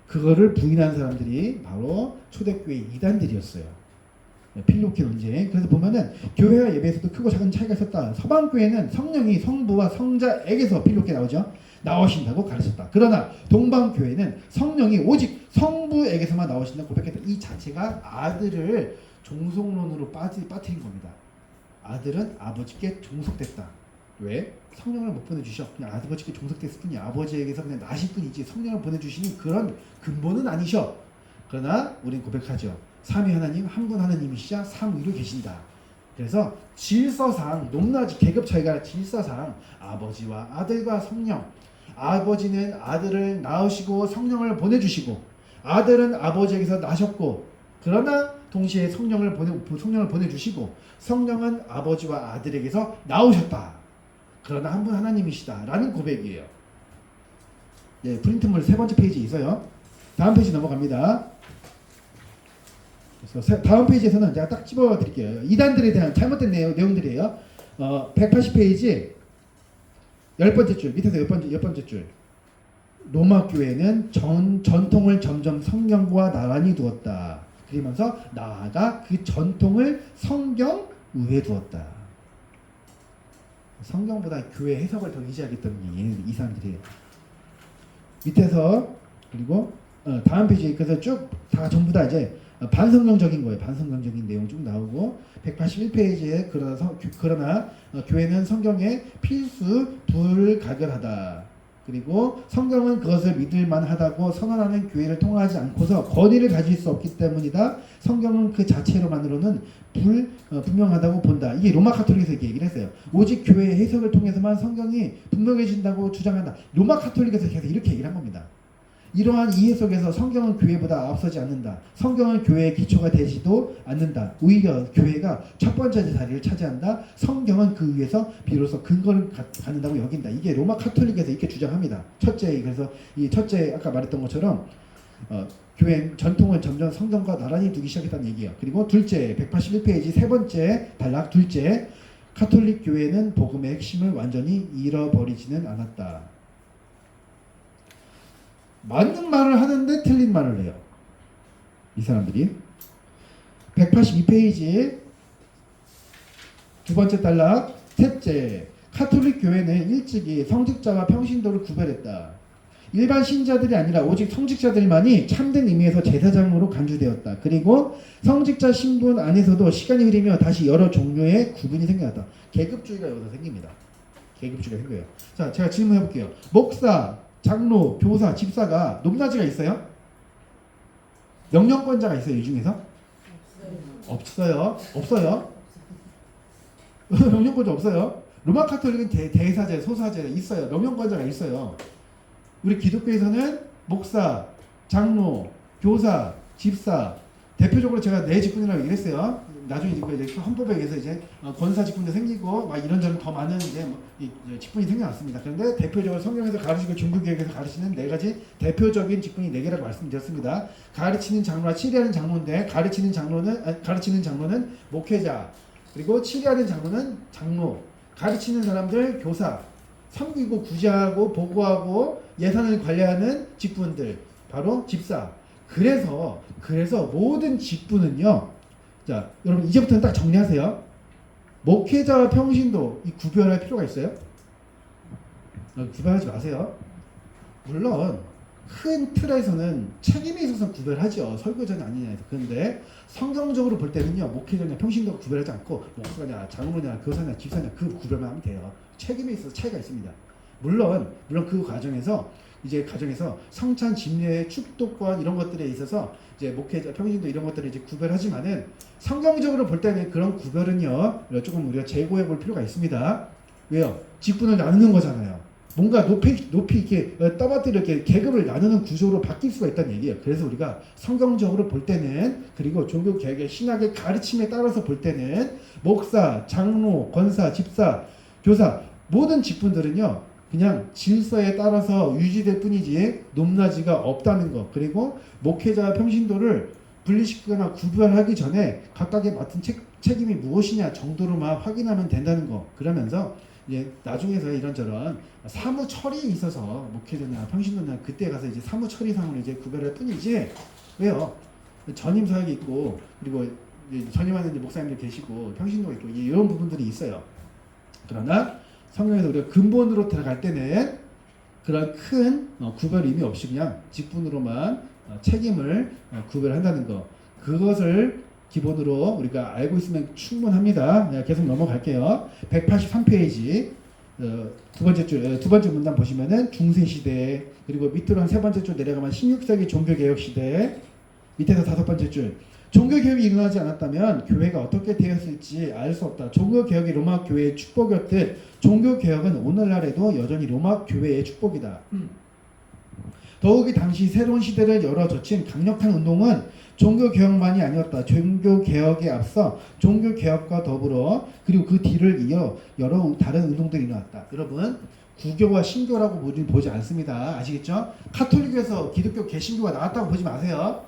그거를 부인한 사람들이 바로 초대교회 이단들이었어요. 필로케 논쟁. 그래서 보면은 교회와 예배에서도 크고 작은 차이가 있었다. 서방교회는 성령이 성부와 성자에게서 필로케 나오죠. 나오신다고 가르쳤다. 그러나 동방교회는 성령이 오직 성부에게서만 나오신다고 고백했다. 이 자체가 아들을 종속론으로 빠뜨린 겁니다. 아들은 아버지께 종속됐다. 왜? 성령을 못 보내주셔. 그냥 아버지께 종속됐을 뿐이 아버지에게서 그냥 나실 뿐이지 성령을 보내주시는 그런 근본은 아니셔. 그러나 우린 고백하죠. 삼위 하나님, 한 분 하나님이시자 삼위로 계신다. 그래서 질서상 높낮이 계급 차이가 아니라 질서상 아버지와 아들과 성령, 아버지는 아들을 낳으시고 성령을 보내주시고 아들은 아버지에게서 나셨고 그러나 동시에 성령을 보내주시고 성령은 아버지와 아들에게서 나오셨다. 그러나 한 분 하나님이시다라는 고백이에요. 예, 프린트물 세 번째 페이지에 있어요. 다음 페이지 넘어갑니다. 그래서 다음 페이지에서는 제가 딱 집어드릴게요. 이단들에 대한 잘못된 내용들이에요. 180페이지 10번째 줄 밑에서 10번째 줄. 로마 교회는 전통을 점점 성경과 나란히 두었다. 그러면서 나아가 그 전통을 성경 위에 두었다. 성경보다 교회 해석을 더 의지하겠다는 얘기예요. 이 사람들이. 밑에서 그리고 다음 페이지 그래서 쭉 다 전부 다 이제 반성경적인 거예요. 반성경적인 내용 쭉 나오고 181페이지에 그러나 교회는 성경의 필수 불가결하다. 그리고 성경은 그것을 믿을 만하다고 선언하는 교회를 통하지 않고서 권위를 가질 수 없기 때문이다. 성경은 그 자체로만으로는 분명하다고 본다. 이게 로마 카톨릭에서 얘기를 했어요. 오직 교회의 해석을 통해서만 성경이 분명해진다고 주장한다. 로마 카톨릭에서 계속 이렇게 얘기를 한 겁니다. 이러한 이해 속에서 성경은 교회보다 앞서지 않는다. 성경은 교회의 기초가 되지도 않는다. 오히려 교회가 첫 번째 자리를 차지한다. 성경은 그 위에서 비로소 근거를 갖는다고 여긴다. 이게 로마 카톨릭에서 이렇게 주장합니다. 첫째, 그래서 이 첫째 아까 말했던 것처럼 교회 전통은 점점 성경과 나란히 두기 시작했다는 얘기예요. 그리고 둘째, 181페이지 세 번째 단락 둘째, 카톨릭 교회는 복음의 핵심을 완전히 잃어버리지는 않았다. 맞는 말을 하는데 틀린 말을 해요. 이 사람들이. 182페이지 두 번째 단락 셋째, 카톨릭 교회는 일찍이 성직자와 평신도를 구별했다. 일반 신자들이 아니라 오직 성직자들만이 참된 의미에서 제사장으로 간주되었다. 그리고 성직자 신분 안에서도 시간이 흐르며 다시 여러 종류의 구분이 생겨났다. 계급주의가 여기서 생깁니다. 계급주의가 생겨요. 자, 제가 질문해 볼게요. 목사, 장로, 교사, 집사가 높낮이가 있어요? 명령권자가 있어요? 이 중에서? 없어요. 없어요. 명령권자 없어요. 로마 카톨릭은 대사제, 소사제 있어요. 명령권자가 있어요. 우리 기독교에서는 목사, 장로, 교사, 집사, 대표적으로 제가 네 직분이라고 얘기했어요. 나중에 이제 헌법에 의해서 이제 권사 직분도 생기고 막 이런저런 더 많은 이제 직분이 생겨났습니다. 그런데 대표적으로 성경에서 가르치고 종교개혁에서 가르치는 네 가지 대표적인 직분이 네 개라고 말씀드렸습니다. 가르치는 장로와 치리하는 장로인데 가르치는 장로는 목회자, 그리고 치리하는 장로는 장로, 가르치는 사람들 교사, 섬기고 구제하고 보고하고 예산을 관리하는 직분들 바로 집사. 그래서 모든 직분은요. 자, 여러분 이제부터는 딱 정리하세요. 목회자와 평신도 이 구별할 필요가 있어요? 구별하지 마세요. 물론 큰 틀에서는 책임에 있어서 구별하죠. 설교자냐 아니냐에서. 그런데 성경적으로 볼 때는요. 목회자냐 평신도가 구별하지 않고 목사냐 장로냐 교사냐 집사냐 그 구별만 하면 돼요. 책임에 있어서 차이가 있습니다. 물론 그 과정에서 성찬 집례 축도권 이런 것들에 있어서 이제 목회자 평신도 이런 것들을 이제 구별하지만은 성경적으로 볼 때는 그런 구별은요 조금 우리가 제고해 볼 필요가 있습니다. 왜요? 직분을 나누는 거잖아요. 뭔가 높이 이렇게 떠받들여 이렇게 계급을 나누는 구조로 바뀔 수가 있다는 얘기예요. 그래서 우리가 성경적으로 볼 때는 그리고 종교 개혁의 신학의 가르침에 따라서 볼 때는 목사, 장로, 권사, 집사, 교사 모든 직분들은요. 그냥 질서에 따라서 유지될 뿐이지 높낮이가 없다는 것. 그리고 목회자와 평신도를 분리시키거나 구별하기 전에 각각의 맡은 책임이 무엇이냐 정도로만 확인하면 된다는 거. 그러면서 이제 나중에서 이런저런 사무 처리에 있어서 목회자나 평신도나 그때 가서 이제 사무 처리상으로 이제 구별할 뿐이지. 왜요? 전임 사역이 있고 그리고 전임하는 이제 목사님들 계시고 평신도가 있고 이런 부분들이 있어요. 그러나 성경에서 우리가 근본으로 들어갈 때는 그런 큰 구별 의미 없이 그냥 직분으로만 책임을 구별한다는 거. 그것을 기본으로 우리가 알고 있으면 충분합니다. 계속 넘어갈게요. 183페이지 두 번째 문단 보시면은 중세시대, 그리고 밑으로 한 세 번째 줄 내려가면 16세기 종교개혁시대, 밑에서 다섯 번째 줄 종교개혁이 일어나지 않았다면 교회가 어떻게 되었을지 알 수 없다. 종교개혁이 로마 교회의 축복이었듯 종교개혁은 오늘날에도 여전히 로마 교회의 축복이다. 더욱이 당시 새로운 시대를 열어젖힌 강력한 운동은 종교 개혁만이 아니었다. 종교 개혁에 앞서 종교 개혁과 더불어 그리고 그 뒤를 이어 여러 다른 운동들이 일어났다. 여러분 구교와 신교라고 우리는 보지 않습니다. 아시겠죠? 카톨릭에서 기독교 개신교가 나왔다고 보지 마세요.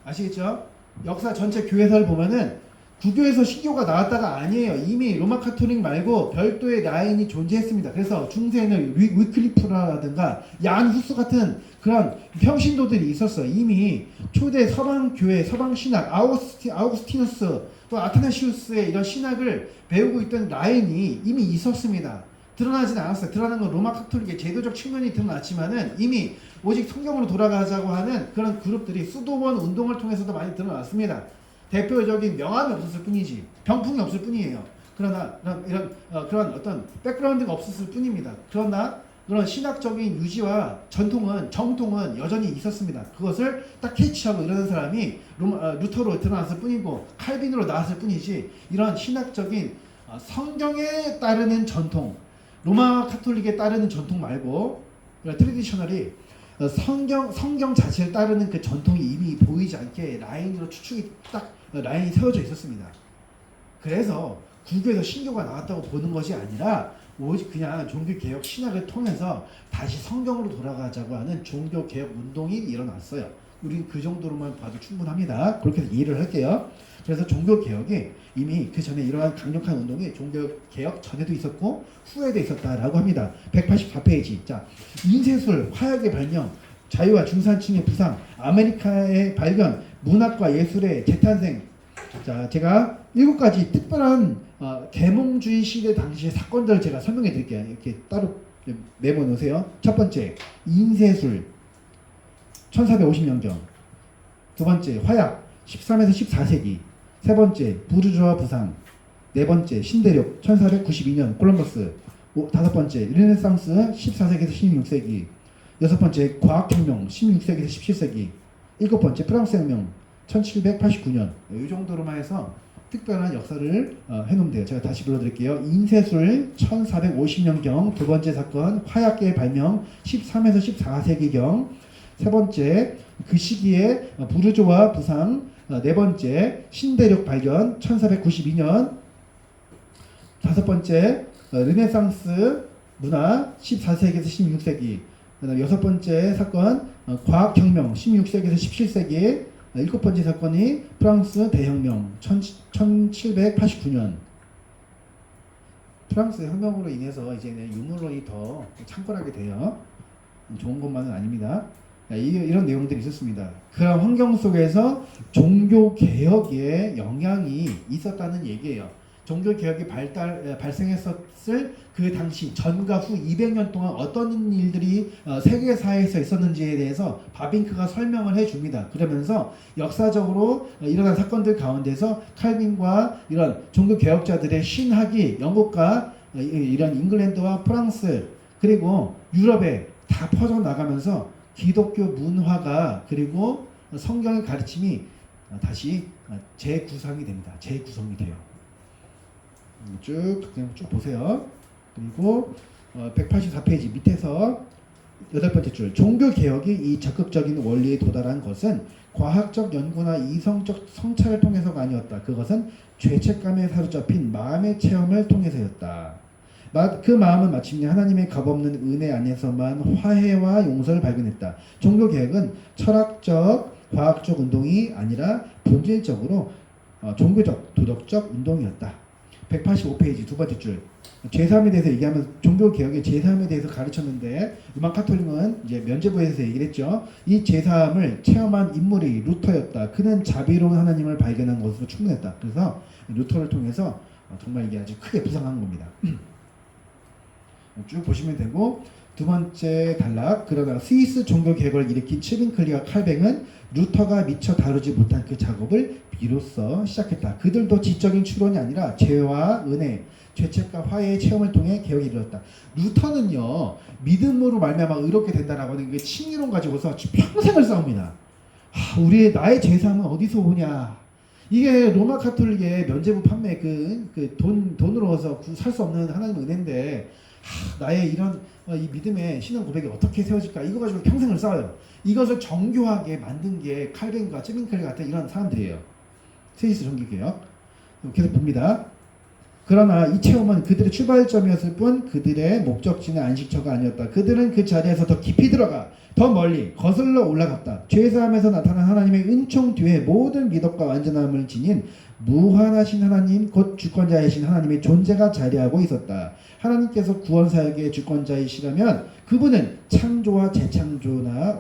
아시겠죠? 역사 전체 교회사를 보면은 구교에서 신교가 나왔다가 아니에요. 이미 로마 카톨릭 말고 별도의 라인이 존재했습니다. 그래서 중세에는 위클리프라든가 얀 후스 같은 그런 평신도들이 있었어요. 이미 초대 서방 교회, 서방 신학, 아우구스티누스 또 아타나시우스의 이런 신학을 배우고 있던 라인이 이미 있었습니다. 드러나진 않았어요. 드러난 건 로마 카톨릭의 제도적 측면이 드러났지만은 이미 오직 성경으로 돌아가자고 하는 그런 그룹들이 수도원 운동을 통해서도 많이 드러났습니다. 대표적인 명함이 없었을 뿐이지 병풍이 없을 뿐이에요. 그러나 그런 어떤 백그라운드가 없었을 뿐입니다. 그러나 그런 신학적인 유지와 정통은 여전히 있었습니다. 그것을 딱 캐치하고 이러는 사람이 루터로 드러났을 뿐이고 칼빈으로 나왔을 뿐이지 이런 신학적인 성경에 따르는 전통, 로마 카톨릭에 따르는 전통 말고 트레디셔널이 성경 자체를 따르는 그 전통이 이미 보이지 않게 라인으로 추측이 딱 라인이 세워져 있었습니다. 그래서 구교에서 신교가 나왔다고 보는 것이 아니라 오직 그냥 종교개혁 신학을 통해서 다시 성경으로 돌아가자고 하는 종교개혁 운동이 일어났어요. 우리는 그 정도로만 봐도 충분합니다. 그렇게 해서 이해를 할게요. 그래서 종교개혁이 이미 그 전에 일어난 강력한 운동이 종교개혁 전에도 있었고 후에도 있었다라고 합니다. 184페이지. 자, 인쇄술, 화약의 발명, 자유와 중산층의 부상, 아메리카의 발견, 문학과 예술의 재탄생. 자, 제가 7가지 특별한 계몽주의 시대 당시의 사건들을 제가 설명해 드릴게요. 이렇게 따로 메모 놓으세요. 첫 번째, 인쇄술 1450년경. 두 번째, 화약 13에서 14세기. 세 번째, 부르주아 부상. 네 번째, 신대륙 1492년 콜럼버스. 다섯 번째, 르네상스 14세기에서 16세기. 여섯 번째, 과학혁명 16세기에서 17세기. 일곱 번째, 프랑스 혁명 1789년. 이 정도로만 해서 특별한 역사를 해놓으면 돼요. 제가 다시 불러드릴게요. 인쇄술 1450년경 두 번째 사건, 화약계의 발명 13에서 14세기경. 세 번째, 그 시기에 부르주아 부상. 네 번째, 신대륙 발견 1492년. 다섯 번째, 르네상스 문화 14세기에서 16세기. 그다음 여섯 번째 사건, 과학혁명 16세기에서 17세기. 일곱 번째 사건이 프랑스 대혁명 1789년. 프랑스 혁명으로 인해서 이제는 유물론이 더 창궐하게 돼요. 좋은 것만은 아닙니다. 이런 내용들이 있었습니다. 그런 환경 속에서 종교 개혁의 영향이 있었다는 얘기예요. 종교 개혁이 발생했었을 그 당시 전과 후 200년 동안 어떤 일들이 세계사에서 있었는지에 대해서 바빙크가 설명을 해줍니다. 그러면서 역사적으로 일어난 사건들 가운데서 칼빈과 이런 종교 개혁자들의 신학이 영국과 이런 잉글랜드와 프랑스 그리고 유럽에 다 퍼져나가면서 기독교 문화가 그리고 성경의 가르침이 다시 재구성이 됩니다. 재구성이 돼요. 그냥 쭉 보세요. 그리고 184페이지 밑에서 여덟 번째 줄, 종교개혁이 이 적극적인 원리에 도달한 것은 과학적 연구나 이성적 성찰을 통해서가 아니었다. 그것은 죄책감에 사로잡힌 마음의 체험을 통해서였다. 그 마음은 마침내 하나님의 값없는 은혜 안에서만 화해와 용서를 발견했다. 종교개혁은 철학적, 과학적 운동이 아니라 본질적으로 종교적, 도덕적 운동이었다. 185페이지 두 번째 줄, 제3에 대해서 얘기하면 종교개혁의 제3에 대해서 가르쳤는데 로마 카톨릭은 이제 면죄부에서 얘기를 했죠. 이 제3을 체험한 인물이 루터였다. 그는 자비로운 하나님을 발견한 것으로 충분했다. 그래서 루터를 통해서 정말 이게 아주 크게 부상한 겁니다. 쭉 보시면 되고, 두 번째 단락, 그러나 스위스 종교개혁을 일으킨 츠빙클리와 칼뱅은 루터가 미처 다루지 못한 그 작업을 비로소 시작했다. 그들도 지적인 추론이 아니라 죄와 은혜, 죄책과 화해의 체험을 통해 개혁이 이르렀다. 루터는요, 믿음으로 말미암아 의롭게 된다라고 하는 그 칭의론 가지고서 평생을 싸웁니다. 나의 죄상은 어디서 오냐? 이게 로마 카톨릭의 면죄부 판매 돈으로 살 수 없는 하나님의 은혜인데 나의 이런 이 믿음의 신앙 고백이 어떻게 세워질까 이거 가지고 평생을 싸워요. 이것을 정교하게 만든 게 칼뱅과 쯔밍클레 같은 이런 사람들이에요. 스위스 종교개혁 계속 봅니다. 그러나 이 체험은 그들의 출발점이었을 뿐 그들의 목적지는 안식처가 아니었다. 그들은 그 자리에서 더 깊이 들어가 더 멀리 거슬러 올라갔다. 죄사함에서 나타난 하나님의 은총 뒤에 모든 미덕과 완전함을 지닌 무한하신 하나님 곧 주권자이신 하나님의 존재가 자리하고 있었다. 하나님께서 구원사역의 주권자이시라면 그분은 창조와 재창조나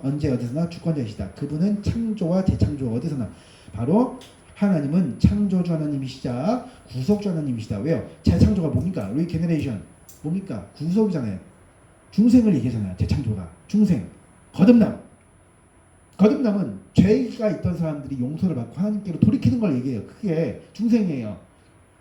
언제 어디서나 주권자이시다. 그분은 창조와 재창조 어디서나 바로 하나님은 창조주 하나님이시자 구속주 하나님이시다. 왜요? 재창조가 뭡니까? 리게너레이션 뭡니까? 구속이잖아요. 중생을 얘기하잖아요. 재창조가 중생 거듭남은 죄가 있던 사람들이 용서를 받고 하나님께로 돌이키는 걸 얘기해요. 그게 중생이에요.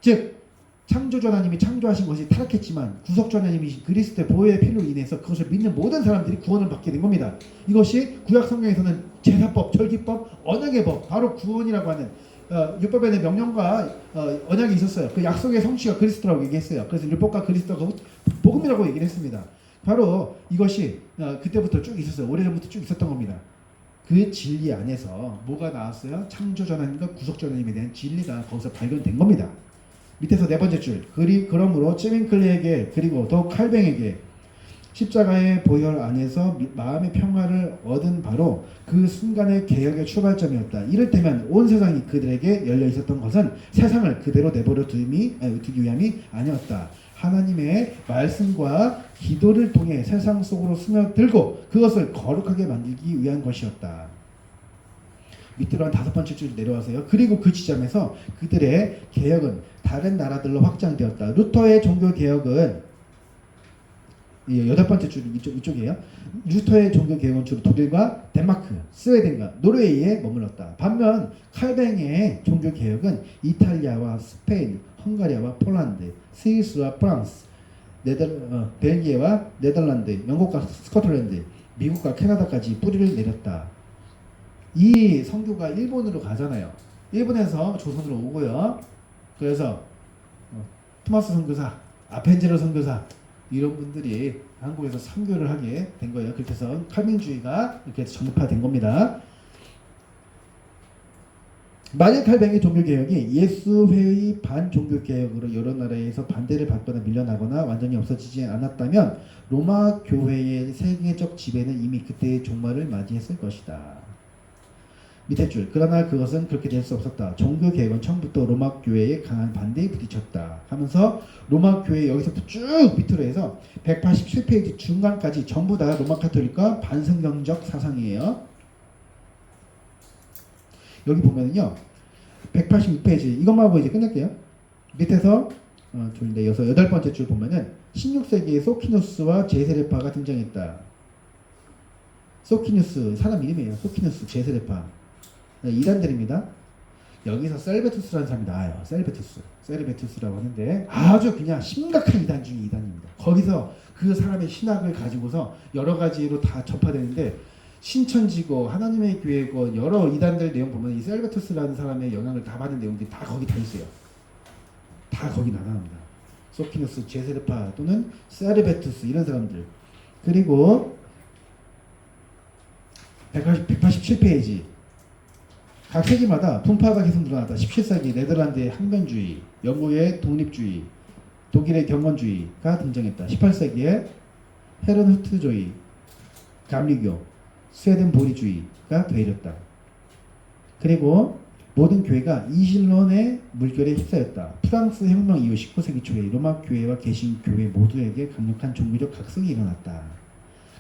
즉 창조주 하나님이 창조하신 것이 타락했지만 구속주 하나님이신 그리스도의 보혈의 피로 인해서 그것을 믿는 모든 사람들이 구원을 받게 된 겁니다. 이것이 구약 성경에서는 제사법, 절기법, 언약의 법, 바로 구원이라고 하는 율법에는 명령과 언약이 있었어요. 그 약속의 성취가 그리스도라고 얘기했어요. 그래서 율법과 그리스도가 복음이라고 얘기를 했습니다. 바로 이것이 그때부터 쭉 있었어요. 오래전부터 쭉 있었던 겁니다. 그 진리 안에서 뭐가 나왔어요? 창조주 하나님과 구속주 하나님에 대한 진리가 거기서 발견된 겁니다. 밑에서 네 번째 줄 그러므로 쯔밍클레에게 그리고 더 칼뱅에게 십자가의 보혈 안에서 마음의 평화를 얻은 바로 그 순간의 개혁의 출발점이었다. 이를테면 온 세상이 그들에게 열려 있었던 것은 세상을 그대로 내버려 두기 위함이 아니었다. 하나님의 말씀과 기도를 통해 세상 속으로 스며들고 그것을 거룩하게 만들기 위한 것이었다. 밑으로 한 5번째 줄 내려와서요. 그리고 그 지점에서 그들의 개혁은 다른 나라들로 확장되었다. 루터의 종교 개혁은 8번째 줄 이쪽이에요. 루터의 종교 개혁은 주로 독일과 덴마크, 스웨덴과 노르웨이에 머물렀다. 반면 칼뱅의 종교 개혁은 이탈리아와 스페인, 헝가리아와 폴란드, 스위스와 프랑스, 벨기에와 네덜란드, 영국과 스코틀랜드, 미국과 캐나다까지 뿌리를 내렸다. 이 선교가 일본으로 가잖아요. 일본에서 조선으로 오고요. 그래서 토마스 선교사, 아펜제로 선교사 이런 분들이 한국에서 선교를 하게 된 거예요. 그렇게 해서 칼뱅주의가 이렇게 해서 전파된 겁니다. 만일 칼뱅의 종교개혁이 예수회의 반종교개혁으로 여러 나라에서 반대를 받거나 밀려나거나 완전히 없어지지 않았다면 로마 교회의 세계적 지배는 이미 그때의 종말을 맞이했을 것이다. 밑에 줄 그러나 그것은 그렇게 될 수 없었다. 종교개혁은 처음부터 로마 교회의 강한 반대에 부딪혔다 하면서 로마 교회 여기서부터 쭉 밑으로 해서 187페이지 중간까지 전부 다 로마 카톨릭과 반성경적 사상이에요. 여기 보면은요 186페이지 이것만 하고 이제 끝낼게요. 밑에서 줄인데 8번째 줄 보면은 16세기에 소키누스와 제세레파가 등장했다. 소키누스 사람 이름이에요. 소키누스 제세레파 이단들입니다. 여기서 셀베투스라는 사람이 나와요. 셀베투스라고 하는데 아주 그냥 심각한 이단 중에 이단입니다. 거기서 그 사람의 신학을 가지고서 여러 가지로 다 접하되는데 신천지고 하나님의 교회고 여러 이단들 내용 보면 이 셀베투스라는 사람의 영향을 다 받은 내용들이 다 거기 다 있어요. 다 거기 나갑니다. 소키누스, 제세르파 또는 셀베투스 이런 사람들. 그리고 187페이지 각 세기마다 분파가 계속 늘어났다. 17세기 네덜란드의 항변주의, 영국의 독립주의, 독일의 경건주의가 등장했다. 18세기에 헤른후트주의, 감리교, 스웨덴 보리주의가 되어졌다. 그리고 모든 교회가 이신론의 물결에 휩싸였다. 프랑스 혁명 이후 19세기 초에 로마 교회와 개신교회 모두에게 강력한 종교적 각성이 일어났다.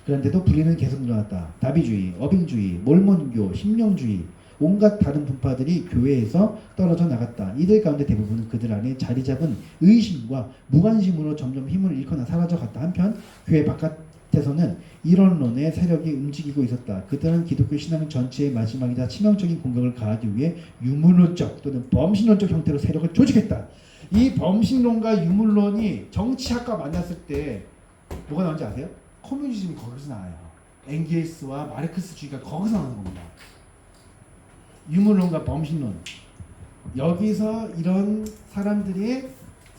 그런데도 분리는 계속 일어났다. 다비주의, 어빙주의, 몰몬교, 심령주의 온갖 다른 분파들이 교회에서 떨어져 나갔다. 이들 가운데 대부분은 그들 안에 자리 잡은 의심과 무관심으로 점점 힘을 잃거나 사라져갔다. 한편 교회 바깥에서는 이론론의 세력이 움직이고 있었다. 그들은 기독교 신앙 전체의 마지막이자 치명적인 공격을 가하기 위해 유물론적 또는 범신론적 형태로 세력을 조직했다. 이 범신론과 유물론이 정치학과 만났을 때 뭐가 나오는지 아세요? 커뮤니즘이 거기서 나와요. 엥겔스와 마르크스주의가 거기서 나오는 겁니다. 유물론과 범신론. 여기서 이런 사람들이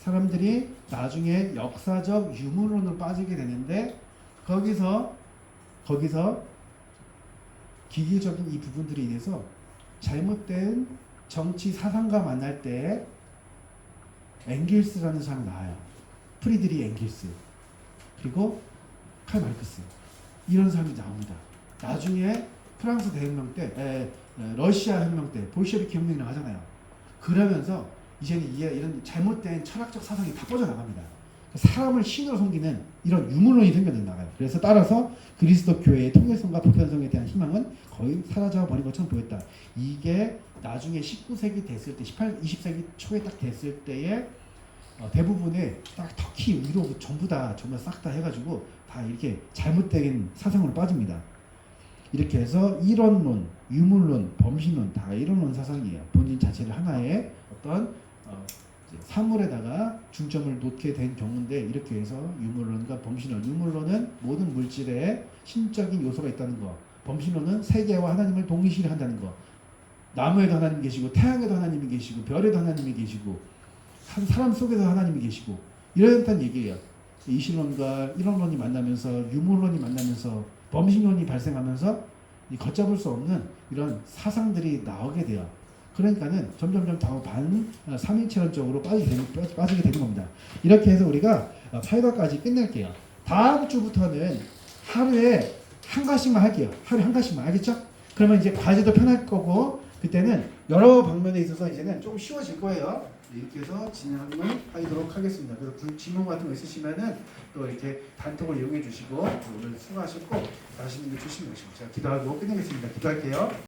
사람들이 나중에 역사적 유물론으로 빠지게 되는데 거기서 기계적인 이 부분들에 인해서 잘못된 정치 사상가 만날 때 엥겔스라는 사람이 나와요. 프리드리 엥겔스 그리고 칼 마르크스 이런 사람이 나옵니다. 나중에 프랑스 대혁명 때 러시아 혁명 때 볼셰비키 혁명이라고 하잖아요. 그러면서 이제는 이런 잘못된 철학적 사상이 다 빠져나갑니다. 사람을 신으로 섬기는 이런 유물론이 생겨나가요. 그래서 따라서 그리스도 교회의 통일성과 보편성에 대한 희망은 거의 사라져 버린 것처럼 보였다. 이게 나중에 19세기 됐을 때, 20세기 초에 딱 됐을 때에 대부분의 딱 터키, 유럽 전부 싹 다 해가지고 다 이렇게 잘못된 사상으로 빠집니다. 이렇게 해서 이론론, 유물론, 범신론 다 이론론 사상이에요. 본인 자체를 하나의 어떤 사물에다가 중점을 놓게 된 경우인데 이렇게 해서 유물론과 범신론. 유물론은 모든 물질에 신적인 요소가 있다는 거. 범신론은 세계와 하나님을 동일시한다는 거. 나무에도 하나님이 계시고 태양에도 하나님이 계시고 별에도 하나님이 계시고 한 사람 속에도 하나님이 계시고 이런다는 얘기예요. 이신론과 이론론이 만나면서 유물론이 만나면서 범신론이 발생하면서 이 걷잡을 수 없는 이런 사상들이 나오게 돼요. 그러니까는 점점점 더 삼일체론적으로 빠지게 되는 겁니다. 이렇게 해서 우리가 8과까지 끝낼게요. 다음 주부터는 하루에 한 가지만 할게요. 하루에 한 가지만 알겠죠? 그러면 이제 과제도 편할 거고 그때는 여러 방면에 있어서 이제는 좀 쉬워질 거예요. 이렇게 해서 진행을 하도록 하겠습니다. 그래서 질문 같은 거 있으시면은 또 이렇게 단톡을 이용해 주시고 오늘 수고하셨고 맛있는 거 조심히 하시고 제가 기도하고 끝내겠습니다. 기도할게요.